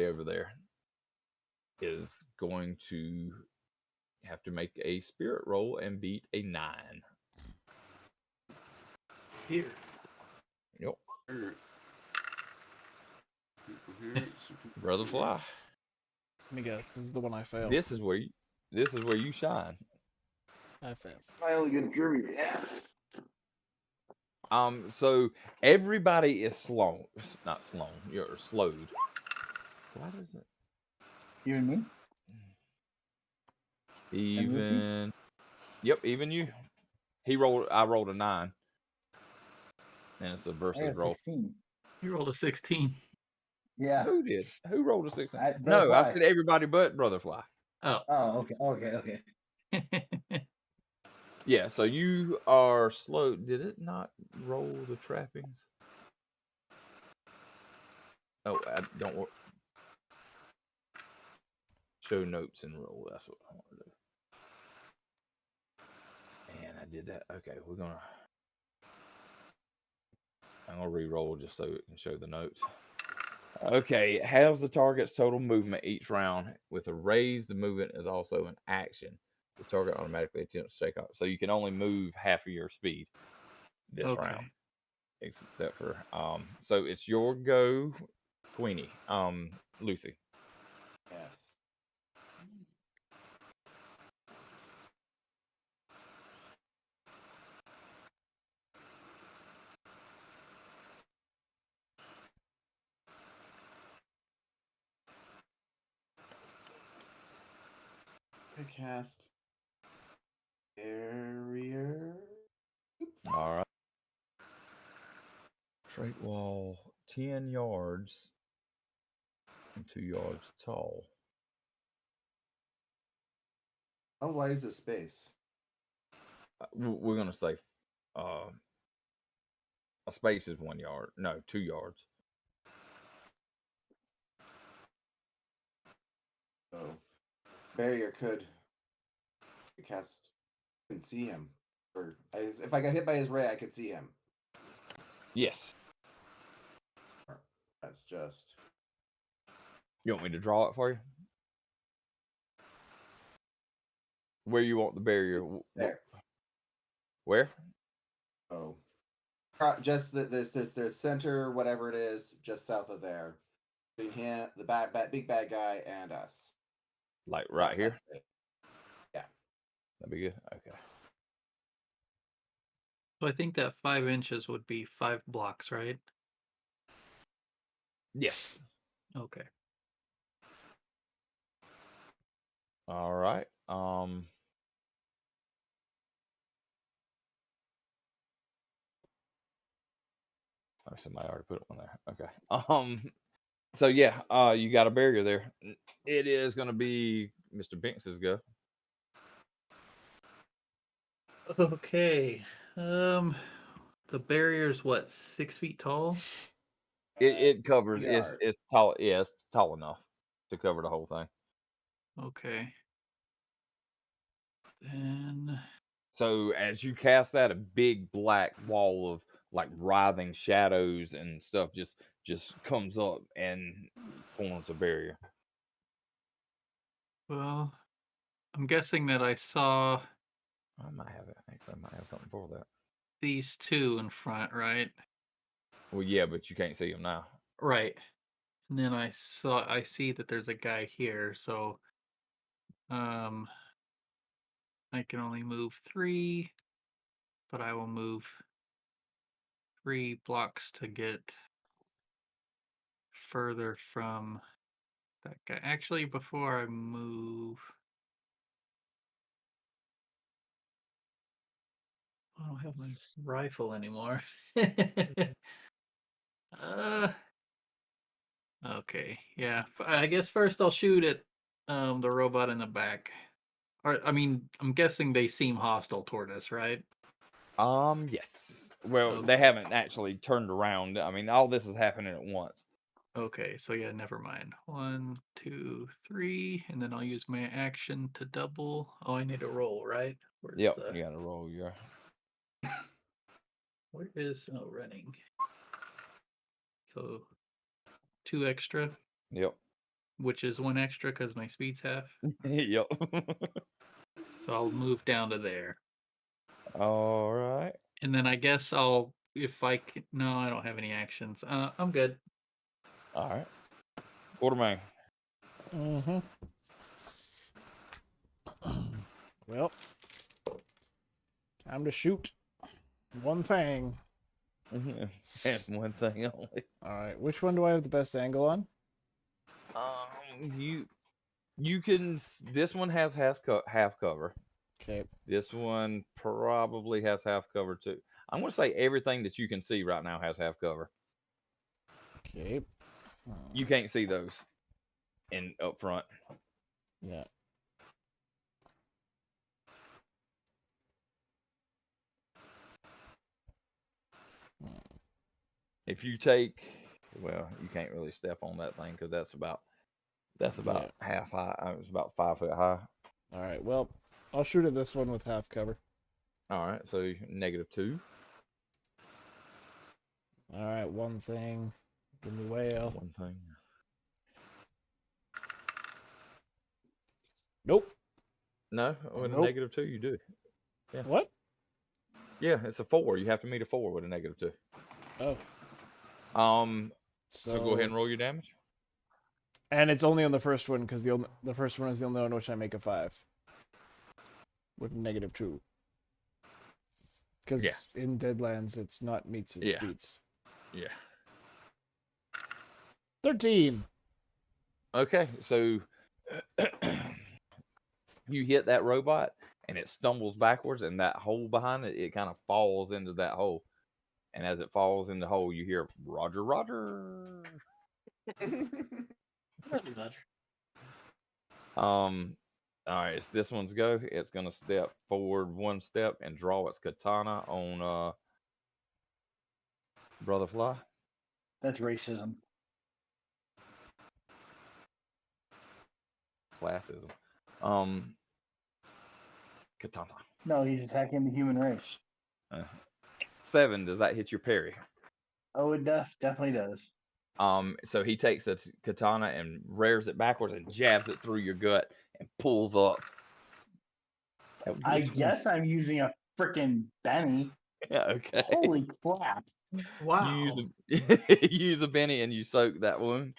over there is going to have to make a spirit roll and beat a 9. Here. Yep. Here. People here. Brother Fly. Let me guess. This is the one I failed. This is where you shine. I failed. Finally get through. Yeah. So everybody is not slow. You're slowed. Why does it? You and me? Even. Yep, even you. I rolled a 9. And it's a I versus got roll. 16. You rolled a 16. Yeah. Who did? Who rolled a 16? Brother No, I Fly. said everybody but Brother Fly. Oh. Oh, okay. Yeah, so you are slow. Did it not roll the trappings? Oh, I don't want show notes and roll. That's what I want to do. And I did that. Okay, I'm gonna re-roll just so it can show the notes. Okay, halves the target's total movement each round. With a raise, the movement is also an action. The target automatically attempts to take off. So you can only move half of your speed this round. Except for so it's your go, Queenie. Lucy. Yes. I cast barrier. All right. Straight wall 10 yards and 2 yards tall. How wide is the space? We're gonna say a space is 1 yard. No, 2 yards. So barrier could cast. I can see him. Or if I got hit by his ray, I could see him. Yes. That's just. You want me to draw it for you? Where you want the barrier? There. Where? Oh. Just this center, whatever it is, just south of there. Between him, the big bad guy, and us. Like right That's here? it. Yeah. That'd be good. Okay. So I think that 5 inches would be 5 blocks, right? Yes. Okay. All right. Oh, somebody already put one there. Okay. So yeah, you got a barrier there. It is gonna be Mr. Binks's go. Okay. The barrier's what, 6 feet tall? It covers yard. it's tall. Yeah, it's tall enough to cover the whole thing. Okay. Then So as you cast that, a big black wall of like writhing shadows and stuff just comes up and forms a barrier. well, I'm guessing that I saw I might have it. Actually, I might have something for that. these two in front, right? Well, yeah, but you can't see them now. Right. And then I see that there's a guy here, so I can only move 3, but I will move 3 blocks to get further from that guy. Actually, before I move, I don't have my rifle anymore. uh, okay, yeah. I guess first I'll shoot at the robot in the back. Or I mean, I'm guessing they seem hostile toward us, right? Yes. Well, they Okay. haven't actually turned around. I mean, all this is happening at once. Okay, so yeah, never mind. 1, 2, 3, and then I'll use my action to double. Oh, I need to roll, right? Where's Yep, the you got to roll your. where is running? So 2 extra, Yep. which is 1 extra because my speed's half. Yep. So I'll move down to there. All right. And then I guess I'll if I can, no, I don't have any actions. I'm good. All right. Quartermain. Mm-hmm. Well, time to shoot. One thing. And one thing only. All right, which one do I have the best angle on? You can. This one has half cover. Okay. This one probably has half cover too. I'm gonna say everything that you can see right now has half cover. Okay. You can't see those in up front. Yeah. If you take, well, you can't really step on that thing because that's about half high. It's about 5 foot high. All right. Well, I'll shoot at this one with half cover. All right, so -2. All right. One thing. Give me whale. One thing. Nope. No, with Nope. a -2, you do. Yeah. What? Yeah, it's a 4. You have to meet a 4 with a -2. Oh. So go ahead and roll your damage. And it's only on the first one because the first one is the only one which I make a 5 with -2. Because in Deadlands it's not meets, it's beats. Yeah. 13. Okay, so you hit that robot and it stumbles backwards, and that hole behind it, it kind of falls into that hole. And as it falls in the hole, you hear Roger, Roger. All right, it's this one's go. It's gonna step forward 1 step and draw its katana on Brother Fly. That's racism. Classism. Katana. No, he's attacking the human race. 7. Does that hit your parry? Oh, it definitely does. So he takes the katana and rears it backwards and jabs it through your gut and pulls up. I guess I'm using a freaking Benny. Yeah, okay. Holy crap. Wow. You use a Benny and you soak that wound.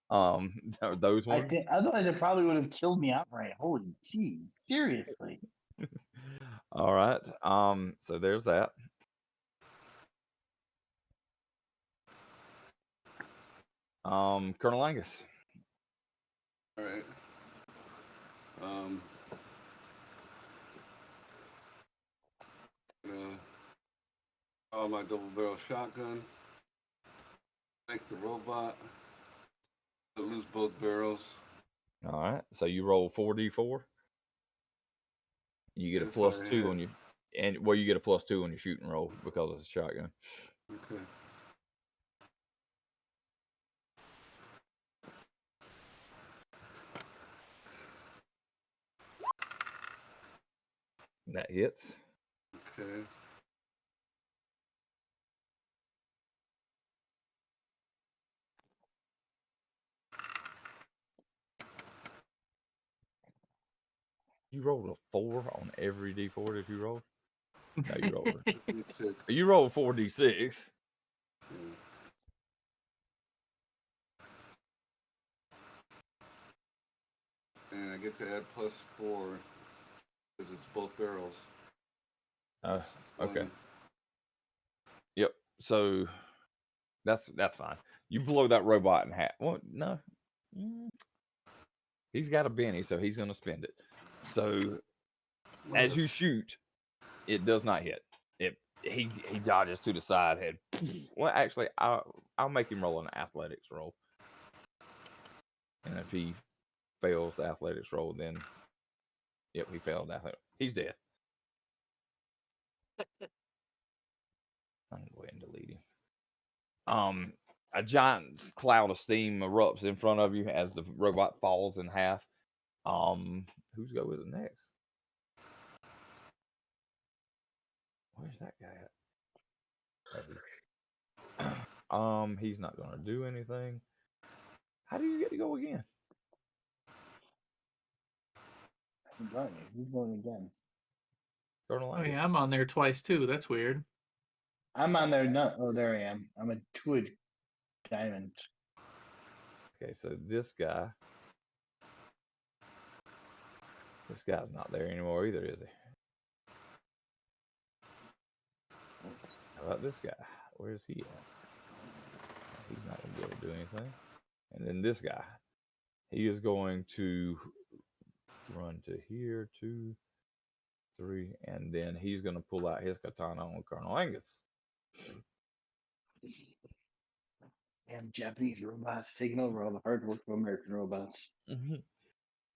Those I ones. think otherwise it probably would have killed me outright. Holy jeez. Seriously. All right. So there's that. Colonel Angus. All right. Call my double barrel shotgun. Make the robot. Let loose both barrels. All right. So you roll 4d4. You get a If plus I 2 hit. on your, and well, you get a plus 2 on your shooting roll because it's a shotgun. Okay. That hits. Okay. You rolled a 4 on every d4 that you rolled. No, you rolled. D6. You rolled 4d6. Yeah. And I get to add +4 because it's both barrels. Okay. 20. Yep. So that's fine. You blow that robot in half. Well, no. He's got a Benny, so he's going to spend it. So as you shoot, it does not hit. He dodges to the side. Head. Well, actually, I'll make him roll an athletics roll, and if he fails the athletics roll, then yep, he failed athletics. He's dead. I'm gonna go ahead and delete him. A giant cloud of steam erupts in front of you as the robot falls in half. Who's go with it next? Where's that guy at? He's not gonna do anything. How do you get to go again? Who's going again? Colonel Oh Angus. yeah, I'm on there twice too. That's weird. I'm on there. No, oh, there I am. I'm a two diamond. Okay, so this guy's not there anymore either, is he? How about this guy? Where's he at? He's not gonna be able to do anything. And then this guy, he is going to run to here, 2, 3, and then he's gonna pull out his katana on Colonel Angus. Damn Japanese robots taking over all the hard work of American robots.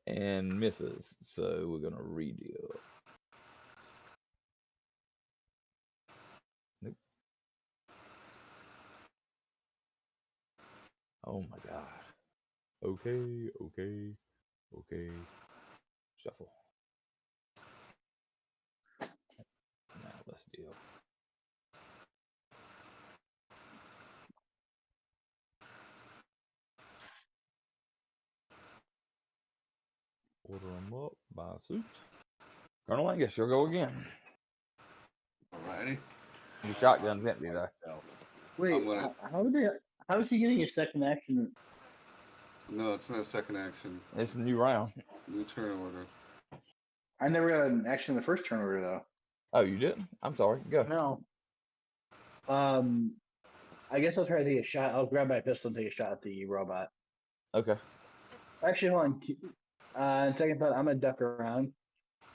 And misses. So we're gonna redeal. Nope. Oh my god. Okay. Shuffle. Now let's deal. Order them up by suit. Colonel Angus, you'll go again. Alrighty. Your shotgun's empty though. Wait, I'm gonna- how is he getting a second action? No, it's not a second action. It's a new round. New turn order. I never got an action in the first turn order though. Oh, you didn't? I'm sorry. Go. No. I guess I'll try to take a shot. I'll grab my pistol and take a shot at the robot. Okay. Actually, hold on. On second thought, I'm gonna duck around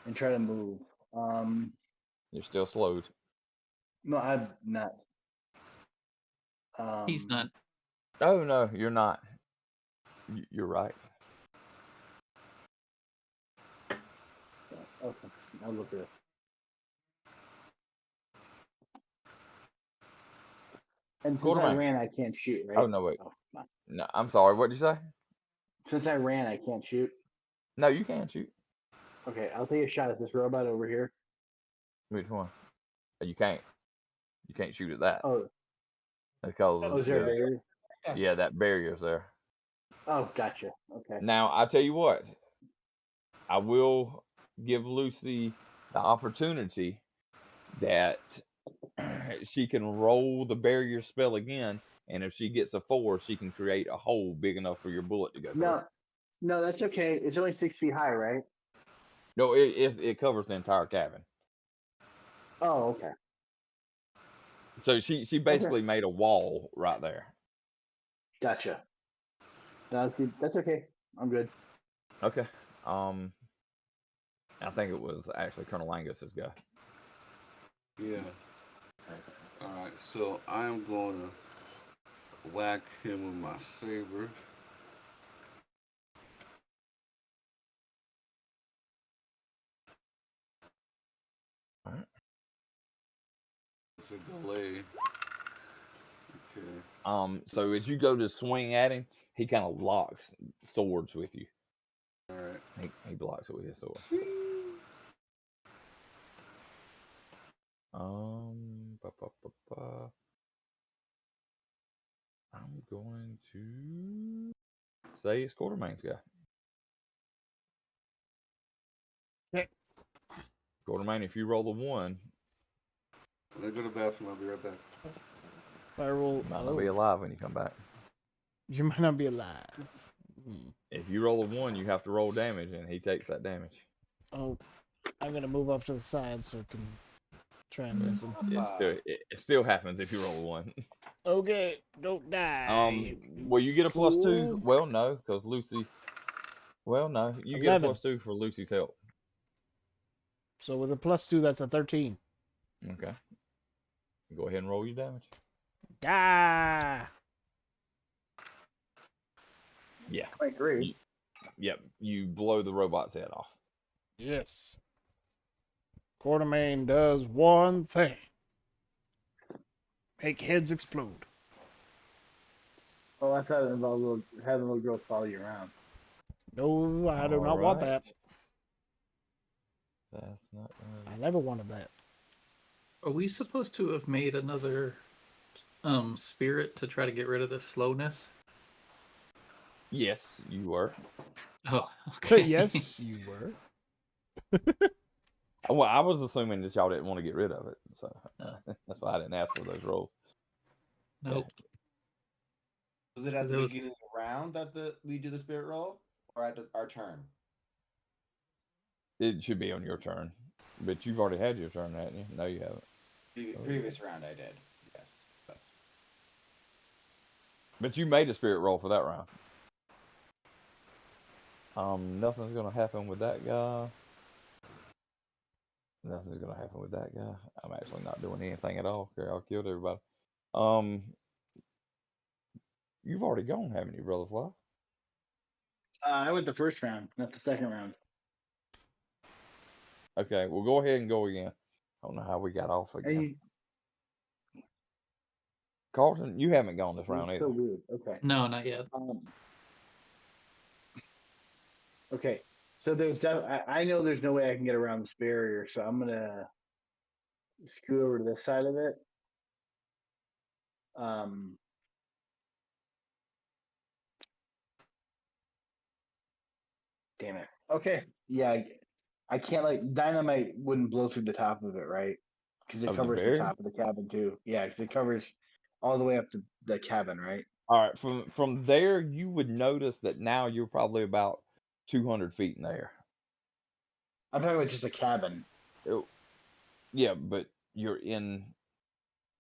and try to move. You're still slowed. No, I'm not. He's not. Oh no, you're not. You're right. Okay, I'll look at it. And since I Quartermain. ran, I can't shoot, right? Oh no, wait. Oh, fuck. No, I'm sorry. What did you say? Since I ran, I can't shoot. No, you can't shoot. Okay, I'll take a shot at this robot over here. Which one? You can't. You can't shoot at that. Oh, Because is there a barrier? yeah, that barrier's there. Oh, gotcha. Okay. Now I tell you what. I will give Lucy the opportunity that she can roll the barrier spell again, and if she gets a 4, she can create a hole big enough for your bullet to go through. No, that's okay. It's only 6 feet high, right? No, it covers the entire cabin. Oh, okay. So she basically made a wall right there. Gotcha. No, that's good. That's okay. I'm good. Okay. I think it was actually Colonel Angus's guy. Yeah. Alright, so I'm going to whack him with my saber. All right. It's a delay. Okay. So as you go to swing at him, he kind of locks swords with you. Alright. He blocks it with his sword. Ba, ba, ba, ba. I'm going to say it's Quartermain's guy. Okay. Quartermain, if you roll a 1, When I go to the bathroom, I'll be right back. If I roll, you might not be alive when you come back. you might not be alive. If you roll a 1, you have to roll damage, and he takes that damage. Oh, I'm gonna move off to the side so I can try and miss him. It still happens if you roll a 1. Okay, don't die. Well, you get a +2. fool. Well, no, because Lucy. Well, no, you 11. get a +2 for Lucy's help. So with a +2, that's a 13. Okay. Go ahead and roll your damage. Die. Yeah. 23. Yep. You blow the robot's head off. Yes. Quartermain does one thing. Make heads explode. Oh, I thought it involved having little girls follow you around. No, I do not want that. That's not. I never wanted that. Are we supposed to have made another spirit to try to get rid of the slowness? Yes, you were. Oh, okay. Yes, you were. Well, I was assuming that y'all didn't want to get rid of it, so that's why I didn't ask for those rolls. Nope. Was it at the There was- beginning of the round that we do the spirit roll, or at our turn? It should be on your turn, but you've already had your turn, haven't you? No, you haven't. Previous round, I did. Yes. But you made a spirit roll for that round. Nothing's gonna happen with that guy. Nothing's gonna happen with that guy. I'm actually not doing anything at all. Okay, I killed everybody. You've already gone, haven't you, Brother Fly? I went the first round, not the second round. Okay, well, go ahead and go again. I don't know how we got off again. Carlton, you haven't gone this round It's either. so weird. Okay. No, not yet. Okay. So I know there's no way I can get around this barrier, so I'm gonna scoot over to this side of it. Damn it. Okay. Yeah, I can't dynamite wouldn't blow through the top of it, right? Because it Of the covers the barrier? top of the cabin too. Yeah, because it covers all the way up to the cabin, right? All right, from there, you would notice that now you're probably about 200 feet in the air. I'm talking about just a cabin. Yeah, but you're in.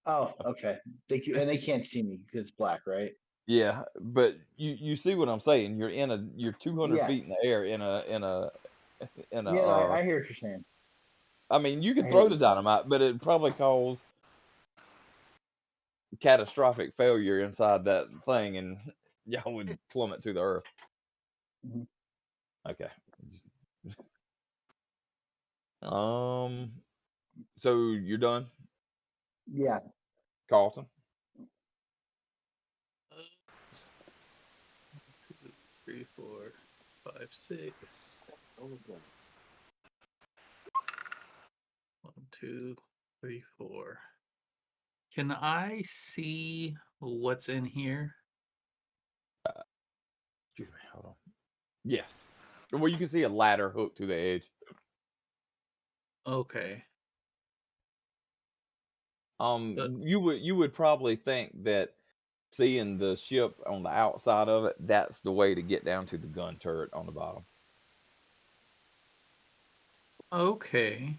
Oh, okay. They can't see me because it's black, right? Yeah, but you see what I'm saying? You're 200 Yeah. feet in the air in a. Yeah, no, I hear what you're saying. I mean, you I could hear throw what the you're saying. dynamite, but it'd probably cause catastrophic failure inside that thing, and y'all would plummet to the earth. Mhm. Okay. So you're done, Yeah. Carlton? 2, 3, 4, 5, 6. 1, 2, 3, 4. Can I see what's in here? Excuse me. Hold on. Yes. Well, you can see a ladder hooked to the edge. Okay. You would probably think that seeing the ship on the outside of it, that's the way to get down to the gun turret on the bottom. Okay.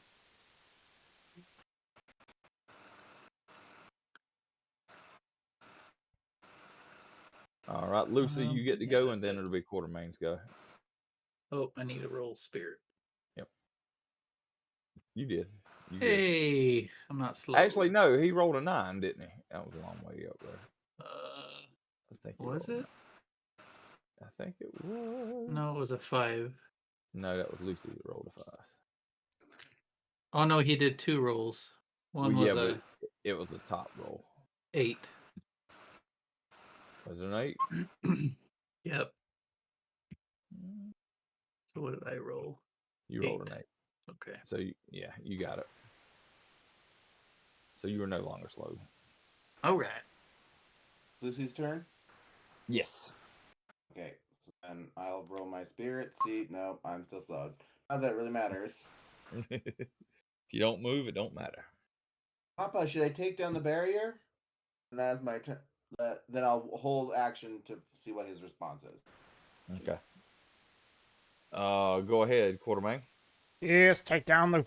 All right. All right, Lucy, you get to Yeah, go, that's and then it. it'll be Quartermain's go. Oh, I need to roll spirit. You did. You good. Hey, I'm not slow. Actually, no, he rolled a 9, didn't he? That was a long way up there. I think he Was rolled a it? 9. I think it was. No, it was a 5. No, that was Lucy that rolled a 5. Oh no, he did 2 rolls. One Well, yeah, was but it was the top roll. 8. Was it an 8? Yep. So what did I roll? You rolled an 8. Okay. So, you got it. So you were no longer slow. All right. Lucy's turn. Yes. Okay, so then I'll roll my spirit. See, no, I'm still slowed. Not that it really matters. If you don't move, it don't matter. Papa, should I take down the barrier? And that's my turn. Then I'll hold action to see what his response is. Okay. Go ahead, Quartermain. Yes, take down the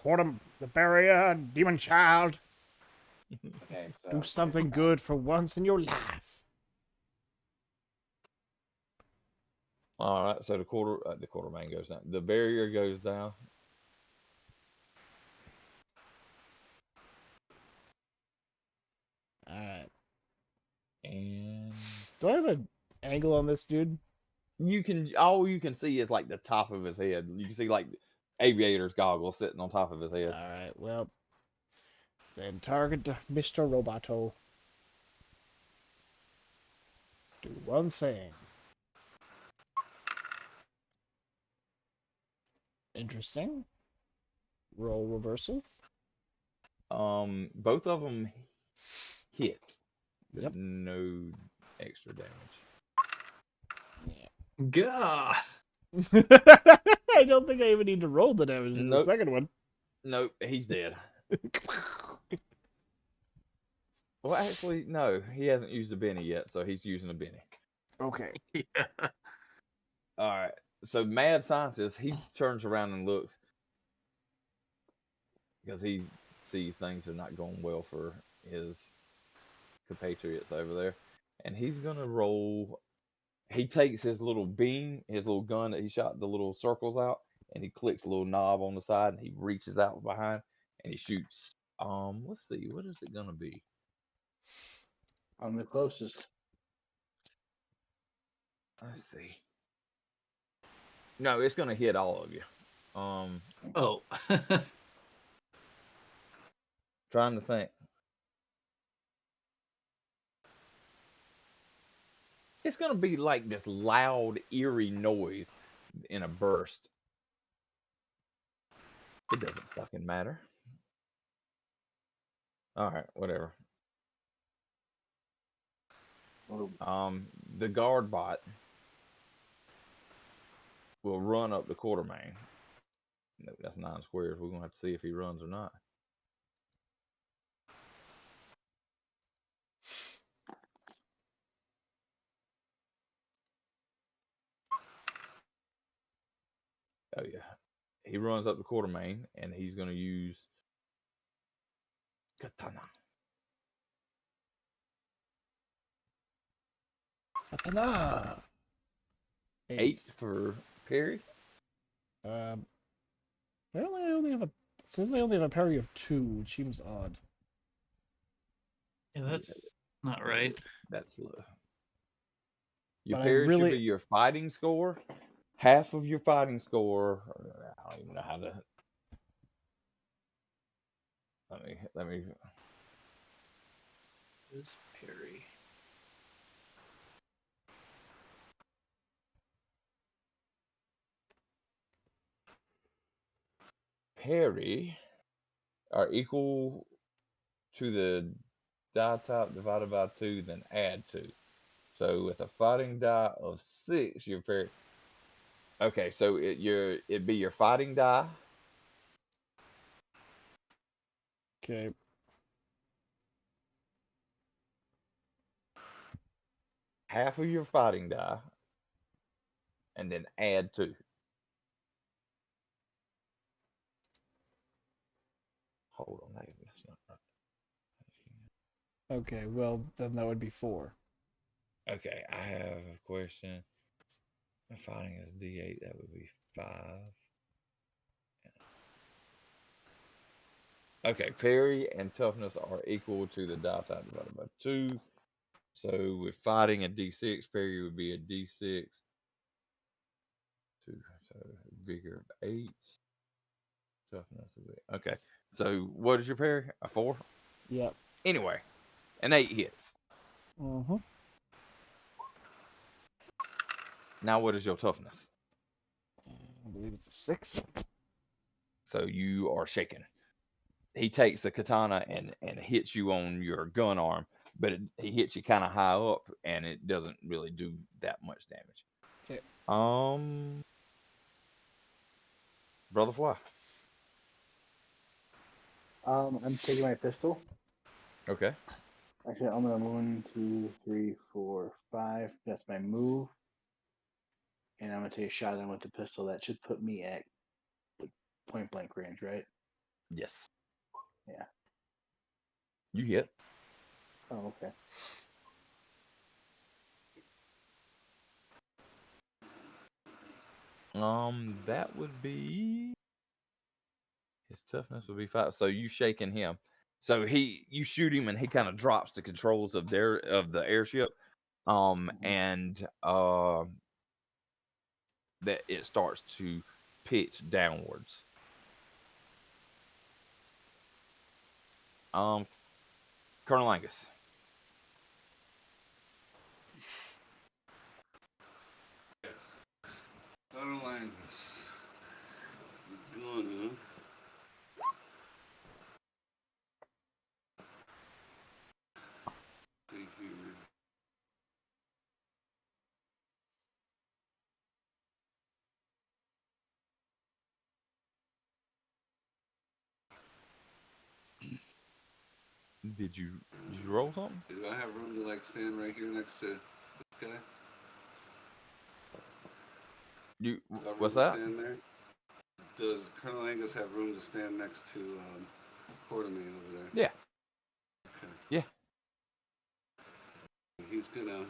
barrier, demon child. Okay, so Do something good for once in your life. All right. So the Quartermain goes down. The barrier goes down. All right. And Do I have an angle on this dude? all you can see is like the top of his head. You can see like aviator's goggles sitting on top of his head. All right. Well, then target Mr. Roboto. Do one thing. Interesting. Roll reversal. Both of them hit, but Yep. no extra damage. Gah. I don't think I even need to roll the damage in the Nope. second one. Nope, he's dead. Well, actually, no, he hasn't used a Benny yet, so he's using a Benny. Okay. Yeah. All right. So, mad scientist, he turns around and looks because he sees things are not going well for his compatriots over there, and he's gonna roll. He takes his little beam, his little gun that he shot the little circles out, and he clicks a little knob on the side, and he reaches out behind, and he shoots. Let's see, what is it gonna be? I'm the closest. Let's see. No, it's gonna hit all of you. Oh. Trying to think. It's gonna be like this loud, eerie noise in a burst. It doesn't fucking matter. All right, whatever. The guard bot will run up the Quartermain. No, that's 9 squares. We're gonna have to see if he runs or not. Oh yeah, he runs up the Quartermain, and he's gonna use katana. Katana. 8 for parry. Apparently I only have a. It says I only have a parry of 2, which seems odd. Yeah, that's not right. That's low. Your But I parry should really- be your fighting score. Half of your fighting score. I don't even know how to. Let me. Is parry. Parry are equal to the die type divided by 2, then add 2. So with a fighting die of 6, your parry. Okay, so it'd be your fighting die. Okay. Half of your fighting die, and then add 2. Hold on, that's not right. Okay, well, then that would be 4. Okay, I have a question. Fighting is D8. That would be 5. Okay, parry and toughness are equal to the die type divided by 2. So with fighting a D6, parry would be a D6. 2, so vigor of 8. Toughness would be okay. So what is your parry? A 4? Yep. Anyway, an 8 hits. Mm-hmm. Now what is your toughness? I believe it's a 6. So you are shaken. He takes the katana and hits you on your gun arm, but he hits you kind of high up, and it doesn't really do that much damage. Okay. Brother Fly. I'm taking my pistol. Okay. Actually, I'm gonna 1, 2, 3, 4, 5. That's my move. And I'm gonna take a shot at him with the pistol. That should put me at point blank range, right? Yes. Yeah. You hit. Oh, okay. That would be his toughness would be 5. So you shaking him. So you shoot him and he kind of drops the controls of the airship. And that it starts to pitch downwards. Colonel Angus. Colonel Angus. Gonna see here. Did you roll something? Do I have room to like stand right here next to this guy? You Do I have what's room to that? stand there? Does Colonel Angus have room to stand next to Quartermain over there? Yeah. Okay. Yeah. He's gonna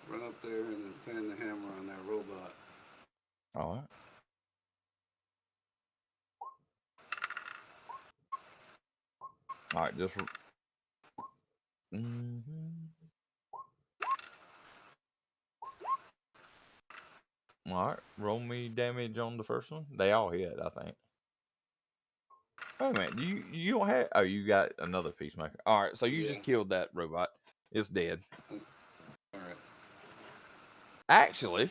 run up there and then fan the hammer on that robot. All right. All right, just. All right, roll me damage on the first one. They all hit, I think. Wait a minute, you don't have? Oh, you got another peacemaker. All right, so you just killed that robot. It's dead. All right. Actually,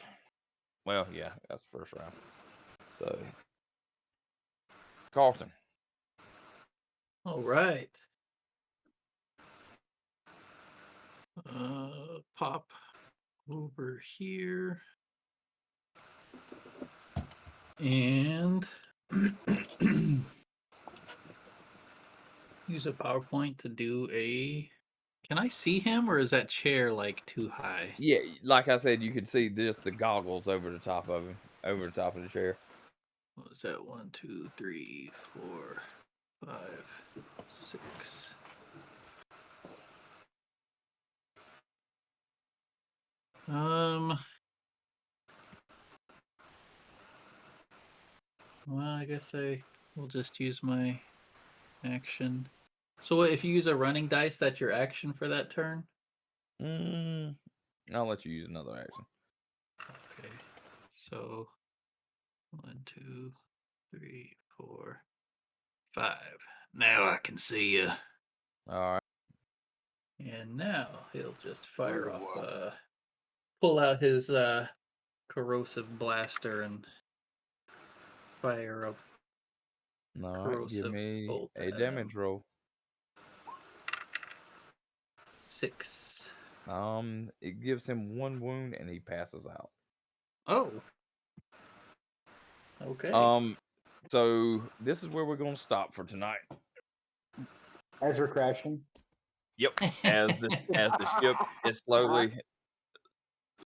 well, yeah, that's the first round. So, Carlton. All right. Pop over here. And use a PowerPoint to do a. Can I see him, or is that chair like too high? Yeah, like I said, you could see just the goggles over the top of him, over the top of the chair. What was that? 1, 2, 3, 4, 5, 6. Well, I guess I will just use my action. So if you use a running dice, that's your action for that turn? I'll let you use another action. Okay. So 1, 2, 3, 4, 5. Now I can see you. All right. And now he'll just fire off, pull out his corrosive blaster and fire up. All right, give me bolt a at damage him. roll. 6. It gives him 1 wound and he passes out. Oh. Okay. So this is where we're going to stop for tonight. As we're crashing. Yep. As the ship is slowly